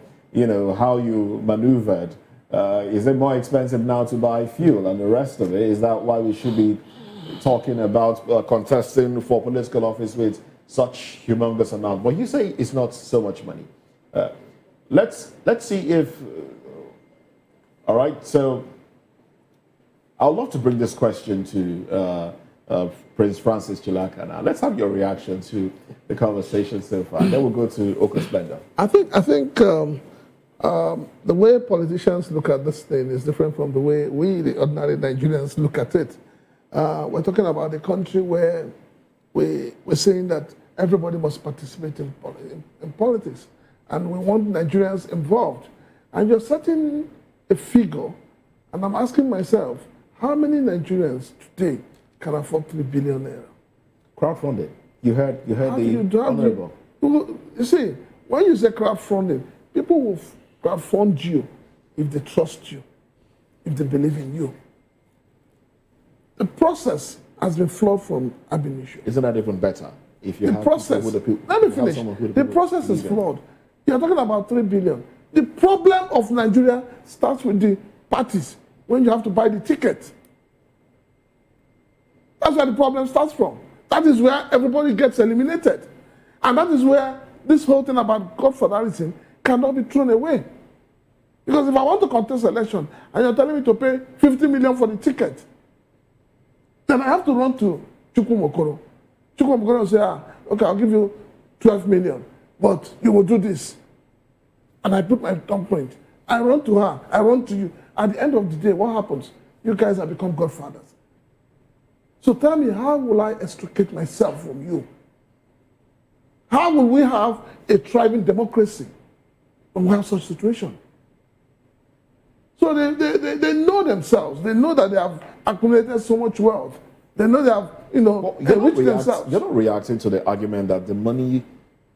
how you maneuvered. Is it more expensive now to buy fuel and the rest of it? Is that why we should be talking about contesting for political office with such humongous amount? But you say it's not so much money. Let's see if. All right. So I'd love to bring this question to Prince Francis Chilaka now. Let's have your reaction to the conversation so far. Then we'll go to Oko Splendor. I think the way politicians look at this thing is different from the way we, the ordinary Nigerians, look at it. We're talking about a country where we're saying that everybody must participate in politics, and we want Nigerians involved. And you're setting a figure, and I'm asking myself, how many Nigerians today can afford 3 billion naira? Crowdfunding. You heard the honorable. You see, when you say crowdfunding, people will crowdfund you if they trust you, if they believe in you. The process has been flawed from ab initio. Isn't that even better? If you the have process, let me finish. The process is flawed. You're talking about 3 billion. The problem of Nigeria starts with the parties when you have to buy the ticket. That's where the problem starts from. That is where everybody gets eliminated. And that is where this whole thing about godfatherism cannot be thrown away. Because if I want to contest election and you're telling me to pay 50 million for the ticket, then I have to run to Chukwumokoro. Chukwumokoro will say, okay, I'll give you 12 million, but you will do this. And I put my thumbprint I run to her, I run to you. At the end of the day, what happens? You guys have become godfathers. So tell me, how will I extricate myself from you? How will we have a thriving democracy when we have such situation? So they know themselves. They know that they have accumulated so much wealth. They know they have, they reach themselves. You're not reacting to the argument that the money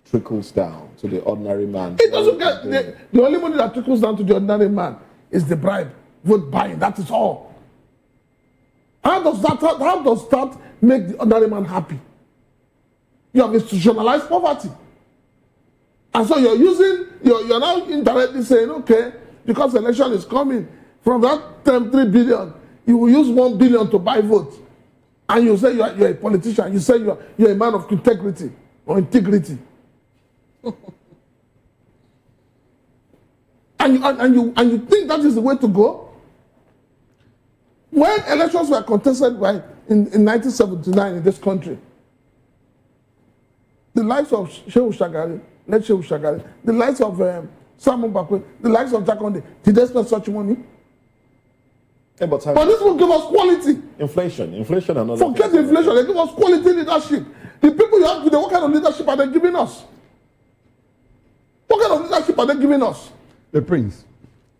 trickles down to the ordinary man. It doesn't get, the only money that trickles down to the ordinary man is the bribe, vote buying, that is all. How does that make the ordinary man happy? You have institutionalized poverty. And so you're now indirectly saying, okay, because the election is coming, from that 3 billion, you will use 1 billion to buy votes. And you say you're a politician, you say you're a man of integrity or integrity. and you think that is the way to go? When elections were contested in 1979 in this country, the likes of Shehu Shagari, the likes of Simon Bakwe, the likes of Jakonde, did they spend such money? Yeah, but this will give us quality. Inflation and other Forget the inflation, they give us quality leadership. The people you have today, what kind of leadership are they giving us? What kind of leadership are they giving us? The prince.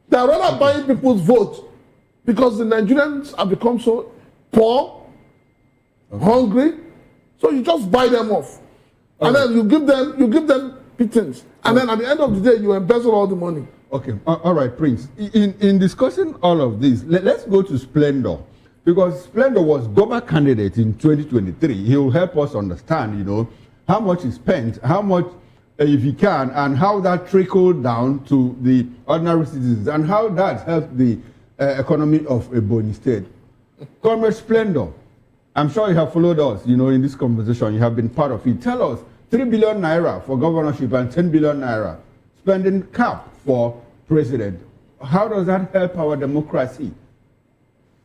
They are rather buying people's votes because the Nigerians have become so poor, hungry, so you just buy them off. And then you give them pittance. And then at the end of the day, you embezzle all the money. Okay, all right, Prince. In discussing all of this, let's go to Splendor. Because Splendor was governor candidate in 2023. He will help us understand, how much he spent, how much, if he can, and how that trickled down to the ordinary citizens, and how that helped the economy of Ebonyi State. Comrade Splendor, I'm sure you have followed us, in this conversation. You have been part of it. Tell us, 3 billion naira for governorship and 10 billion naira spending cap for president. How does that help our democracy?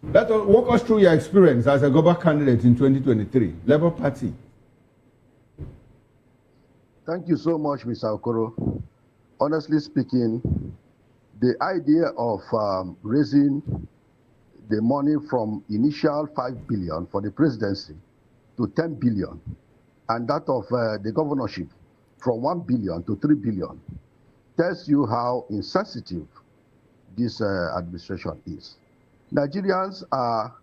Walk us through your experience as a governor candidate in 2023, Labour Party. Thank you so much, Mr. Okoro. Honestly speaking, the idea of raising the money from initial 5 billion for the presidency to 10 billion, and that of the governorship from 1 billion to 3 billion, tells you how insensitive this administration is. Nigerians are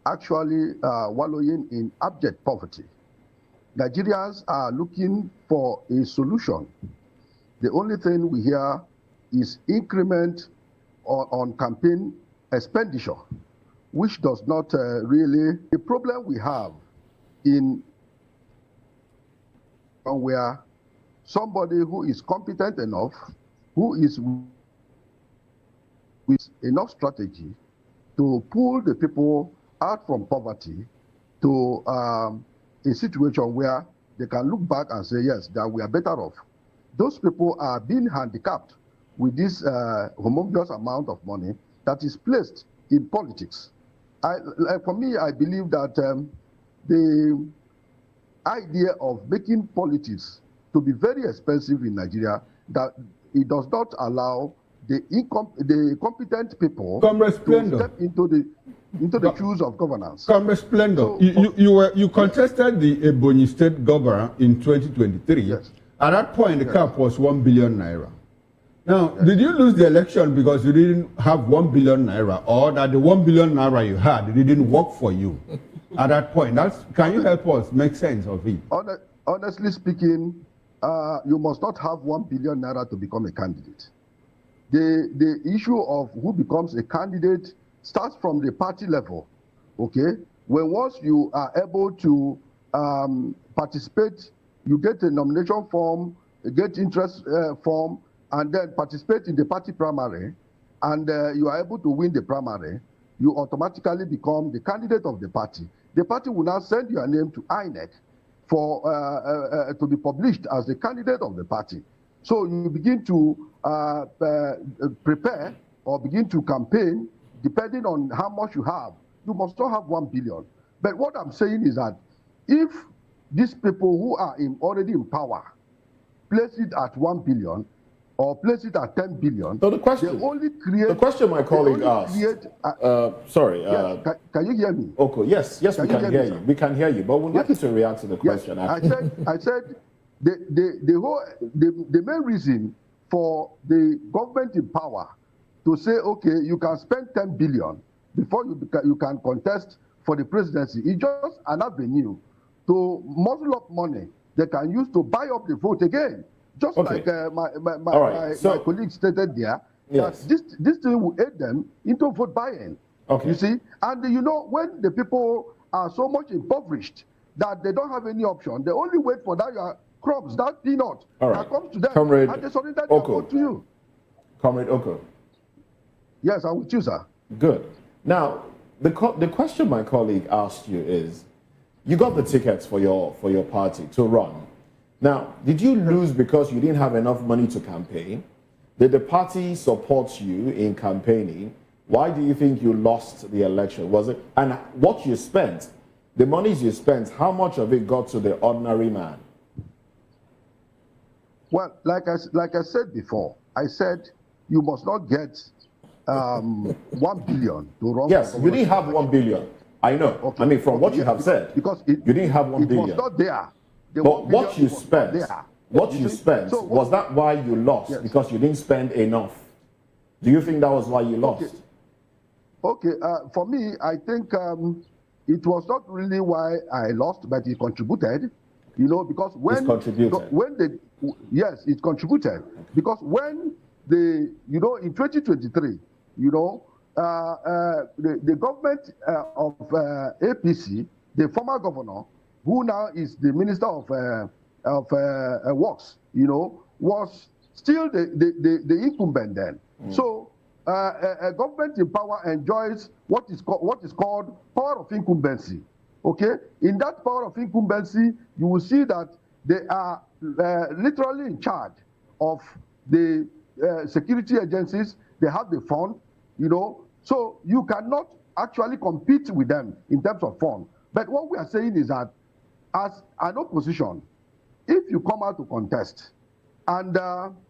actually wallowing in abject poverty. Nigerians are looking for a solution. The only thing we hear is increment on campaign expenditure, which does not really. The problem we have in where somebody who is competent enough, who is with enough strategy to pull the people out from poverty to a situation where they can look back and say, yes, that we are better off. Those people are being handicapped with this humongous amount of money that is placed in politics. For me, I believe that the idea of making politics to be very expensive in Nigeria, that it does not allow the competent people to step into the shoes of governance. Comrade Splendor, so, you contested the Ebonyi State governor in 2023. Yes. At that point, the cap was 1 billion naira. Now, did you lose the election because you didn't have 1 billion naira, or that the 1 billion naira you had didn't work for you at that point? Can you help us make sense of it? Honestly speaking, you must not have 1 billion naira to become a candidate. The issue of who becomes a candidate starts from the party level, okay? When once you are able to participate, you get a nomination form, get interest form, and then participate in the party primary, and you are able to win the primary, you automatically become the candidate of the party. The party will now send your name to INEC for to be published as the candidate of the party. So you begin to prepare or begin to campaign depending on how much you have. You must not have 1 billion. But what I'm saying is that if these people who are already in power place it at 1 billion, or place it at 10 billion, So the question, they only create. the question my colleague asked. Sorry. Yes, can you hear me? Okay. Yes, we can hear you. We can hear you, but we'd like you to react to the question. Yes. I said, the main reason for the government in power to say, okay, you can spend 10 billion before you can contest for the presidency is just an avenue to muzzle up money they can use to buy up the vote again. Just like my colleague stated there, yes, that this thing will aid them into vote buying. Okay. You see, and you know, when the people are so much impoverished that they don't have any option, they only wait for that crumbs, that peanut that comes to them, Comrade and they surrender their vote to you. Comrade Oko. Yes, I'm with you, sir. Good. Now, the question my colleague asked you is, you got the tickets for your party to run. Now, did you lose because you didn't have enough money to campaign? Did the party support you in campaigning? Why do you think you lost the election? Was it, and what you spent, the monies you spent, how much of it got to the ordinary man? Well, like I said before, I said you must not get 1 billion to run. Yes, you didn't have 1 billion. I know. Okay. I mean, from what you have said, because you didn't have 1 billion. It was not there. But what you spent, So was that why you lost? Yes. Because you didn't spend enough? Do you think that was why you lost? Okay. For me, I think it was not really why I lost, but it contributed. You know, because when it contributed. It contributed because when in 2023, you know, the government of APC, the former governor, who now is the Minister of Works, you know, was still the incumbent then. So a government in power enjoys what is called power of incumbency. Okay, in that power of incumbency, you will see that they are literally in charge of the security agencies. They have the fund, you know, so you cannot actually compete with them in terms of fund. But what we are saying is that as an opposition, if you come out to contest and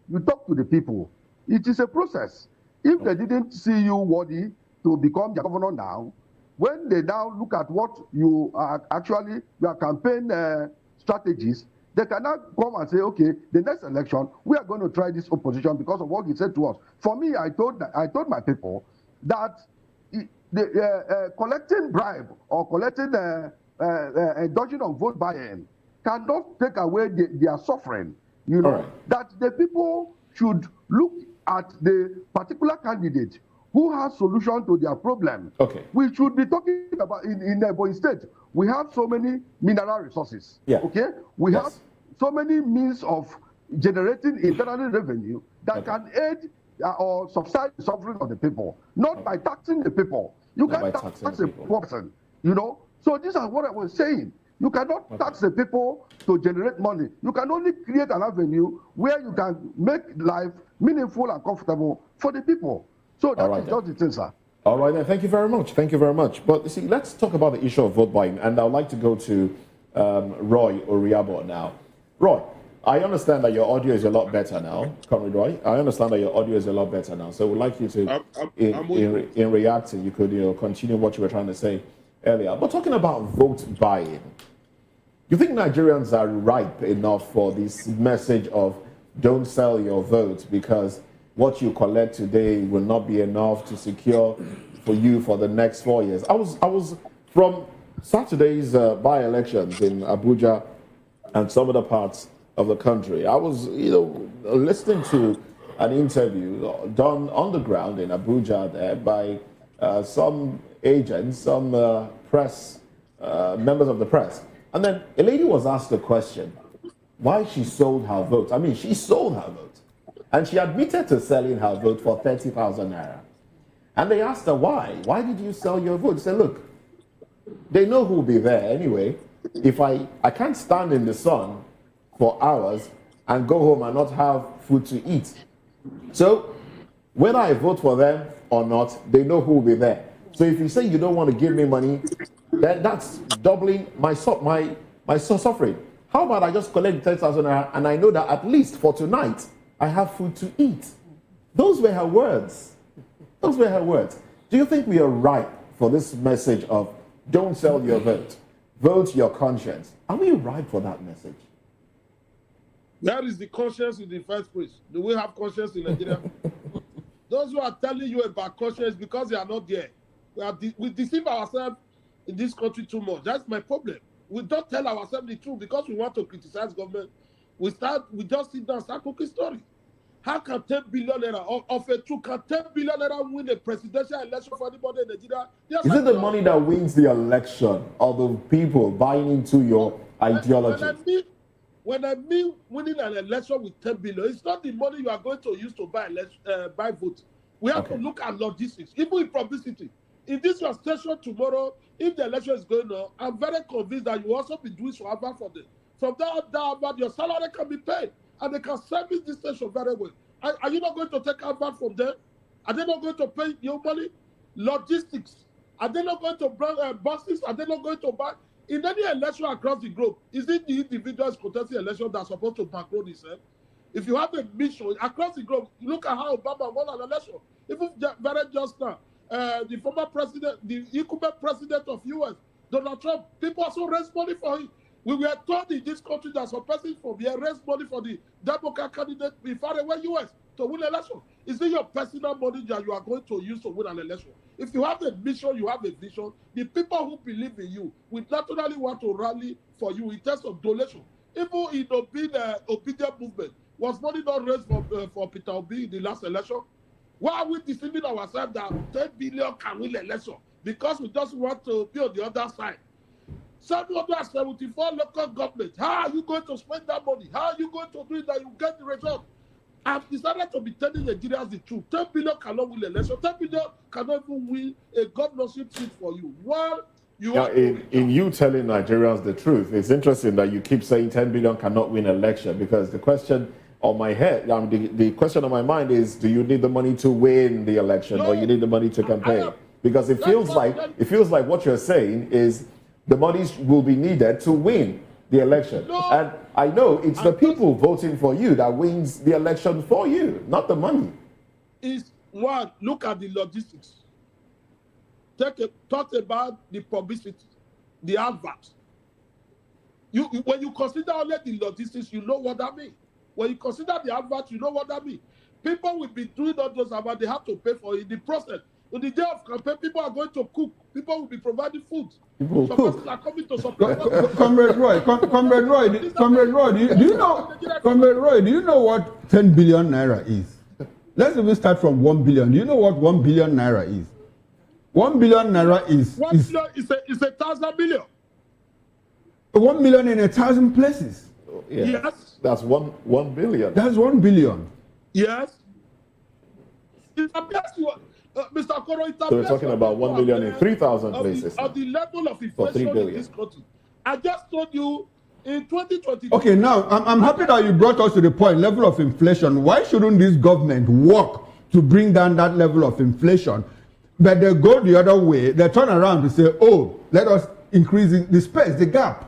you talk to the people, it is a process. If they didn't see you worthy to become the governor now, when they now look at what you are actually, your campaign strategies, they cannot come and say, okay, the next election, we are going to try this opposition because of what he said to us. For me, I told my people that collecting bribe or collecting indulging on vote buying cannot take away their suffering. You know, that the people should look at the particular candidate who has solution to their problem. Okay. We should be talking about in Ebonyi State, we have so many mineral resources. Yeah. Okay. We have so many means of generating internal revenue that can aid or subside the suffering of the people, not by taxing the people. You can't tax a person, you know. So this is what I was saying. You cannot tax the people to generate money. You can only create an avenue where you can make life meaningful and comfortable for the people. So that's just the thing, sir. All right, then. Thank you very much. Thank you very much. But you see, let's talk about the issue of vote buying. And I'd like to go to Roy Oriabo now. Roy, I understand that your audio is a lot better now, Comrade Roy. I understand that your audio is a lot better now. So we'd like you to, in reacting, you could continue what you were trying to say earlier. But talking about vote buying, you think Nigerians are ripe enough for this message of don't sell your vote because what you collect today will not be enough to secure for you for the next 4 years? I was from Saturday's by-elections in Abuja and some other parts of the country. I was, listening to an interview done on the ground in Abuja there by some agents, some press, members of the press. And then a lady was asked a question, why she sold her vote. I mean, she sold her vote. And she admitted to selling her vote for 30,000 naira. And they asked her why. Why did you sell your vote? She said, look, they know who will be there anyway. If I can't stand in the sun for hours and go home and not have food to eat. So whether I vote for them or not, they know who will be there. So if you say you don't want to give me money, then that's doubling my suffering. How about I just collect 10,000 naira and I know that at least for tonight, I have food to eat. Those were her words. Those were her words. Do you think we are ripe for this message of don't sell your vote, vote your conscience? Are we ripe for that message? Where is the conscience in the first place? Do we have conscience in Nigeria? Those who are telling you about conscience because they are not there. We deceive ourselves in this country too much. That's my problem. We don't tell ourselves the truth because we want to criticize government. We just sit down and start cooking stories. How can 10 billion naira of a truth, can 10 billion naira win a presidential election for anybody in Nigeria? Is it the money that wins the election or the people buying into your ideology? When I mean winning an election with 10 billion, it's not the money you are going to use to buy votes. We have to look at logistics, even in publicity. If this your station tomorrow, if the election is going on, I'm very convinced that you will also be doing some advert for them. From that advert, your salary can be paid, and they can service this station very well. Are you not going to take advert from them? Are they not going to pay your money? Logistics. Are they not going to bring buses? Are they not going to buy? In any election across the globe, is it the individuals contesting election that's supposed to bankroll itself? If you have a mission across the globe, look at how Obama won an election. Even very just now, the former president, the incumbent president of US, Donald Trump, people also raised money for him. We were told in this country that some person from here raised money for the Democrat candidate in faraway US to win an election. Is it your personal money that you are going to use to win an election? If you have a mission, you have a vision, the people who believe in you will naturally want to rally for you in terms of donation. Even in the obedient movement, was money not raised for Peter Obi in the last election? Why are we deceiving ourselves that 10 billion can win election? Because we just want to be on the other side. 774 local governments. How are you going to spend that money? How are you going to do it that you get the result? I've decided to be telling Nigerians the truth. 10 billion cannot win election. 10 billion cannot even win a governorship seat for you. One, in you telling Nigerians the truth, it's interesting that you keep saying 10 billion cannot win election, because the question on my head, the question on my mind is, do you need the money to win the election, or you need the money to campaign? Because it feels like what you're saying is the money will be needed to win the election. And I know it's the people voting for you that wins the election for you, not the money. Is one, look at the logistics. Talk about the publicity, the advert. When you consider only the logistics, you know what that means. When you consider the advert, you know what that means. People will be doing all those adverts, they have to pay for it in the process. On the day of campaign, people are going to cook. People will be providing food. Some persons are coming to support. Comrade Roy, do you know what 10 billion naira is? Let's even start from 1 billion. Do you know what 1 billion naira is? 1 billion naira is 1 billion is 1,000 million. 1 million in 1,000 places. Yes. That's 1 billion. That's 1 billion. Yes. It appears to Mr. Koro, so we're talking about 1 million in 3,000 places. Of the level of inflation in this country. I just told you in 2022. Okay, now I'm happy that you brought us to the point, level of inflation. Why shouldn't this government work to bring down that level of inflation? But they go the other way. They turn around to say, oh, let us increase the space, the gap.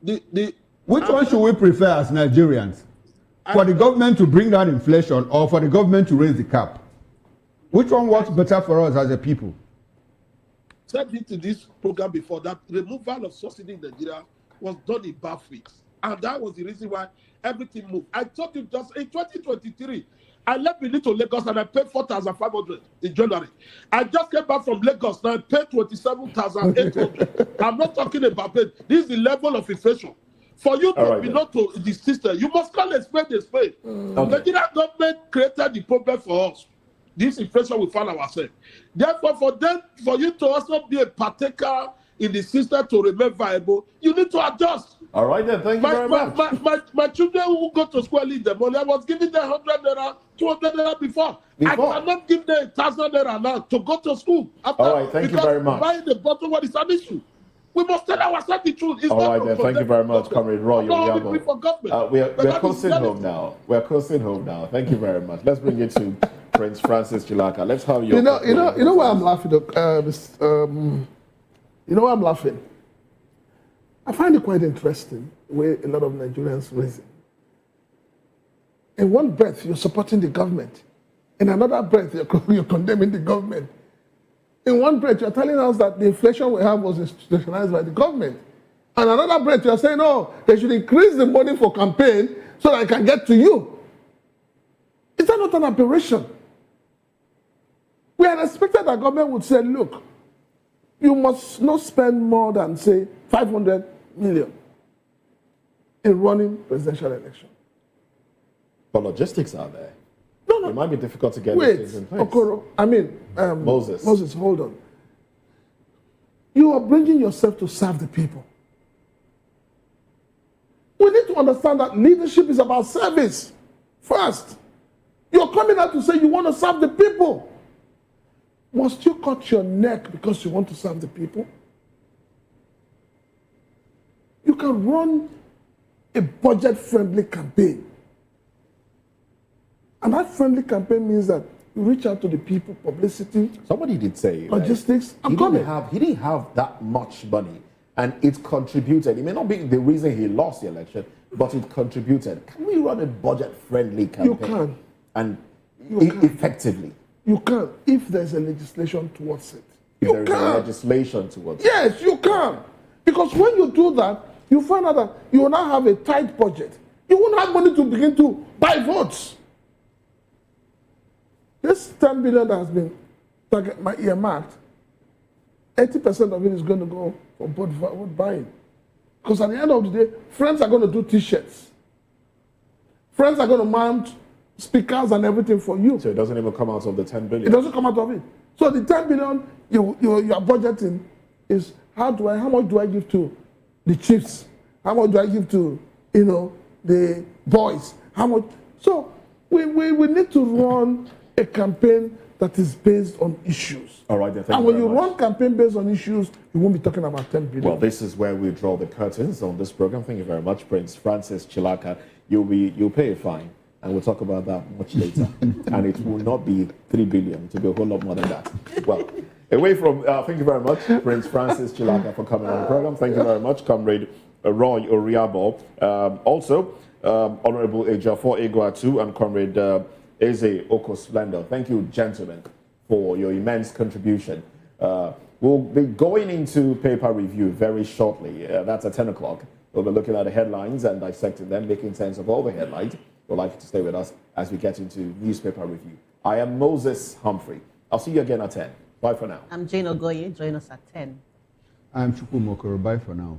Which one should we prefer as Nigerians? For the government to bring down inflation, or for the government to raise the cap? Which one works better for us as a people? Said it to this program before that removal of subsidy in Nigeria was done in bad faith. And that was the reason why everything moved. I told you just in 2023, I left Benin to Lagos and I paid 4,500 in January. I just came back from Lagos and I paid 27,800. I'm not talking about it. This is the level of inflation. For you to belong to the system, you must call a spade a spade. The Nigerian government created the problem for us. This inflation we find ourselves. Therefore, for you to also be a partaker in the system to remain viable, you need to adjust. All right, then. Thank you very much. My children who go to school in the morning, I was giving them 100 naira, 200 naira before. I cannot give them 1,000 naira now to go to school. All right, thank you very much. Buying the bottle, what is an issue? We must tell ourselves the truth. It's all right, then. Thank you very much, Comrade Roy. We're closing home now. We're closing home now. Thank you very much. Let's bring it to Prince Francis Chilaka. Let's have your. You know why I'm laughing? You know why I'm laughing? I find it quite interesting the way a lot of Nigerians reason. In one breath, you're supporting the government. In another breath, you're condemning the government. In one breath, you're telling us that the inflation we have was institutionalized by the government. And another breath, you're saying, oh, they should increase the money for campaign so that I can get to you. Is that not an aberration? We had expected that government would say, look, you must not spend more than, say, 500 million in running presidential election. But logistics are there. No. It might be difficult to get Wait, these things in place. Okoro, Moses. Moses, hold on. You are bringing yourself to serve the people. We need to understand that leadership is about service first. You're coming out to say you want to serve the people. Must you cut your neck because you want to serve the people? You can run a budget-friendly campaign. And that friendly campaign means that you reach out to the people, publicity. Somebody did say logistics. He didn't have that much money, and it contributed. It may not be the reason he lost the election, but it contributed. Can we run a budget-friendly campaign? You can. And can. Effectively. You can, if there's a legislation towards it. If there is a legislation towards it. Yes, you can. Because when you do that, you find out that you will now have a tight budget. You won't have money to begin to buy votes. This 10 billion that has been earmarked, 80% of it is going to go for vote buying. Because at the end of the day, friends are going to do T-shirts. Friends are going to mount speakers and everything for you. So it doesn't even come out of the 10 billion? It doesn't come out of it. So the 10 billion you are budgeting is how much do I give to the chiefs? How much do I give to, the boys? How much? So we need to run a campaign that is based on issues. All right, then. And when you run campaign based on issues, you won't be talking about 10 billion. Well, this is where we draw the curtains on this program. Thank you very much, Prince Francis Chilaka. You'll pay a fine, and we'll talk about that much later. And it will not be 3 billion. It will be a whole lot more than that. Well, away from, thank you very much, Prince Francis Chilaka, for coming on the program. Thank you very much, Comrade Roy Oriabo. Also, Honorable Ejafo Eguatu and Comrade Eze Okosplendor. Thank you, gentlemen, for your immense contribution. We'll be going into paper review very shortly. That's at 10 o'clock. We'll be looking at the headlines and dissecting them, making sense of all the headlines. We'd like you to stay with us as we get into newspaper review. I am Moses Humphrey. I'll see you again at 10. Bye for now. I'm Jane Ogoye. Join us at 10. I'm Chukwu Mokoro. Bye for now.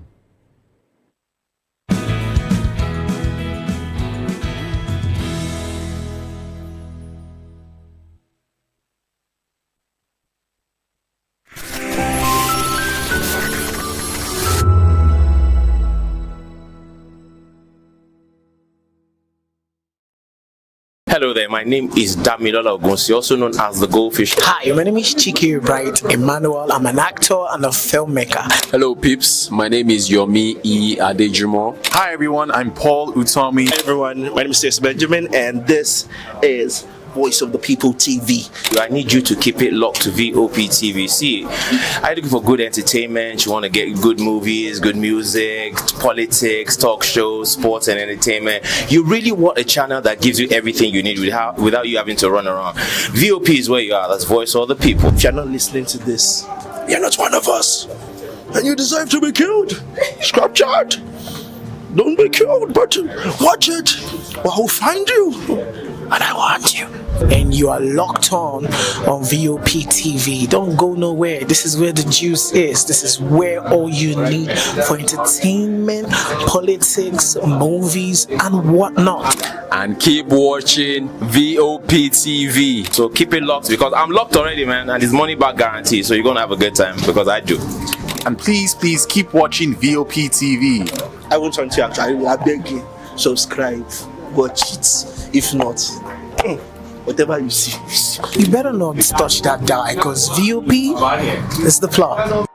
Hello there, my name is Damilola Ogunsi, also known as the Goldfish. Hi, my name is Chiki Bright Emmanuel. I'm an actor and a filmmaker. Hello peeps, my name is Yomi E. Adejumo. Hi everyone, I'm Paul Utomi. Hi everyone, my name is Stacey Benjamin and this is Voice of the People TV. I need you to keep it locked to Vop Tv. See, are you looking for good entertainment? You want to get good movies, good music, politics, talk shows, sports and entertainment. You really want a channel that gives you everything you need without you having to run around. Vop is where you are. That's Voice of the People. If you're not listening to this, you're not one of us. And you deserve to be killed. Scrap chat. Don't be killed, but watch it. Or I'll find you. And I want you. And you are locked on Vop TV. Don't go nowhere. This is where the juice is. This is where all you need for entertainment, politics, movies, and whatnot. And keep watching Vop TV. So keep it locked because I'm locked already, man, and it's money back guarantee. So you're gonna have a good time because I do. And please keep watching Vop TV. I won't want to actually, I beg you, subscribe, watch it. If not, whatever you see. You better not touch that die because Vop is the plot.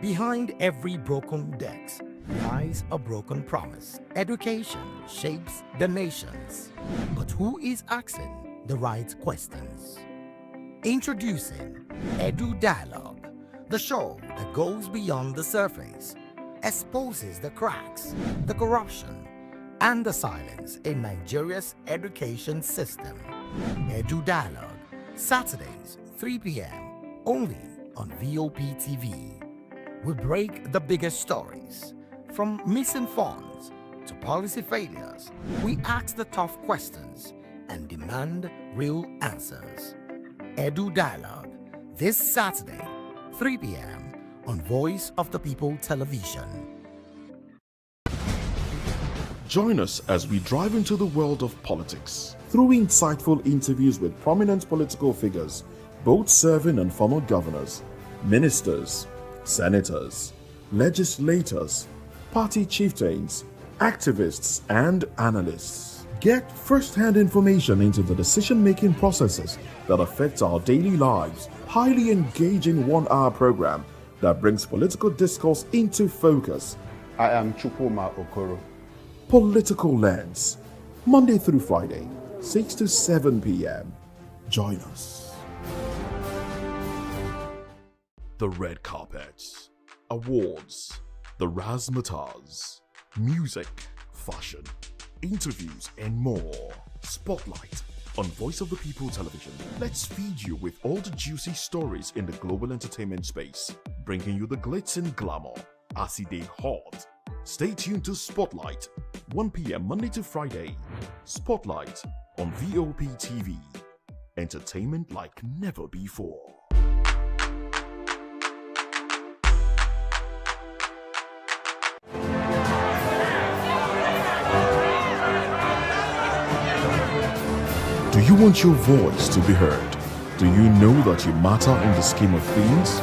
Behind every broken desk lies a broken promise. Education shapes the nations. But who is asking the right questions? Introducing Edu Dialogue, the show that goes beyond the surface, exposes the cracks, the corruption, and the silence in Nigeria's education system. Edu Dialogue, Saturdays, 3 p.m., only on Vop TV. We break the biggest stories, from missing funds to policy failures. We ask the tough questions and demand real answers. Edu Dialogue, this Saturday, 3 p.m. on Voice of the People Television. Join us as we drive into the world of politics through insightful interviews with prominent political figures, both serving and former governors, ministers, senators, legislators, party chieftains, activists, and analysts. Get first-hand information into the decision-making processes that affect our daily lives. Highly engaging one-hour program that brings political discourse into focus. I am Chukwuma Okoro. Political Lens, Monday through Friday, 6 to 7 p.m. Join us. The red carpets, awards, the razzmatazz, music, fashion, interviews, and more. Spotlight on Voice of the People Television. Let's feed you with all the juicy stories in the global entertainment space, bringing you the glitz and glamour as they hot. Stay tuned to Spotlight, 1 p.m. Monday to Friday. Spotlight on Vop TV. Entertainment like never before. Do you want your voice to be heard? Do you know that you matter in the scheme of things?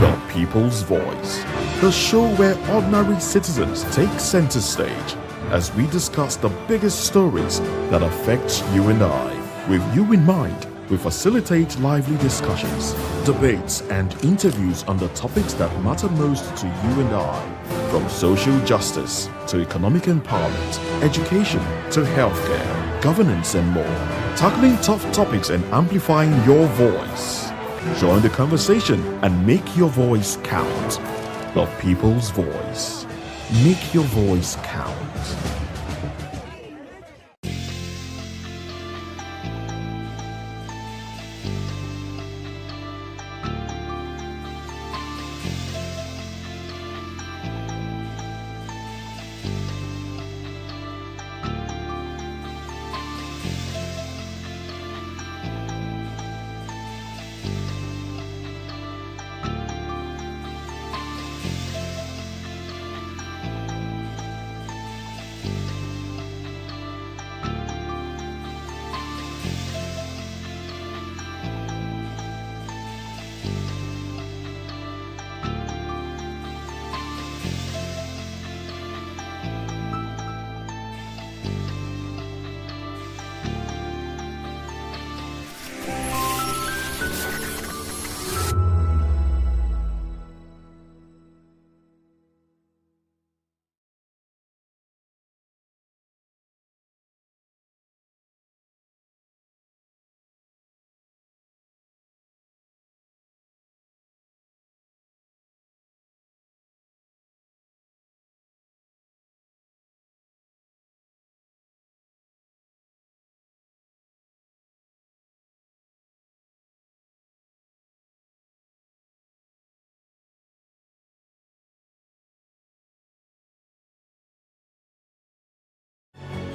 The People's Voice, the show where ordinary citizens take center stage as we discuss the biggest stories that affect you and I. With you in mind, we facilitate lively discussions, debates, and interviews on the topics that matter most to you and I, from social justice to economic empowerment, education to healthcare, governance, and more, tackling tough topics and amplifying your voice. Join the conversation and make your voice count. The People's Voice. Make your voice count.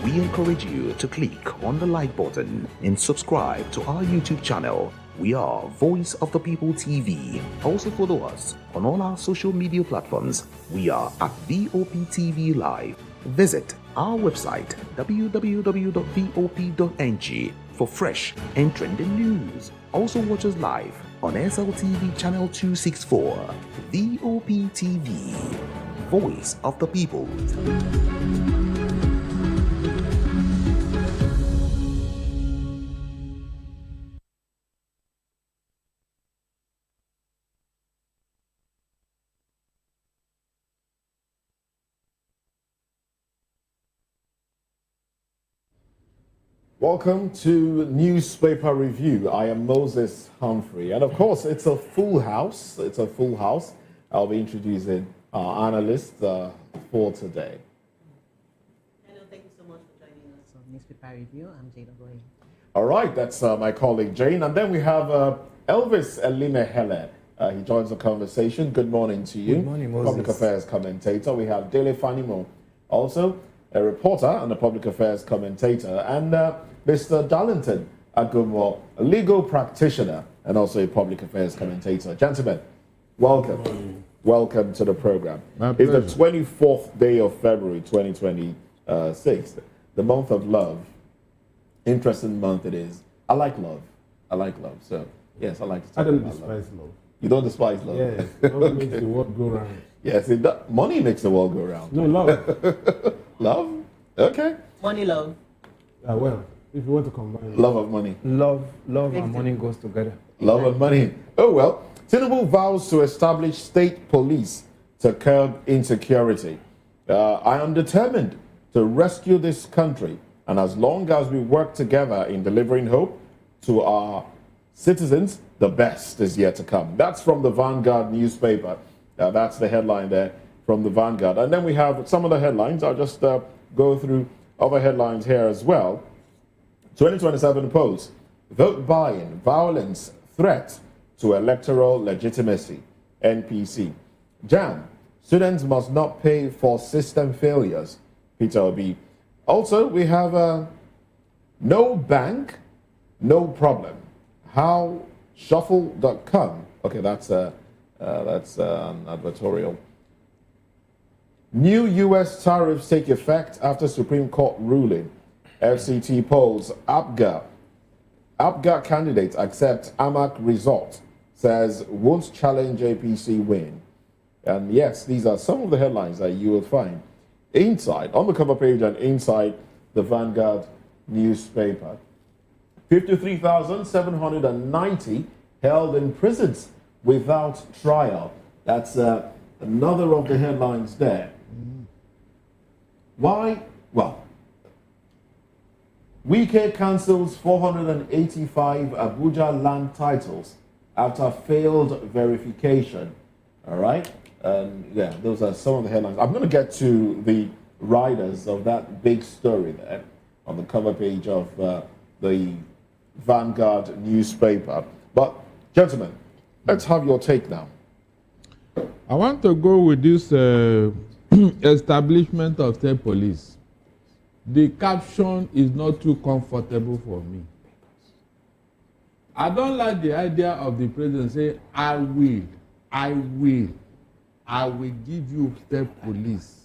We encourage you to click on the like button and subscribe to our YouTube channel. We are Voice of the People TV. Also follow us on all our social media platforms. We are at VOP TV Live. Visit our website www.vop.ng for fresh and trending news. Also watch us live on SLTV channel 264. VOP TV, Voice of the People. Welcome to Newspaper Review. I am Moses Humphrey. And of course, it's a full house. It's a full house. I'll be introducing our analysts for today. Hello, thank you so much for joining us on Newspaper Review. I'm Jane Ogoye. All right, that's my colleague Jane. And then we have Elvis Elimehele. He joins the conversation. Good morning to you. Good morning, Moses. Public Affairs commentator. We have Dele Fanimo, also a reporter and a public affairs commentator. And Mr. Darlington Agumo, a legal practitioner and also a public affairs commentator. Gentlemen, welcome. Welcome to the program. It's the 24th day of February 2026, the month of love. Interesting month it is. I like love. I like love. So, yes, I like to talk I don't about despise love. You don't despise love? Yes, love makes the world go round. Yes, money makes the world go round. No, love. Love? Okay. Money, love. Well, if you want to combine love of money. Love and money goes together. Love and money. Oh, well. Tinubu vows to establish state police to curb insecurity. I am determined to rescue this country. And as long as we work together in delivering hope to our citizens, the best is yet to come. That's from the Vanguard newspaper. That's the headline there from the Vanguard. And then we have some of the headlines. I'll just go through other headlines here as well. 2027 polls. Vote buying, violence, threat to electoral legitimacy. NPC. JAM. Students must not pay for system failures. Peter Obi. Also, we have no bank, no problem. How shuffle.com. Okay, that's an advertorial. New U.S. tariffs take effect after Supreme Court ruling. FCT polls APGA candidates accept AMAC result. Says won't challenge APC win. And yes, these are some of the headlines that you will find inside, on the cover page and inside the Vanguard newspaper. 53,790 held in prisons without trial. That's another of the headlines there. Why? Well, Wike cancels 485 Abuja land titles after failed verification. All right? Yeah, those are some of the headlines. I'm going to get to the writers of that big story there on the cover page of the Vanguard newspaper. But, gentlemen, let's have your take now. I want to go with this establishment of state police. The caption is not too comfortable for me. I don't like the idea of the president saying, I will give you state police.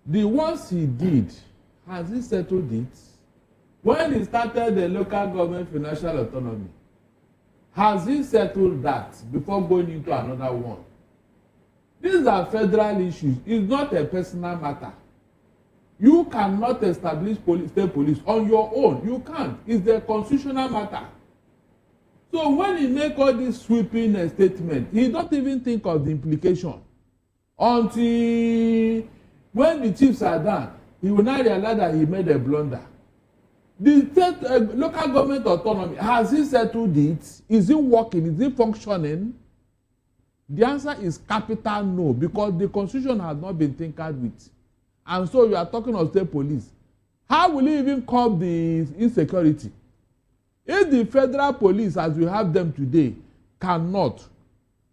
The ones he did, has he settled it? When he started the local government financial autonomy, has he settled that before going into another one? These are federal issues. It's not a personal matter. You cannot establish state police on your own. You can't. It's a constitutional matter. So when he make all this sweeping statement, he don't even think of the implication. Until when the chiefs are done, he will not realize that he made a blunder. The state, local government autonomy, has he settled it? Is it working? Is it functioning? The answer is capital no, because the constitution has not been tinkered with. And so you are talking of state police. How will you even curb the insecurity? If the federal police, as we have them today, cannot,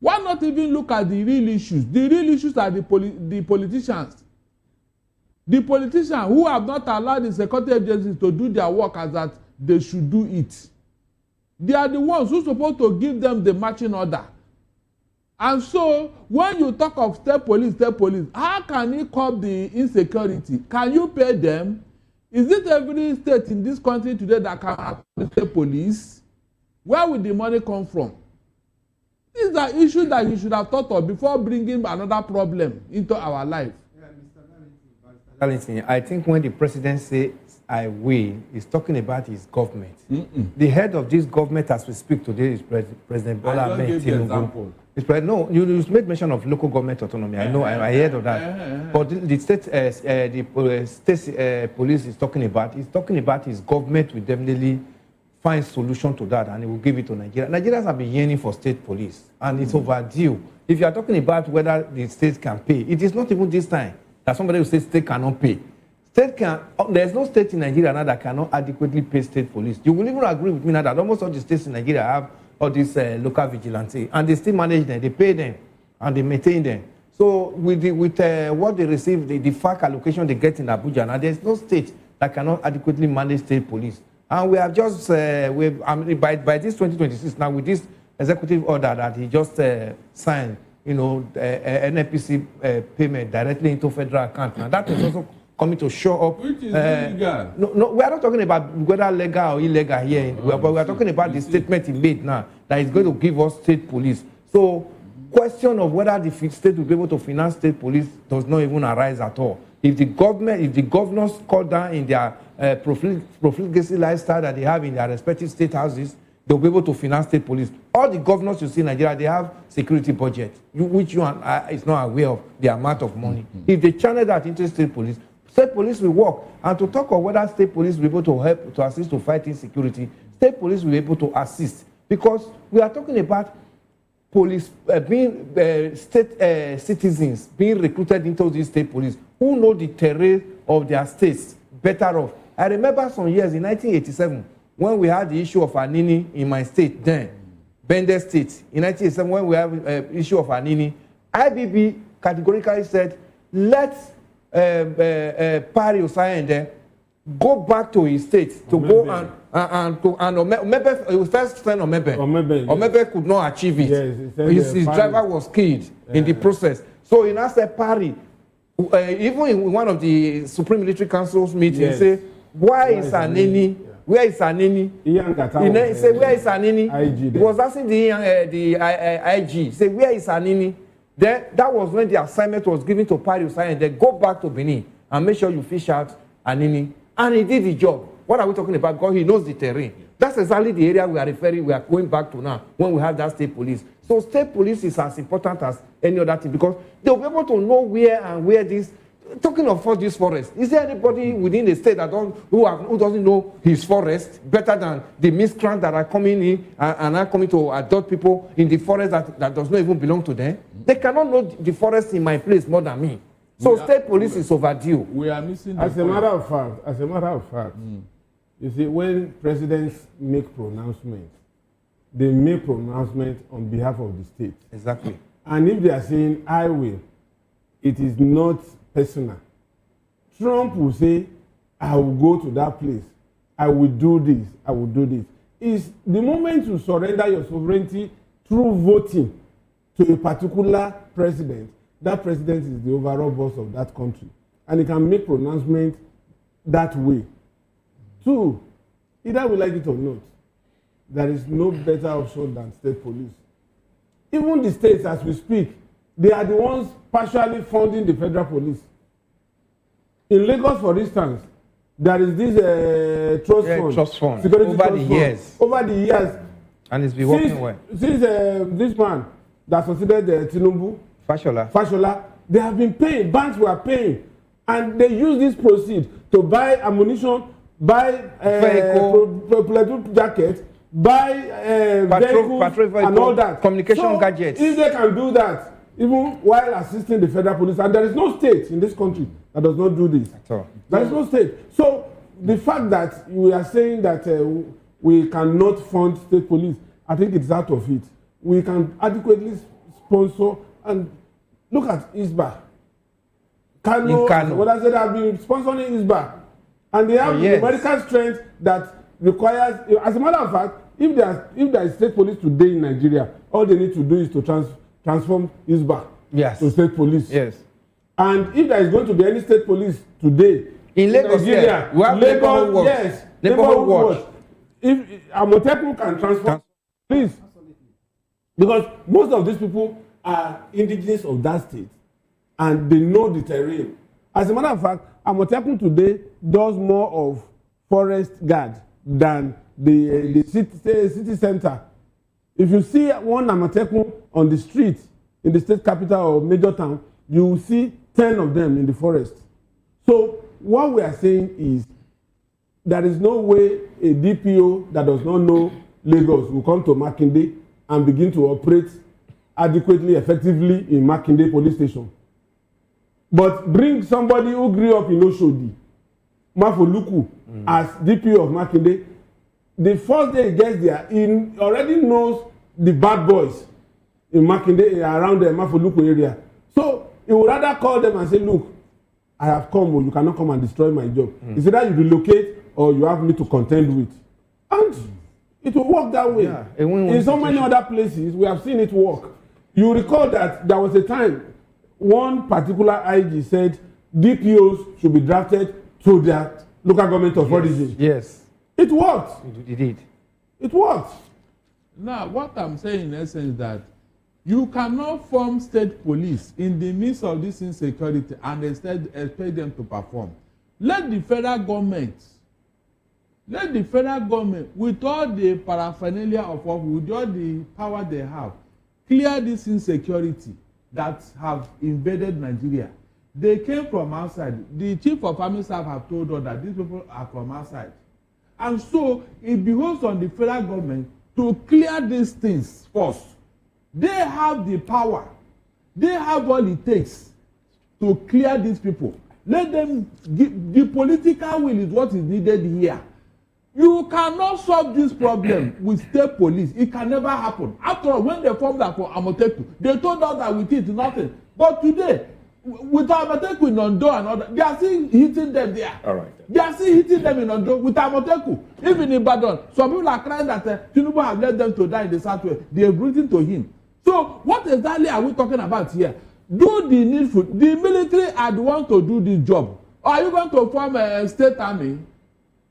why not even look at the real issues? The real issues are the politicians. The politicians who have not allowed the security agencies to do their work as that they should do it. They are the ones who are supposed to give them the marching order. And so, when you talk of state police, how can you curb the insecurity? Can you pay them? Is it every state in this country today that can have state police? Where will the money come from? These are issues that you should have thought of before bringing another problem into our life. I think when the president says I will is talking about his government. The head of this government as we speak today is President Bola Ahmed Tinubu. No, you made mention of local government autonomy. I know, I heard of that. But the state police is talking about his government will definitely find solution to that and he will give it to Nigeria. Nigerians have been yearning for state police and it's overdue. If you are talking about whether the state can pay, it is not even this time that somebody will say state cannot pay. There's no state in Nigeria now that cannot adequately pay state police. You will even agree with me now that almost all the states in Nigeria have all these local vigilante and they still manage them, they pay them and they maintain them. So with what they receive, the FAC allocation they get in Abuja, now there's no state that cannot adequately manage state police. And we have just, by this 2026 now with this executive order that he just signed, NNPC payment directly into federal account. Now that is also coming to show up. Which is illegal. No, we are not talking about whether legal or illegal here, but we are talking about the statement he made now that is going to give us state police. So, question of whether the state will be able to finance state police does not even arise at all. If the governors cut down in their profligacy lifestyle that they have in their respective state houses, they'll be able to finance state police. All the governors you see in Nigeria, they have security budget, which you and I is not aware of the amount of money. If they channel that into state police will work. And to talk of whether state police will be able to help to assist to fight insecurity, state police will be able to assist. Because we are talking about police state citizens being recruited into these state police who know the terrain of their states better off. I remember some years in 1987 when we had the issue of Anini in my state then, Bende State. In 1987 when we have issue of Anini, IBB categorically said, let Pari Osayende go back to his state to go and Omebe, first friend Omebe could not achieve it. Yes, his driver was killed in the process. So he now said Pari, even in one of the Supreme Military Council's meetings, he said, where is Anini? Where is Anini? He said, where is Anini? He was asking the IG. He said, where is Anini? Then that was when the assignment was given to Pari Osayende. Then go back to Benin and make sure you fish out Anini. And he did the job. What are we talking about? Because he knows the terrain. That's exactly the area we are going back to now when we have that state police. So state police is as important as any other thing because they'll be able to know where this. Talking of all these forests, is there anybody within the state who doesn't know his forest better than the miscreants that are coming in and are coming to adopt people in the forest that does not even belong to them? They cannot know the forest in my place more than me. So state police is overdue. We are missing. As a matter of fact, you see, when presidents make pronouncements, they make pronouncements on behalf of the state. Exactly. And if they are saying I will, it is not personal. Trump will say, I will go to that place. I will do this. I will do this. It's the moment you surrender your sovereignty through voting to a particular president. That president is the overall boss of that country. And he can make pronouncements that way. Two, either we like it or not, there is no better option than state police. Even the states, as we speak, they are the ones partially funding the federal police. In Lagos, for instance, there is this trust fund, security over the years. And it's been working well. Since this man that succeeded Tinubu, Fashola, they have been paying, banks were paying, and they use this proceeds to buy ammunition, buy platoon jackets, buy vehicles, and all that. Communication gadgets. If they can do that, even while assisting the federal police, and there is no state in this country that does not do this. At all. There is no state. So the fact that we are saying that we cannot fund state police, I think it's out of it. We can adequately sponsor and look at ISBA. Kano. What I said, I've been sponsoring ISBA, and they have the medical strength that requires. As a matter of fact, if there is state police today in Nigeria, all they need to do is to transform ISBA to state police. Yes. And if there is going to be any state police today in Nigeria, we have neighborhood watch. Yes, neighborhood watch. If Amotekun can transform police, because most of these people are indigenous of that state and they know the terrain. As a matter of fact, Amotekun today does more of forest guard than the city center. If you see one Amatekun on the street in the state capital or major town, you will see 10 of them in the forest. So what we are saying is there is no way a DPO that does not know Lagos will come to Makinde and begin to operate adequately, effectively in Makinde police station. But bring somebody who grew up in Oshodi, Mafoluku, as DPO of Makinde. The first day he gets there, he already knows the bad boys in Makinde around the Mafoluku area. So he would rather call them and say, look, I have come, or you cannot come and destroy my job. It's either you relocate or you have me to contend with. And it will work that way. Yeah, in so many other places, we have seen it work. You recall that there was a time one particular IG said DPOs should be drafted to their local government of origin. Yes. It worked. It did. It worked. Now, what I'm saying in essence is that you cannot form state police in the midst of this insecurity and expect them to perform. Let the federal government, with all the paraphernalia of office, with all the power they have, clear this insecurity that have invaded Nigeria. They came from outside. The chief of army staff have told us that these people are from outside. And so it behoves on the federal government to clear these things first. They have the power. They have all it takes to clear these people. Let them give, the political will is what is needed here. You cannot solve this problem with state police. It can never happen. After all, when they formed that for Amoteku, they told us that with it nothing. But today, with Amoteku in Ondo and other, they are still hitting them there. All right. They are still hitting them in Ondo with Amoteku. Even in Ibadan, some people are crying that Tinubu have led them to die in the southwest. They are rooting to him. So what exactly are we talking about here? Do the needful. The military are the ones to do this job. Or are you going to form a state army?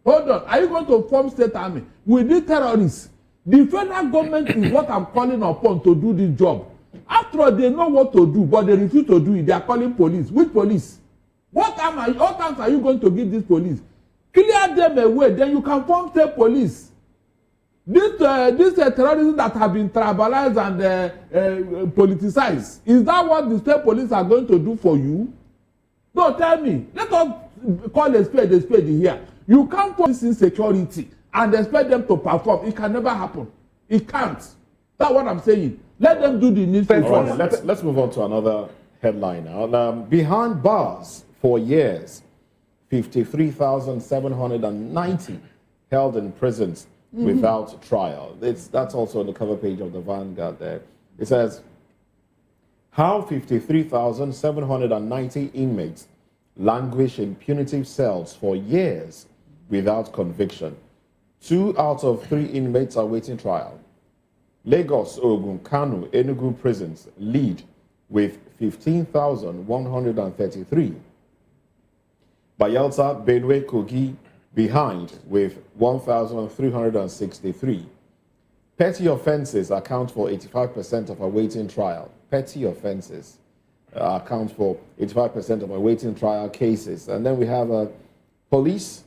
Hold on. Are you going to form state army with the terrorists? The federal government is what I'm calling upon to do this job. After all, they know what to do, but they refuse to do it. They are calling police. Which police? What times are you going to give this police? Clear them away, then you can form state police. This terrorism that have been tribalized and politicized, is that what the state police are going to do for you? No, tell me. Let us call a spade here. You can't put this insecurity and expect them to perform. It can never happen. It can't. That's what I'm saying. Let them do the needful. Right, let's move on to another headline now. Behind bars for years, 53,790 held in prisons without trial. That's also on the cover page of the Vanguard there. It says, how 53,790 inmates languish in punitive cells for years without conviction. 2 out of 3 inmates are waiting trial. Lagos, Ogun, Kano, Enugu prisons lead with 15,133. Bayelsa, Benue, Kogi behind with 1,363. Petty offenses account for 85% of awaiting trial. Petty offenses account for 85% of awaiting trial cases. And then we have police,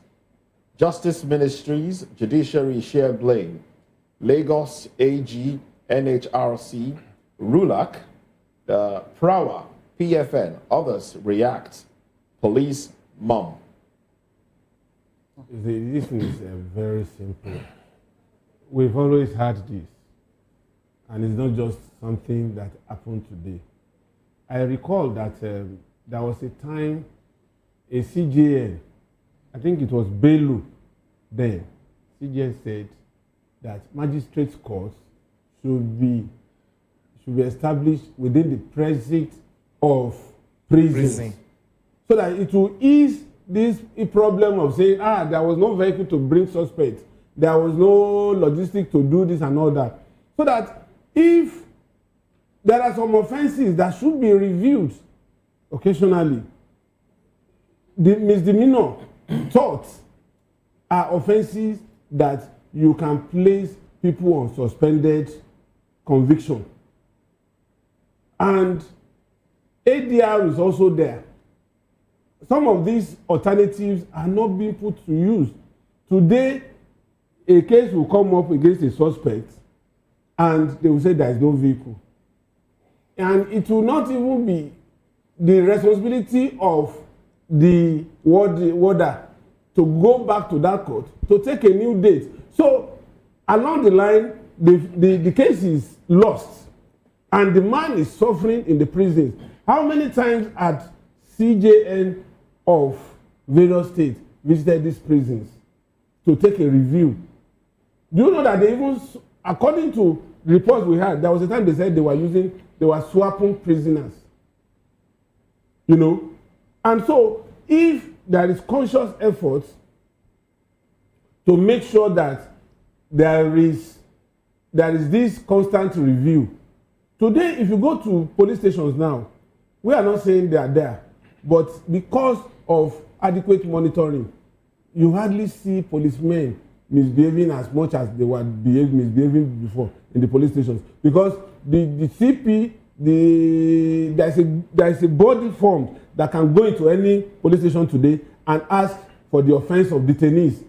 justice ministries, judiciary share blame. Lagos, AG, NHRC, RULAC, PRAWA, PFN, others react. Police, mum. This is very simple. We've always had this, and it's not just something that happened today. I recall that there was a time a CJN, I think it was Bello then, CJN said that magistrates' courts should be established within the precinct of prisons, so that it will ease this problem of saying, there was no vehicle to bring suspects, there was no logistic to do this and all that. So that if there are some offenses that should be reviewed occasionally, the misdemeanor thoughts are offenses that you can place people on suspended conviction. And ADR is also there. Some of these alternatives are not being put to use. Today, a case will come up against a suspect and they will say there is no vehicle. And it will not even be the responsibility of the warder to go back to that court to take a new date. So along the line, the case is lost and the man is suffering in the prisons. How many times had CJN of various states visited these prisons to take a review? Do you know that they even, according to reports we had, there was a time they said they were swapping prisoners. You know? And so, if there is conscious effort to make sure that there is this constant review. Today, if you go to police stations now, we are not saying they are there, but because of adequate monitoring, you hardly see policemen misbehaving as much as they were misbehaving before in the police stations, because the CP, there is a body formed that can go into any police station today and ask for the offence of detainees,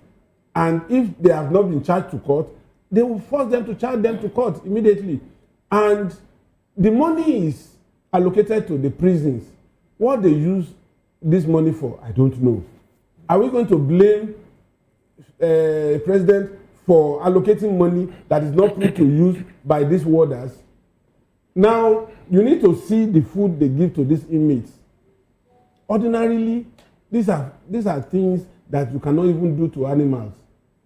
and if they have not been charged to court, they will force them to charge them to court immediately. And the money is allocated to the prisons. What they use this money for, I don't know. Are we going to blame president for allocating money that is not put to use by these warders? Now, you need to see the food they give to these inmates. Ordinarily, these are things that you cannot even do to animals.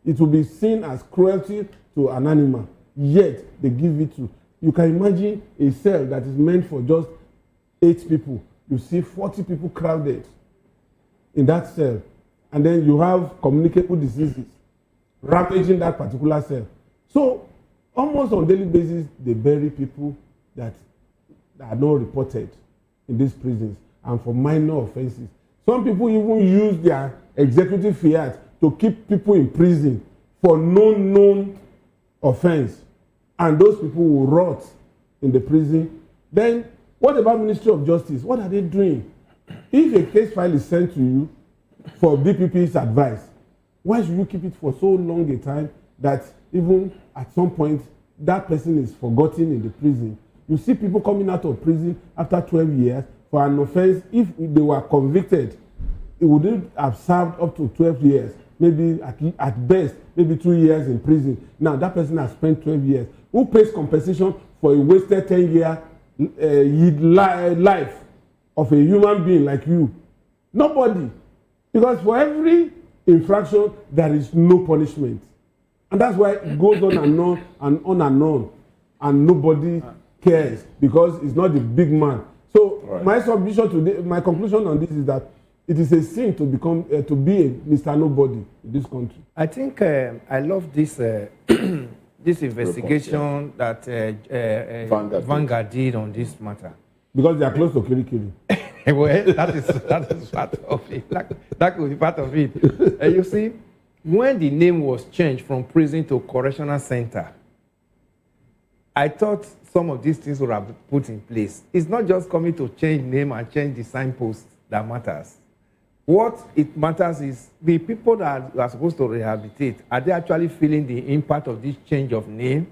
It will be seen as cruelty to an animal, yet they give it to. You can imagine a cell that is meant for just 8 people. You see 40 people crowded in that cell, and then you have communicable diseases ravaging that particular cell. So almost on a daily basis, they bury people that are not reported in these prisons, and for minor offenses. Some people even use their executive fiat to keep people in prison for no known offense, and those people will rot in the prison. Then what about Ministry of Justice? What are they doing? If a case file is sent to you for BPP's advice, why should you keep it for so long a time that even at some point that person is forgotten in the prison? You see people coming out of prison after 12 years for an offense. If they were convicted, it wouldn't have served up to 12 years, maybe at best, maybe 2 years in prison. Now that person has spent 12 years. Who pays compensation for a wasted 10-year life of a human being like you? Nobody. Because for every infraction, there is no punishment. And that's why it goes on and on and on and on. And nobody cares because it's not the big man. So my submission today, my conclusion on this is that it is a sin to become, to be a Mr. Nobody in this country. I think I love this this investigation that Vanguard did on this matter. Because they are close to Kirikiri. Well, that is part of it. That could be part of it. You see, when the name was changed from prison to correctional center, I thought some of these things would have been put in place. It's not just coming to change name and change the signpost that matters. What it matters is the people that are supposed to rehabilitate, are they actually feeling the impact of this change of name?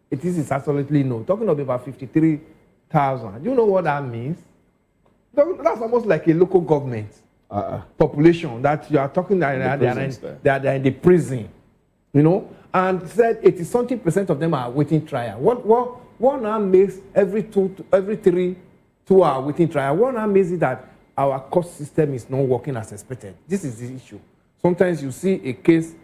This is absolutely no. Talking about 53,000. Do you know what that means? That's almost like a local government population that you are talking that they are in the prison, you know, and said 80-something% of them are waiting trial. What now makes every 3 2-hour waiting trial? What now makes it that our court system is not working as expected? This is the issue. Sometimes you see a case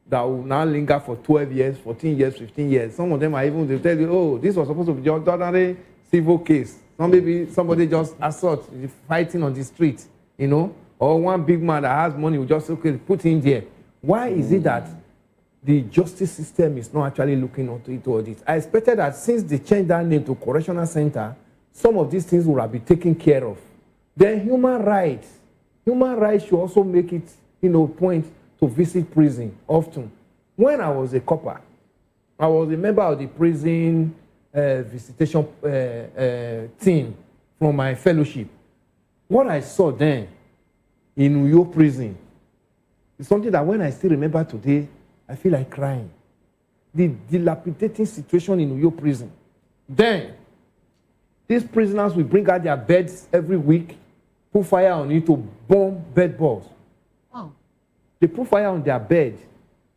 that will now linger for 12 years, 14 years, 15 years. Some of them are even, they tell you, oh, this was supposed to be just ordinary civil case. Maybe somebody just assault, fighting on the street, you know, or one big man that has money will just put in there. Why is it that the justice system is not actually looking into this? I expected that since they changed that name to correctional center, some of these things would have been taken care of. Then human rights should also make it, point to visit prison often. When I was a copper, I was a member of the prison visitation team from my fellowship. What I saw then in Uyo prison is something that when I still remember today, I feel like crying. The dilapidating situation in Uyo prison. Then, these prisoners will bring out their beds every week, put fire on it to burn bed bugs. Wow. They put fire on their bed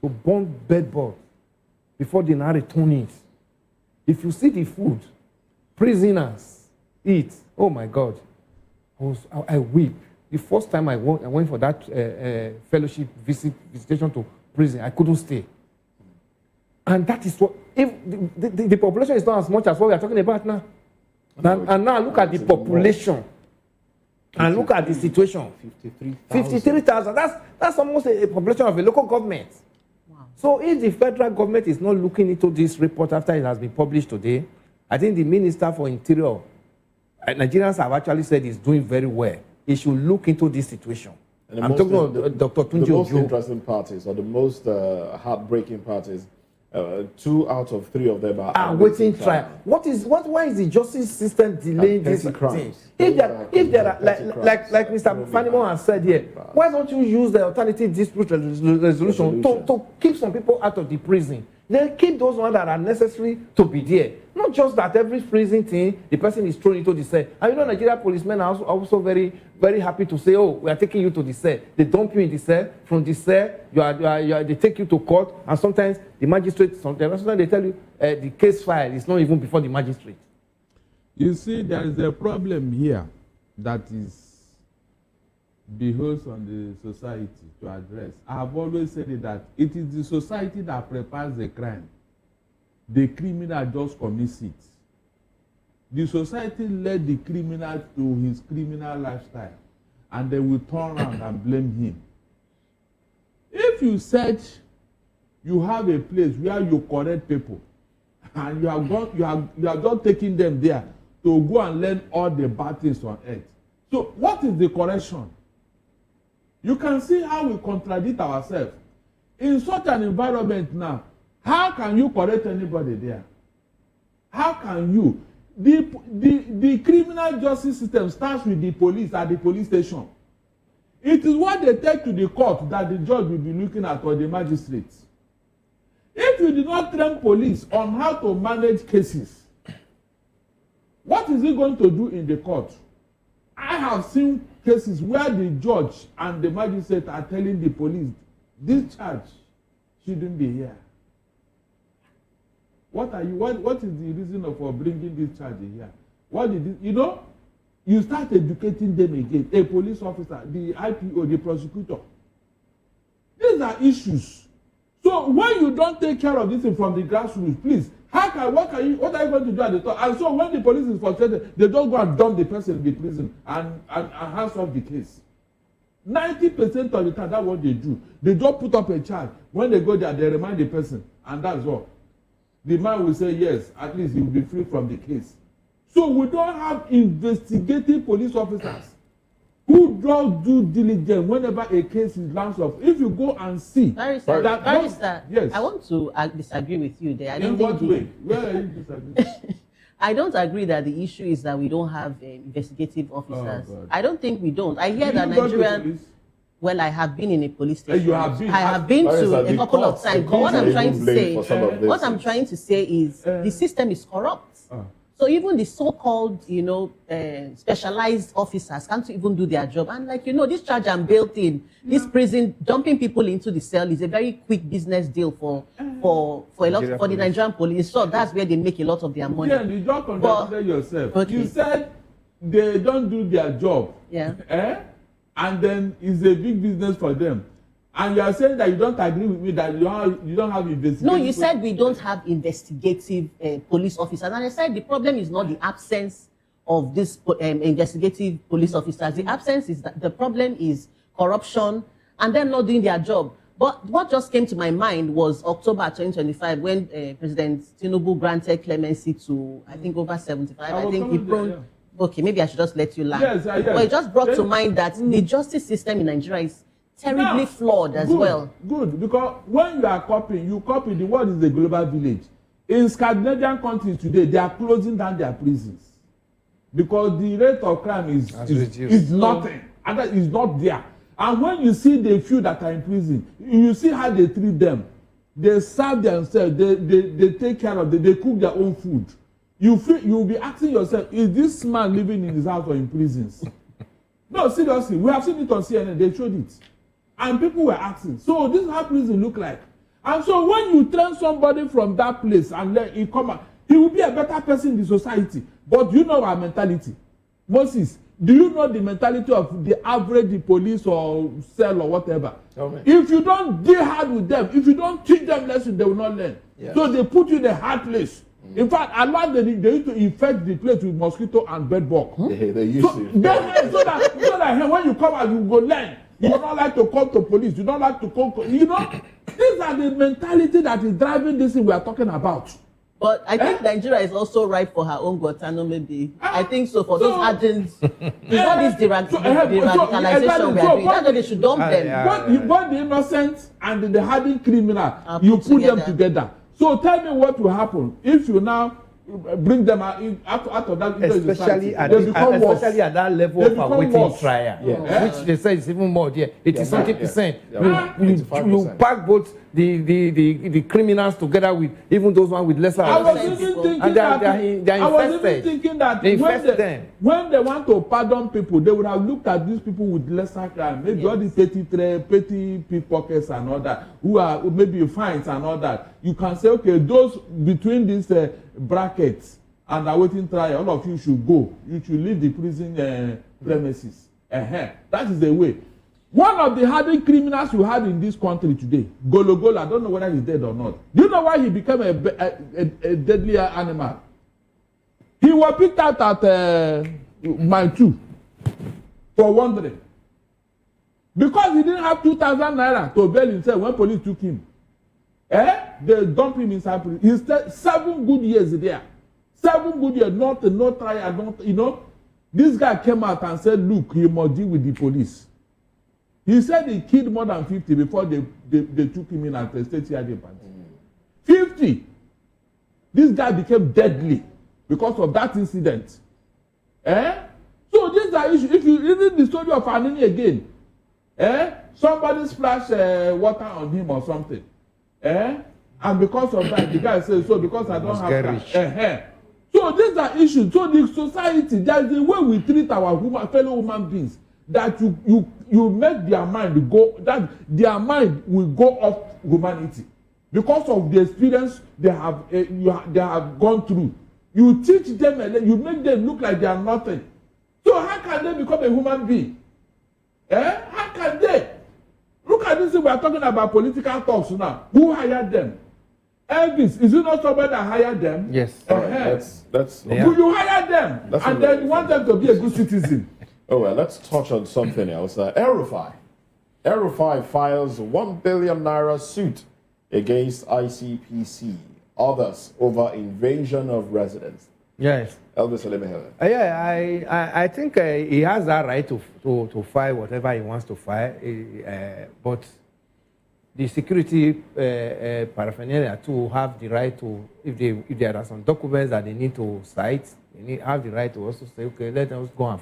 to burn bed bugs before they now return it. If you see the food prisoners eat, oh my God, I weep. The first time I went for that fellowship visitation to prison, I couldn't stay. And that is what, if the population is not as much as what we are talking about now. And now look at the population. And look at the situation. 53,000. That's almost a population of a local government. Wow. So if the federal government is not looking into this report after it has been published today, I think the Minister for Interior, Nigerians have actually said he's doing very well. He should look into this situation. I'm talking about Dr. Tunji. The most interesting parties, or the most heartbreaking parties, 2 out of 3 of them are waiting trial. Why is the justice system delaying this thing? If there are like Mr. Fanimo has said here, why don't you use the alternative dispute resolution to keep some people out of the prison? Then keep those ones that are necessary to be there. Not just that every prison thing, the person is thrown into the cell. And you know, Nigerian policemen are also very, very happy to say, oh, we are taking you to the cell. They dump you in the cell. From the cell, they take you to court. And sometimes the magistrate, sometimes they tell you the case file is not even before the magistrate. You see, there is a problem here that is behoves on the society to address. I have always said it that it is the society that prepares the crime. The criminal just commits it. The society led the criminal to his criminal lifestyle, and they will turn around and blame him. If you said you have a place where you correct people, and you are just taking them there to go and learn all the bad things on earth. So what is the correction? You can see how we contradict ourselves. In such an environment now, how can you correct anybody there? How can you? The criminal justice system starts with the police at the police station. It is what they take to the court that the judge will be looking at, or the magistrates. If you do not train police on how to manage cases, what is he going to do in the court? I have seen cases where the judge and the magistrate are telling the police, this charge shouldn't be here. What is the reason for bringing this charge here? You start educating them again. A police officer, the IPO, the prosecutor. These are issues. So when you don't take care of this from the grassroots, please, what are you going to do at the top? And so when the police is frustrated, they don't go and dump the person in the prison and hands off the case. 90% of the time, that's what they do. They don't put up a charge. When they go there, they remind the person, and that's all. The man will say, yes, at least he will be free from the case. So we don't have investigative police officers who just do diligence whenever a case is lands off. If you go and see Barrister, yes. I want to disagree with you there. In what way? Where are you disagreeing? I don't agree that the issue is that we don't have investigative officers. Oh, I don't think we don't. I hear that Nigerian. Well, I have been in a police station. You have been. I have been to a couple of times. But what I'm trying to say, is the system is corrupt. So even the so-called, specialized officers can't even do their job. And this charge and bail thing, this prison, dumping people into the cell is a very quick business deal for the Nigerian police. So that's where they make a lot of their money. Yeah, you don't contradict yourself. Okay. You said they don't do their job. Yeah. And then it's a big business for them. And you are saying that you don't agree with me that you don't have investigative. No, you said we don't have investigative police officers. And I said the problem is not the absence of this investigative police officers. The absence is that the problem is corruption and them not doing their job. But what just came to my mind was October 2025 when President Tinubu granted clemency to, I think, over 75. I think he prone. Okay, maybe I should just let you laugh. Yes. But it just brought to mind that the justice system in Nigeria is terribly flawed as well. Good, because when you are copying, the world is a global village. In Scandinavian countries today, they are closing down their prisons because the rate of crime is nothing, and that is not there. And when you see the few that are in prison, you see how they treat them. they serve themselves, they take care of them, they cook their own food. You'll be asking yourself, is this man living in his house or in prisons? No, seriously, we have seen it on CNN, they showed it. And people were asking, so this is how prison look like. And so when you train somebody from that place and let him come out, he will be a better person in the society. But you know our mentality. Moses, do you know the mentality of the average police or cell or whatever? If you don't deal hard with them, if you don't teach them lessons, they will not learn. Yes. So they put you in a hard place. In fact, a lot they need to infect the place with mosquito and bed bug. They used to. So that when you come out, you go learn. You don't like to call to police. You don't like to call. You know, these are the mentality that is driving this thing we are talking about. But I think Nigeria is also ripe for her own Guantanamo, maybe. I think so. For those agents, it's not this radicalization we are doing. That's why they should dump them. You got the innocent and the hardened criminal. You put them together. So tell me what will happen if you now bring them out of that. Especially at that level of awaiting trial, which they say is even more there. 80-something%. You pack both the criminals together with even those ones with lesser offenses. I was even thinking that when they want to pardon people, they would have looked at these people with lesser crime, maybe all these petty pickpockets and all that, who are maybe fines and all that. You can say, okay, those between these brackets and awaiting trial, all of you should go. You should leave the prison premises. That is the way. One of the hardened criminals you had in this country today, Golo, I don't know whether he's dead or not. Do you know why he became a deadly animal? He was picked out at mile 2 for wandering. Because he didn't have 2,000 naira to bail himself when police took him. They dumped him inside prison. He stayed 7 good years there. 7 good years, no trial, you know. This guy came out and said, look, you must deal with the police. He said he killed more than 50 before they took him in at the state yard. 50. This guy became deadly because of that incident. So these are issues. If you read the story of Anini again, somebody splashed water on him or something. And because of that, the guy says, so because I don't have cash. So these are issues. So the society, there's the way we treat our fellow human beings, that you make their mind go, that their mind will go off humanity because of the experience they have gone through. You teach them, you make them look like they are nothing. So how can they become a human being? How can they? Look at this thing we are talking about political talks now. Who hired them? Elvis, is it not somebody that hired them? Yes. You hire them and then you want them to be a good citizen. Oh, well, let's touch on something else. Erufai files 1 billion naira suit against ICPC. Others over invasion of residents. Yes. Elvis Olemehele. I think he has that right to file whatever he wants to file. But the security paraphernalia to have the right to, if there are some documents that they need to cite, they have the right to also say, okay, let us go and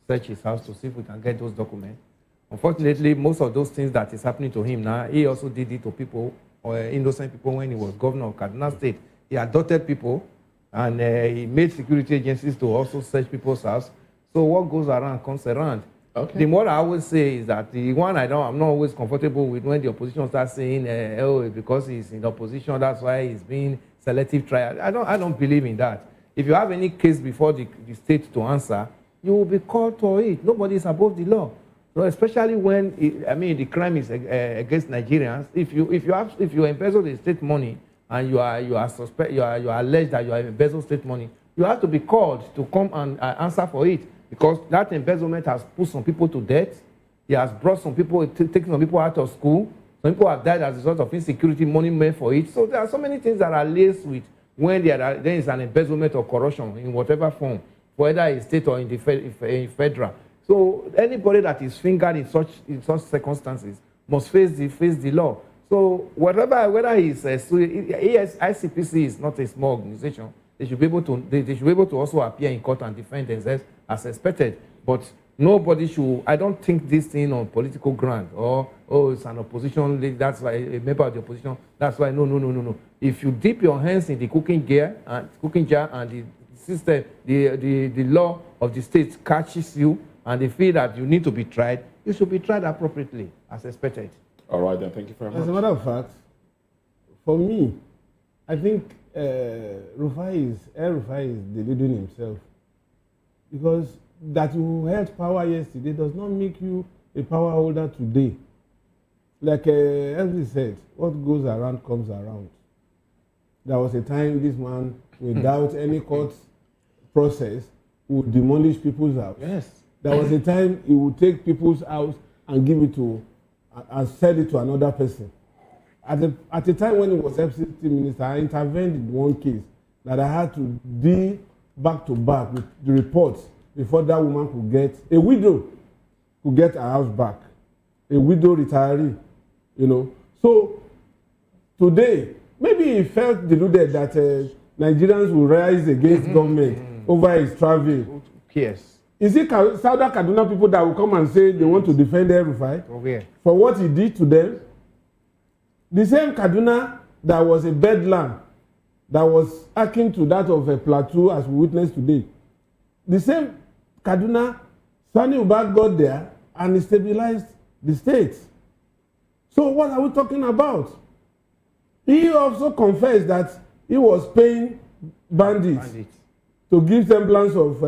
search his house to see if we can get those documents. Unfortunately, most of those things that is happening to him now, he also did it to people, or innocent people, when he was governor of Kaduna State. He adopted people, and he made security agencies to also search people's house. So what goes around comes around. Okay. The more I always say is that the one I'm not always comfortable with when the opposition starts saying, oh, because he's in opposition, that's why he's being selective trial. I don't believe in that. If you have any case before the state to answer, you will be called for it. Nobody is above the law. So especially when the crime is against Nigerians. If you embezzle the state money and you are alleged that you have embezzled state money, you have to be called to come and answer for it, because that embezzlement has put some people to death. It has brought some people, taken some people out of school. Some people have died as a result of insecurity, money made for it. So there are so many things that are laced with when there is an embezzlement or corruption in whatever form, whether it's state or in the federal. So anybody that is fingered in such circumstances must face the law. So whether he's ICPC is not a small organization. They should be able to also appear in court and defend themselves as expected. But nobody should. I don't think this thing on political ground or oh, it's an opposition leader, that's why a member of the opposition, that's why no. If you dip your hands in the cooking jar and the system, the law of the state catches you and they feel that you need to be tried, you should be tried appropriately as expected. All right, then. Thank you very much. As a matter of fact, for me, I think Rufai is deluding himself, because that you held power yesterday does not make you a power holder today. Like Elvis said, what goes around comes around. There was a time this man, without any court process, would demolish people's house. Yes. There was a time he would take people's house and give it to, and sell it to another person. At the time when he was FCT minister, I intervened in one case that I had to deal back to back with the reports before that woman could get, a widow could get her house back. A widow retiree, you know. So today, maybe he felt deluded that Nigerians will rise against government over his travel. Yes. Is it Southern Kaduna people that will come and say they want to defend El-Rufai for what he did to them? The same Kaduna that was a bedlam, that was akin to that of a plateau as we witnessed today. The same Kaduna, Sani Uba got there and he stabilized the state. So what are we talking about? He also confessed that he was paying bandits. To give semblance of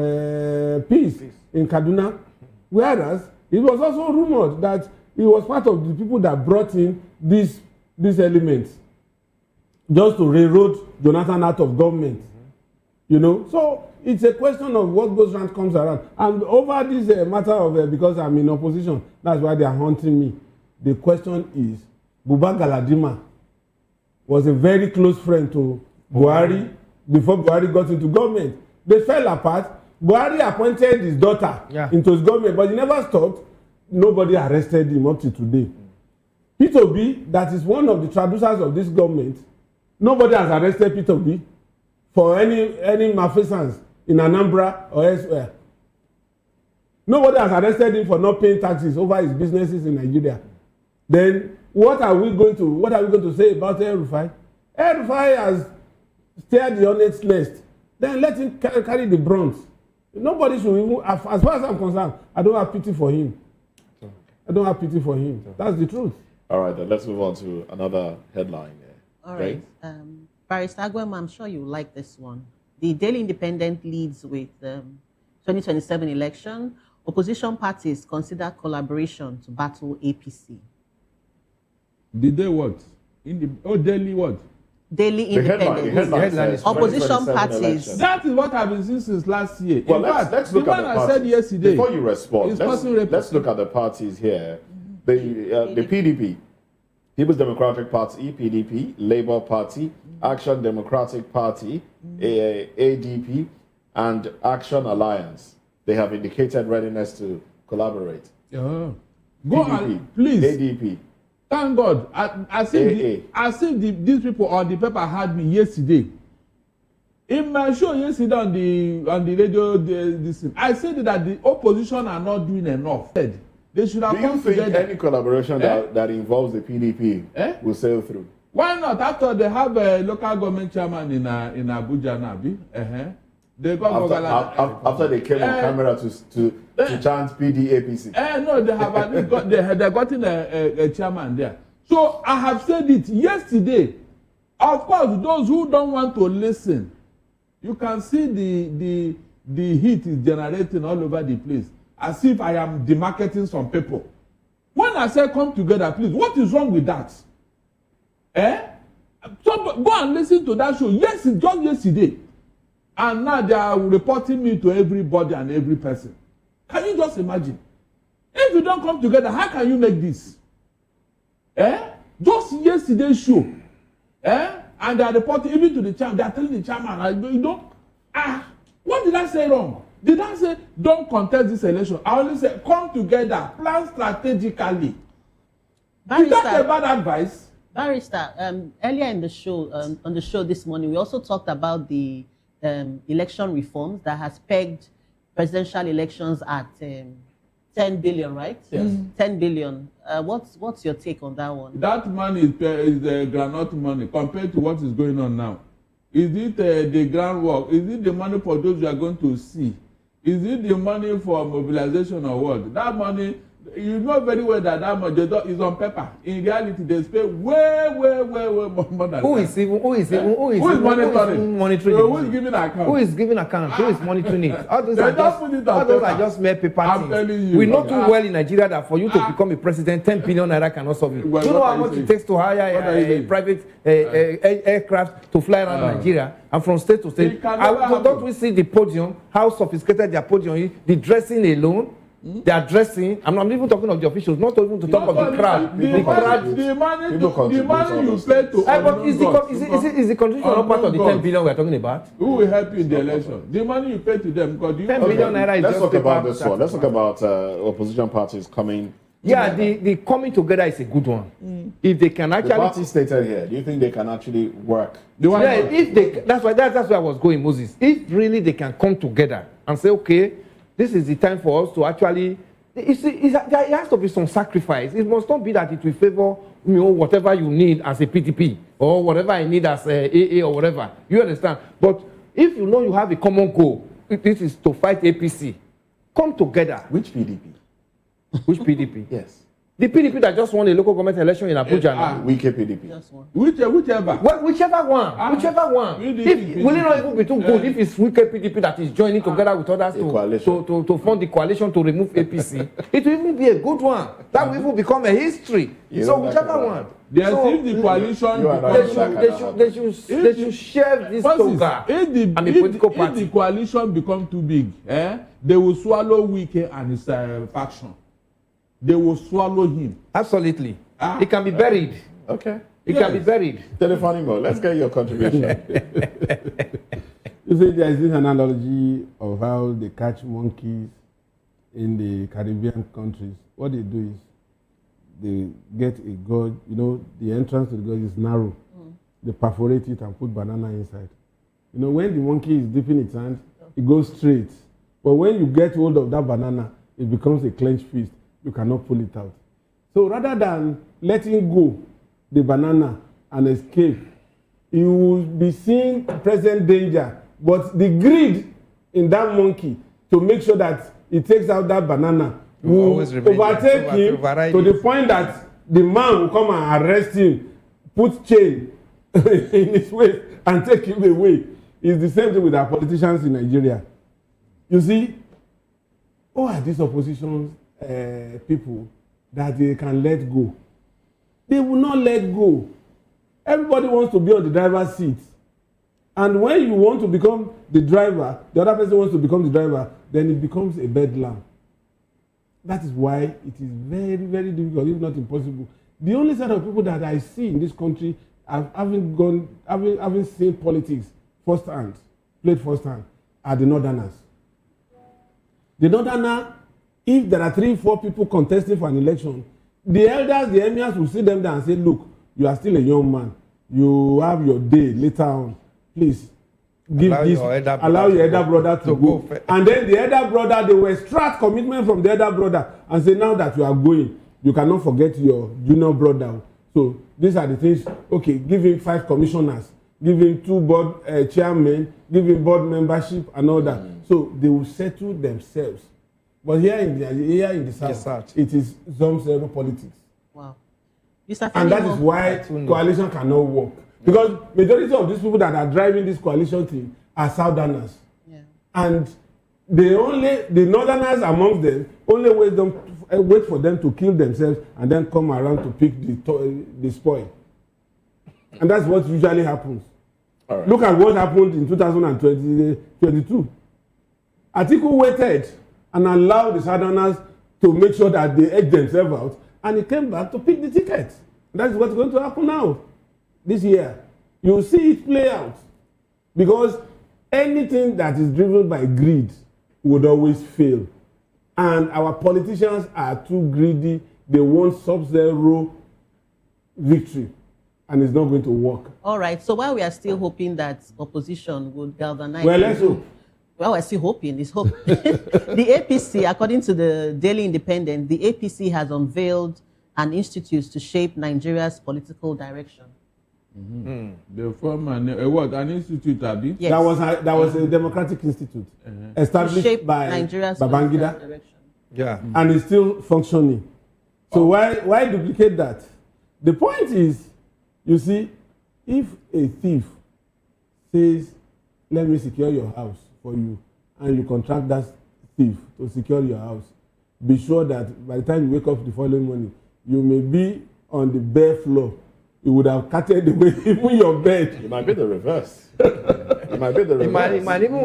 peace in Kaduna, whereas it was also rumored that he was part of the people that brought in these elements just to railroad Jonathan out of government. You know, so it's a question of what goes around comes around. And over this matter of because I'm in opposition, that's why they are haunting me. The question is, Buba Galadima was a very close friend to Buhari before Buhari got into government. They fell apart. Buhari appointed his daughter into his government, but he never stopped. Nobody arrested him up to today. Peter Obi, that is one of the traducers of this government, nobody has arrested Peter Obi for any malfeasance in Anambra or elsewhere. Nobody has arrested him for not paying taxes over his businesses in Nigeria. Then what are we going to say about El-Rufai? El-Rufai has steered the hornet's nest. Then let him carry the brunt. Nobody should even, as far as I'm concerned, I don't have pity for him. That's the truth. All right, then let's move on to another headline. All right. Barrister Agwema, I'm sure you like this one. The Daily Independent leads with 2027 election. Opposition parties consider collaboration to battle APC. Did they what? Daily what? Daily Independent. Opposition parties. Elections. That is what I've been saying since last year. Well, let's look at the parties. I said yesterday. Before you respond, let's look at the parties here. The PDP, People's Democratic Party, PDP, Labour Party, Action Democratic Party, ADP, and Action Alliance. They have indicated readiness to collaborate. Go PDP, on, please. ADP. Thank God. As if these people on the paper had me yesterday. In my show yesterday on the radio, I said that the opposition are not doing enough. They should have come together. Do you think any collaboration that involves the PDP will sail through? Why not? After they have a local government chairman in Abuja now, they got after they came on camera to chant PDAPC. No, they have gotten a chairman there. So I have said it yesterday. Of course, those who don't want to listen, you can see the heat is generating all over the place, as if I am demarketing some people. When I say come together, please, what is wrong with that? So go and listen to that show. Yes, it's just yesterday. And now they are reporting me to everybody and every person. Can you just imagine? If you don't come together, how can you make this? Just yesterday's show. And they are reporting even to the chairman. They are telling the chairman, what did I say wrong? Did I say don't contest this election? I only said come together, plan strategically. Is that a bad advice? Barrister, earlier in the show, on the show this morning, we also talked about the election reforms that has pegged presidential elections at 10 10 billion, right? Yes. 10 billion. What's your take on that one? That money is groundnut money compared to what is going on now. Is it the groundwork? Is it the money for those you are going to see? Is it the money for mobilization or what? That money, you know very well that money is on paper. In reality, they spend way more than Who that. is monitoring? Who is giving account? Who is giving account? Who is monitoring it? All those, They are just put it on all those paper. are just mere paper I'm things. telling you. We know too well in Nigeria that for you to become a president, 10 billion naira cannot solve it. Well, you know what how are you much saying? it takes to hire What are you a saying? private aircraft to fly around Nigeria and from state to state. It can never Don't happen. we see the podium, how sophisticated their podium is, the dressing alone? They are dressing. I'm not even talking of the officials, not even to talk of the crowd. The money you pay to But is the constitution not part of the 10 billion we are talking about? Who will help you in the election? The money you pay to them because 10 billion naira is Let's just talk about paper. this one. Let's talk about opposition parties coming. Yeah, the coming together is a good one. If they can The actually, party stated here. Do you think they can actually work? yeah, if they, that's where I was going, Moses. If really they can come together and say, okay, this is the time for us to actually, there has to be some sacrifice. It must not be that it will favor whatever you need as a PDP or whatever I need as a AA or whatever. You understand? But if you know you have a common goal, this is to fight APC. Come together. Which PDP? Which PDP? Yes. The PDP that just won a local government election in Abuja. Wike PDP. Whichever. Whichever one. Whichever one. Will it not even be too good if it's Wike PDP that is joining together with others to form the coalition to remove APC? It will even be a good one. That will even become a history. So whichever one. If the coalition they should share this toga. If the coalition become too big, they will swallow Wike and his faction. They will swallow him. Absolutely. It can be buried. Okay. It can be buried. Telephonimo, let's get your contribution. You see, there is this analogy of how they catch monkeys in the Caribbean countries. What they do is they get a gorge, the entrance to the gorge is narrow. They perforate it and put banana inside. When the monkey is dipping its hand, it goes straight. But when you get hold of that banana, it becomes a clenched fist. You cannot pull it out. So rather than letting go the banana and escape, you will be seeing present danger. But the greed in that monkey to make sure that it takes out that banana will overtake him to the point that the man will come and arrest him, put chain in his waist and take him away. It's the same thing with our politicians in Nigeria. You see, who are these opposition people that they can let go? They will not let go. Everybody wants to be on the driver's seat. And when you want to become the driver, the other person wants to become the driver, then it becomes a bedlam. That is why it is very, very difficult, if not impossible. The only set of people that I see in this country having seen politics firsthand, played firsthand, are the Northerners. The Northerner, if there are 3-4 people contesting for an election, the elders, the emirs will sit them down and say, look, you are still a young man. You have your day later on. Please, allow your elder brother to go. And then the elder brother, they will extract commitment from the elder brother and say, now that you are going, you cannot forget your junior brother. So these are the things. Okay, give him 5 commissioners, give him 2 board chairmen, give him board membership and all that. So they will settle themselves. But here in the South, it is some zero politics. Wow. And that is why coalition cannot work. Because majority of these people that are driving this coalition thing are Southerners. Yeah. And the Northerners amongst them only wait for them to kill themselves and then come around to pick the spoil. And that's what usually happens. All right. Look at what happened in 2022. Atiku waited and allowed the Southerners to make sure that they edge themselves out, and he came back to pick the ticket. That's what's going to happen now. This year, you'll see it play out. Because anything that is driven by greed would always fail. And our politicians are too greedy. They want sub-zero victory. And it's not going to work. All right. So while we are still hoping that opposition would galvanize... Well, let's hope. Well, I still hoping. It's hope. The APC, according to the Daily Independent, the APC has unveiled an institute to shape Nigeria's political direction. The former an institute, Abi? Yes. That was a democratic institute established by Nigeria's Babangida. direction. Yeah. And it's still functioning. So why duplicate that? The point is, you see, if a thief says, let me secure your house for you, and you contract that thief to secure your house, be sure that by the time you wake up the following morning, you may be on the bare floor. You would have carted away even your bed. It might be the reverse. It might be the reverse.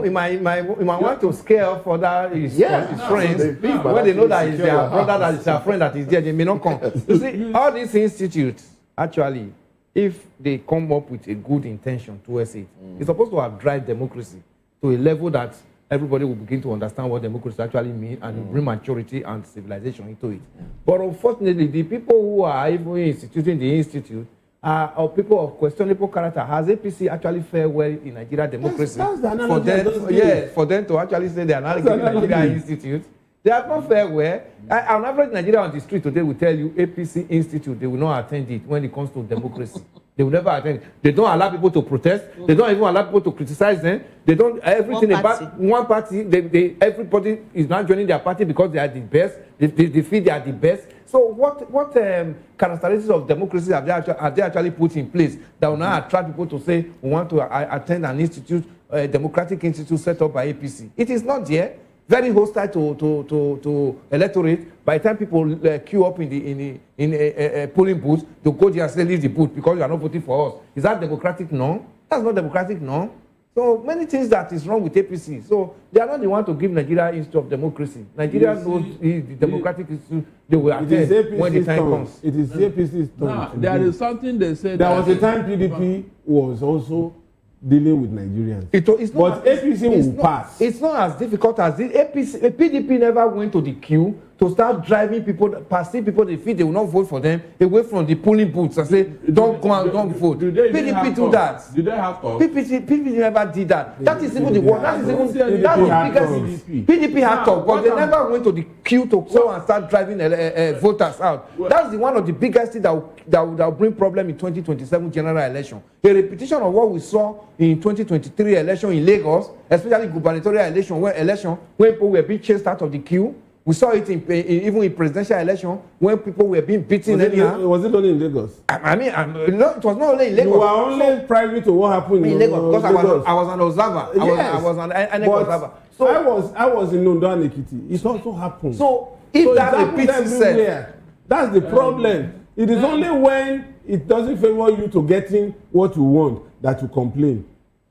He might want to scare off other his friends. When they know that it's their brother, that is their friend that is there, they may not come. You see, all these institutes, actually, if they come up with a good intention towards it, it's supposed to have drive democracy to a level that everybody will begin to understand what democracy actually means and bring maturity and civilization into it. But unfortunately, the people who are even instituting the institute are people of questionable character. Has APC actually fared well in Nigeria democracy? That's the analogy For them to actually say they are not giving Nigeria institute, they have not fared well. An average Nigerian on the street today will tell you APC institute, they will not attend it when it comes to democracy. They will never attend it. They don't allow people to protest. They don't even allow people to criticize them. They don't everything about one party. Everybody is not joining their party because they are the best. They feel they are the best. So what characteristics of democracy have they actually put in place that will now attract people to say we want to attend an institute, a democratic institute set up by APC? It is not there. Very hostile to electorate. By the time people queue up in a polling booth, they go there and say leave the booth because you are not voting for us. Is that democratic? No. That's not democratic. No. So many things that is wrong with APC. So they are not the one to give Nigeria institute of democracy. Nigeria knows the democratic institute they will attend when the time comes. It is APC's turn. Now, there is something they said. There was a time PDP was also dealing with Nigerians. But APC will pass. It's not as difficult as this. PDP never went to the queue to start driving people, passing people they feel they will not vote for them away from the polling booths and say, don't go and don't vote. PDP do that. Did they have to? PDP never did that. That is even the one. That is even that's the biggest. PDP had talk, but they never went to the queue to go and start driving voters out. That's the one of the biggest things that will bring problem in 2027 general election. A repetition of what we saw in 2023 election in Lagos, especially gubernatorial election when people were being chased out of the queue. We saw it even in presidential election when people were being beaten. Was it only in Lagos? I mean, no, it was not only in Lagos. You were only privy to what happened in Lagos because I was an observer. Yes. I was an observer. So I was in Ondo and Ekiti. It also happened. So if that repeats itself, that's the problem. It is only when it doesn't favor you to getting what you want that you complain.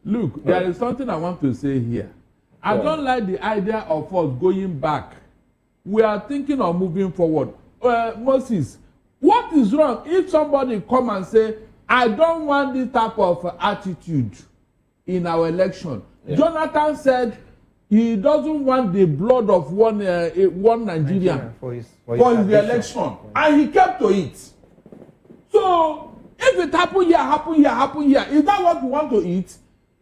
Look, there is something I want to say here. I don't like the idea of us going back. We are thinking of moving forward. Moses, what is wrong if somebody come and say, I don't want this type of attitude in our election? Yeah. Jonathan said he doesn't want the blood of one Nigerian for his election. And he kept to it. So, if it happen here, is that what we want to eat?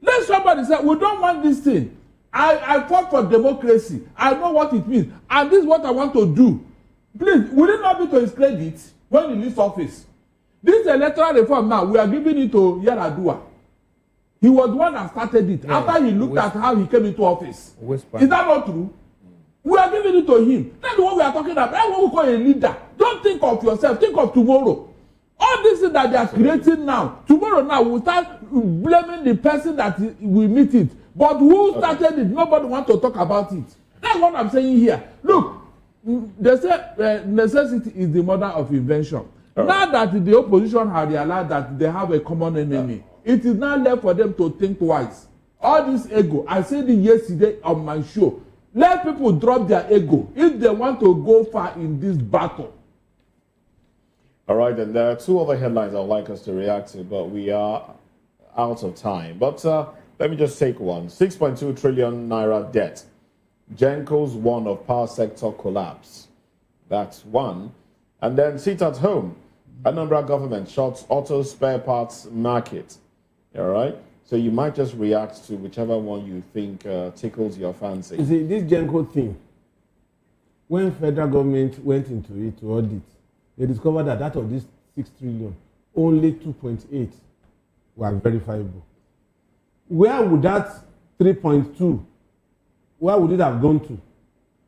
Let somebody say, we don't want this thing. I fought for democracy. I know what it means. And this is what I want to do. Please, will it not be to his credit when he leaves office? This electoral reform now, we are giving it to Yaradua. He was the one that started it after he looked at how he came into office. Is that not true? We are giving it to him. That's what we are talking about. That's what we call a leader. Don't think of yourself. Think of tomorrow. All this things that they are creating now, tomorrow now, we'll start blaming the person that will meet it. But who started it? Nobody wants to talk about it. That's what I'm saying here. Look, they say necessity is the mother of invention. Now that the opposition have realized that they have a common enemy, it is now left for them to think twice. All this ego, I said it yesterday on my show. Let people drop their ego if they want to go far in this battle. All right, and there are two other headlines I'd like us to react to, but we are out of time. But let me just take one. 6.2 trillion naira debt. Genco's warn of power sector collapse. That's one. And then sit at home. Anambra government shuts auto spare parts market. All right. So you might just react to whichever one you think tickles your fancy. You see, this Genco thing, when federal government went into it to audit, they discovered that out of this 6 trillion, only 2.8 were verifiable. Where would that 3.2, where would it have gone to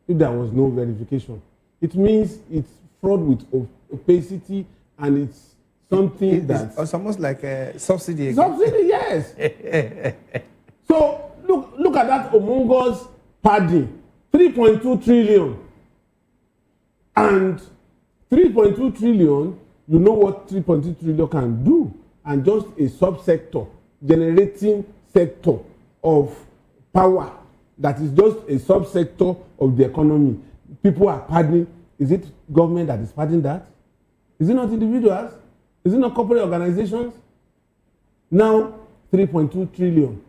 if there was no verification? It means it's fraud with opacity, and it's something it's almost like a subsidy. Again. Subsidy, yes. So look at that humongous padding, 3.2 trillion. And 3.2 trillion, you know what 3.2 trillion can do, and just a subsector, generating sector of power that is just a subsector of the economy. People are padding. Is it government that is padding that? Is it not individuals? Is it not corporate organizations? Now, 3.2 trillion.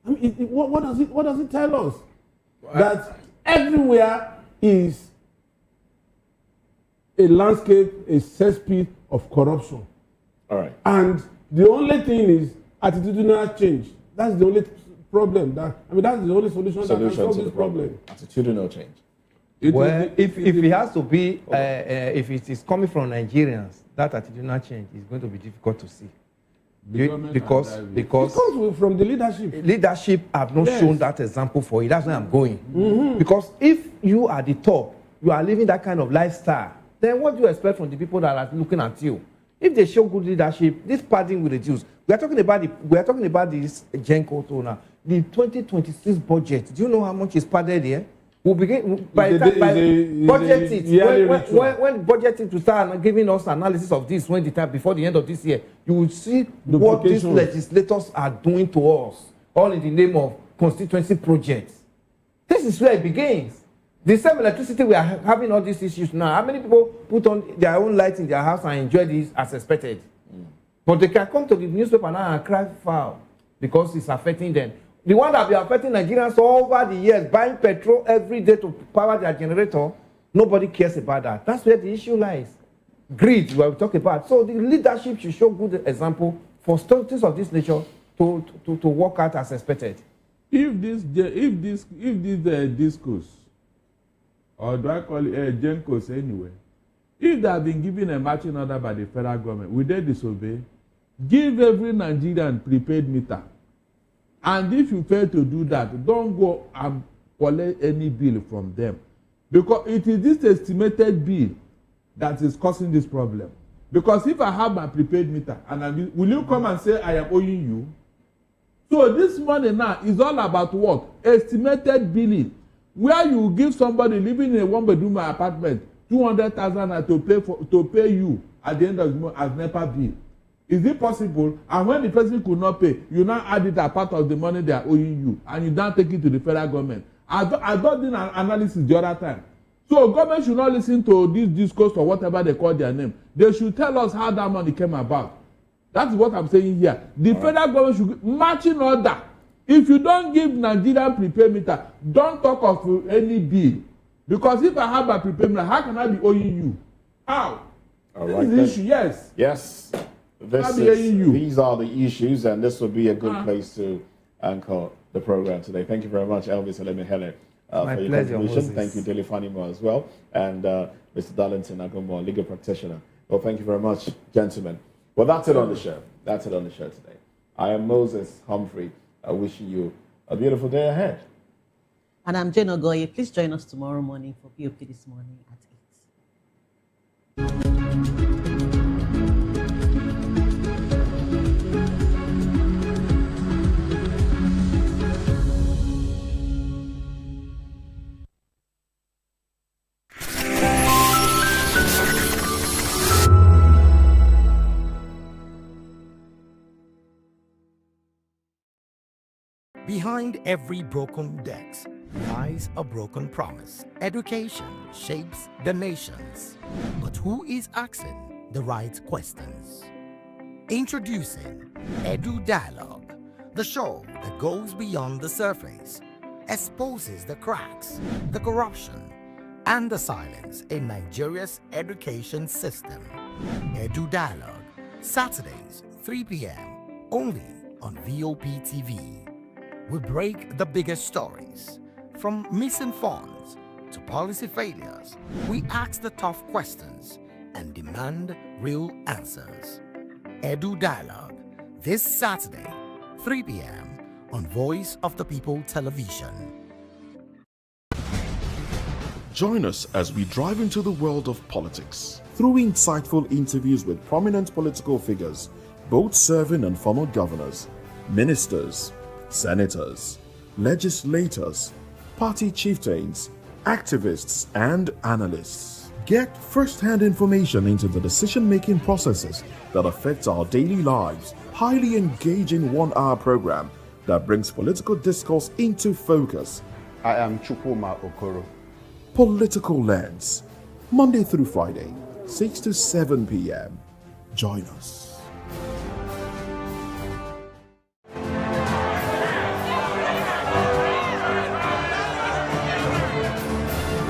I mean, what does it tell us? That everywhere is a landscape, a cesspit of corruption. All right. And the only thing is attitudinal change. That's the only problem. That's the only solution that can solve this problem. Attitudinal change. Well, if it has to be, if it is coming from Nigerians, that attitudinal change is going to be difficult to see. Because it comes from the leadership. Leadership have not shown that example for you. That's where I'm going. Mm-hmm. Because if you are the top, you are living that kind of lifestyle, then what do you expect from the people that are looking at you? If they show good leadership, this padding will reduce. We are talking about this Genco now. The 2026 budget. Do you know how much is padded here? We'll begin by the time budget it. When budget it to start giving us analysis of this before the end of this year, you will see what these legislators are doing to us, all in the name of constituency projects. This is where it begins. The same electricity we are having all these issues now. How many people put on their own lights in their house and enjoy this as expected? But they can come to the newspaper now and cry foul because it's affecting them. The one that be affecting Nigerians over the years, buying petrol every day to power their generator, nobody cares about that. That's where the issue lies. Greed, we talk about. So the leadership should show good example for things of this nature to work out as expected. If this discourse, or do I call it Gencos anyway, if they have been given a matching order by the federal government, will they disobey? Give every Nigerian prepaid meter. And if you fail to do that, don't go and collect any bill from them. Because it is this estimated bill that is causing this problem. Because if I have my prepaid meter, and will you come and say I am owing you? So this money now is all about what? Estimated billing. Where you give somebody living in a one-bedroom apartment 200,000 to pay you at the end of the month as NEPA bill. Is it possible? And when the person could not pay, you now add it as part of the money they are owing you, and you now take it to the federal government. I did an analysis the other time. So government should not listen to this discourse or whatever they call their name. They should tell us how that money came about. That's what I'm saying here. The federal government should matching order. If you don't give Nigerian prepaid meter, don't talk of any bill. Because if I have my prepaid meter, how can I be owing you? How? All right. This is the issue, yes. Yes. These are the issues, and this would be a good place to anchor the program today. Thank you very much, Elvis Elemehele, for your contribution. Moses. Thank you, Dele Fanimo, as well, and Mr. Darlington Agomo, legal practitioner. Well, thank you very much, gentlemen. Well, that's it on the show. That's it on the show today. I am Moses Humphrey, wishing you a beautiful day ahead. And I'm Jane Ogoye. Please join us tomorrow morning for POP This Morning at 8. Behind every broken desk lies a broken promise. Education shapes the nations, but who is asking the right questions? Introducing Edu Dialogue, the show that goes beyond the surface, exposes the cracks, the corruption, and the silence in Nigeria's education system. Edu Dialogue, Saturdays, 3 p.m., only on VOP TV. We break the biggest stories, from missing funds to policy failures. We ask the tough questions and demand real answers. Edu Dialogue, this Saturday, 3 p.m. on Voice of the People Television. Join us as we drive into the world of politics through insightful interviews with prominent political figures, both serving and former governors, ministers, senators, legislators, party chieftains, activists, and analysts. Get first-hand information into the decision-making processes that affect our daily lives. Highly engaging one-hour program that brings political discourse into focus. I am Chukwuma Okoro. Political Lens, Monday through Friday, 6 to 7 p.m. Join us.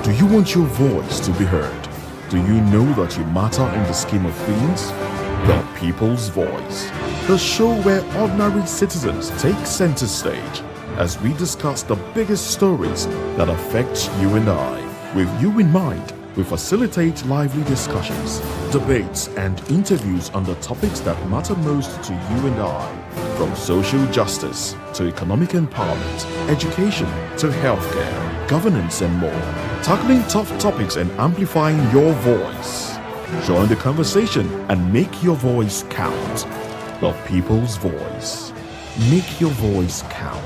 Do you want your voice to be heard? Do you know that you matter in the scheme of things? The People's Voice, the show where ordinary citizens take center stage as we discuss the biggest stories that affect you and I. With you in mind, we facilitate lively discussions, debates, and interviews on the topics that matter most to you and I, from social justice to economic empowerment, education to healthcare, governance, and more, tackling tough topics and amplifying your voice. Join the conversation and make your voice count. The People's Voice. Make your voice count.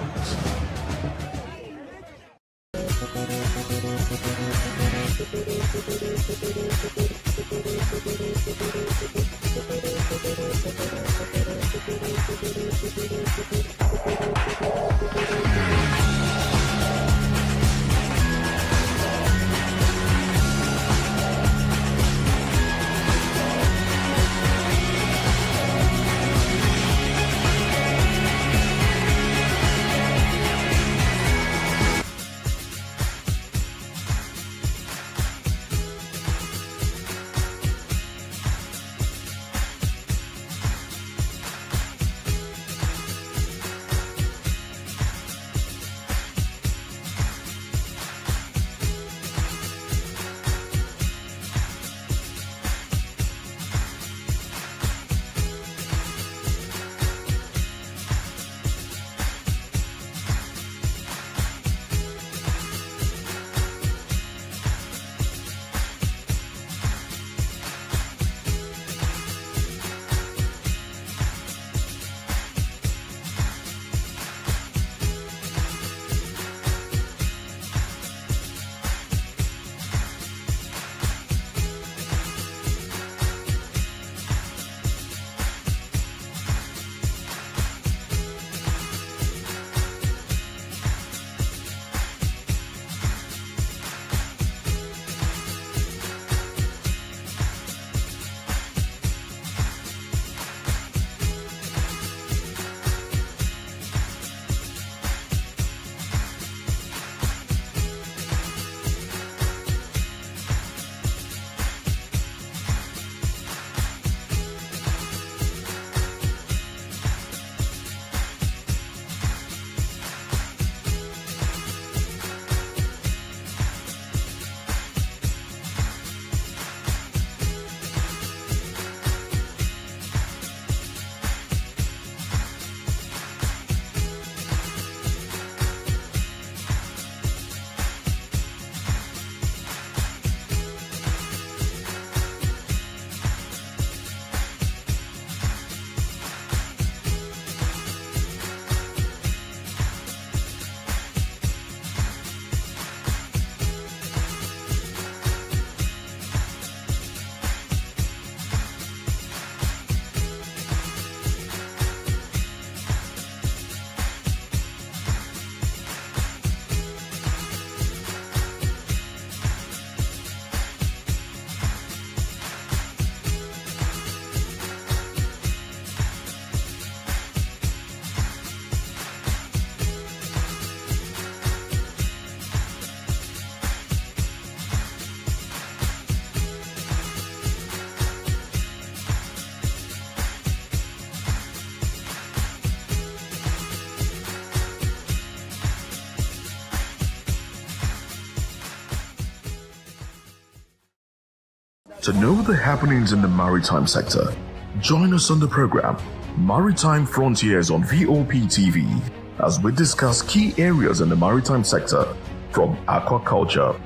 To know the happenings in the maritime sector, join us on the program Maritime Frontiers on VOP TV as we discuss key areas in the maritime sector from aquaculture,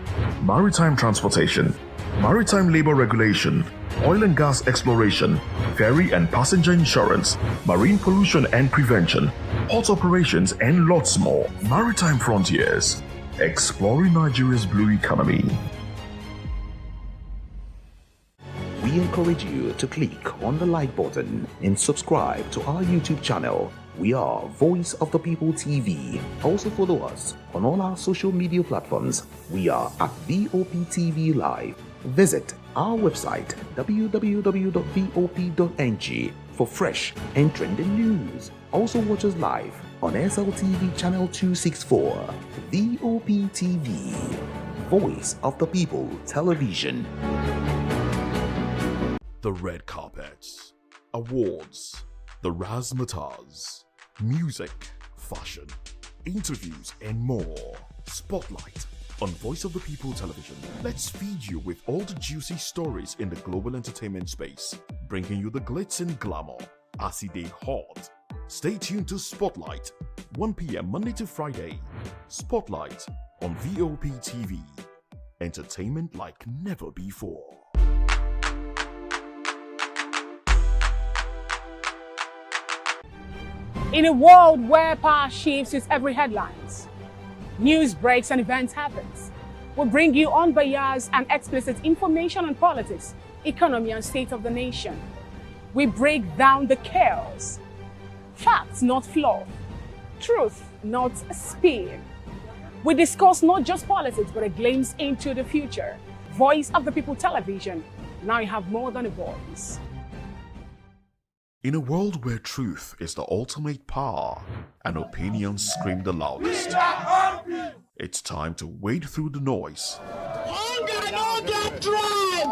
maritime transportation, maritime labor regulation, oil and gas exploration, ferry and passenger insurance, marine pollution and prevention, port operations, and lots more. Maritime Frontiers, exploring Nigeria's blue economy. We encourage you to click on the like button and subscribe to our YouTube channel. We are Voice of the People TV. Also follow us on all our social media platforms. We are at VOP TV Live. Visit our website www.vop.ng for fresh and trending news. Also watch us live on SLTV channel 264. VOP TV, Voice of the People Television. The red carpets, awards, the razzmatazz, music, fashion, interviews, and more. Spotlight on Voice of the People Television. Let's feed you with all the juicy stories in the global entertainment space, bringing you the glitz and glamour as it is hot. Stay tuned to Spotlight, 1 p.m. Monday to Friday. Spotlight on VOP TV. Entertainment like never before. In a world where power shifts with every headlines, news breaks and events happens, we bring you unbiased and explicit information on politics, economy, and state of the nation. We break down the chaos. Facts, not fluff. Truth, not spin. We discuss not just politics, but a glimpse into the future. Voice of the People Television. Now you have more than a voice. In a world where truth is the ultimate power and opinions scream the loudest, it's time to wade through the noise. Hunger no get tribe!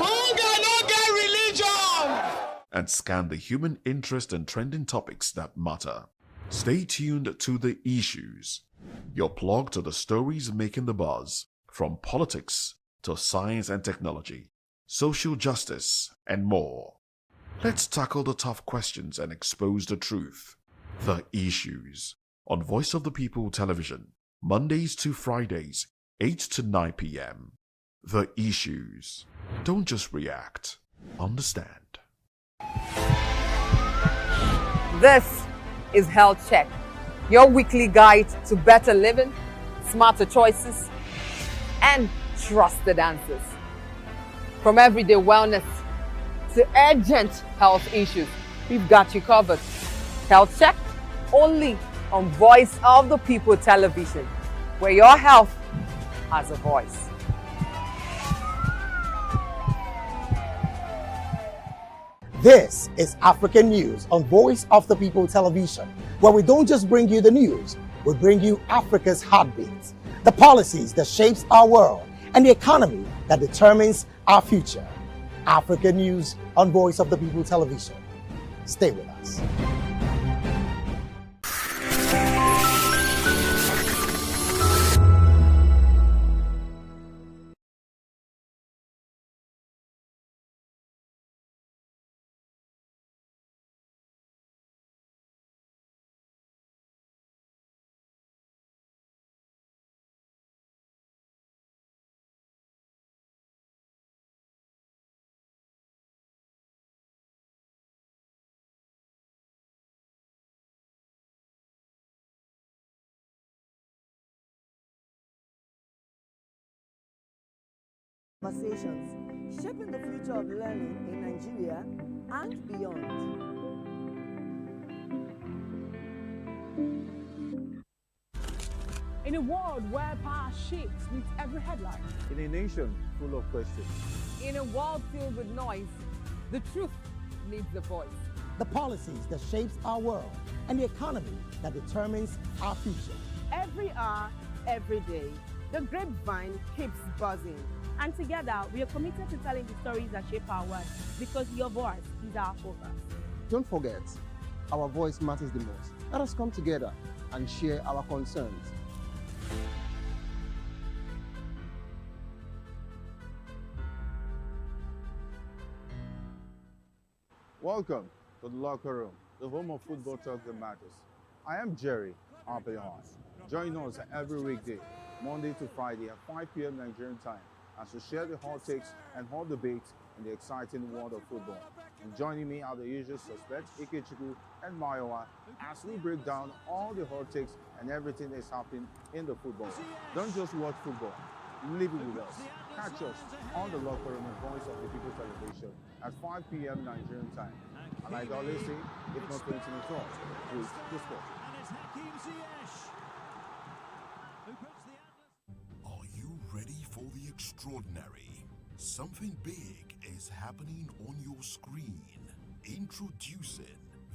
Hunger no get religion! And scan the human interest and trending topics that matter. Stay tuned to The Issues, your plug to the stories making the buzz, from politics to science and technology, social justice, and more. Let's tackle the tough questions and expose the truth. The Issues on Voice of the People Television, Mondays to Fridays, 8 to 9 p.m. The Issues. Don't just react, understand. This is Health Check, your weekly guide to better living, smarter choices, and trusted answers. From everyday wellness to urgent health issues, we've got you covered. Health Check, only on Voice of the People Television, where your health has a voice. This is African News on Voice of the People Television, where we don't just bring you the news, we bring you Africa's heartbeats, the policies that shapes our world, and the economy that determines our future. African News on Voice of the People Television. Stay with us. Conversations shaping the future of learning in Nigeria and beyond. In a world where power shifts with every headline, In a nation full of questions, In a world filled with noise, the truth needs a voice. The policies that shapes our world, and the economy that determines our future. Every hour, every day, the grapevine keeps buzzing. And together, we are committed to telling the stories that shape our world, because your voice is our focus. Don't forget, our voice matters the most. Let us come together and share our concerns. Welcome to the locker room, the home of football talk that matters. I am Jerry Arpehon. Join us every weekday, Monday to Friday at 5 p.m. Nigerian time, as we share the hot takes and hot debates in the exciting world of football. And joining me are the usual suspects, Ikechukwu and Mayowa, as we break down all the hot takes and everything that's happening in the football. Don't just watch football, live it with us. Catch us on the locker room and Voice of the People television at 5 p.m. Nigerian time. And like I always say, if not 20 minutes off, please sport. Are you ready for the extraordinary? Something big is happening on your screen. Introducing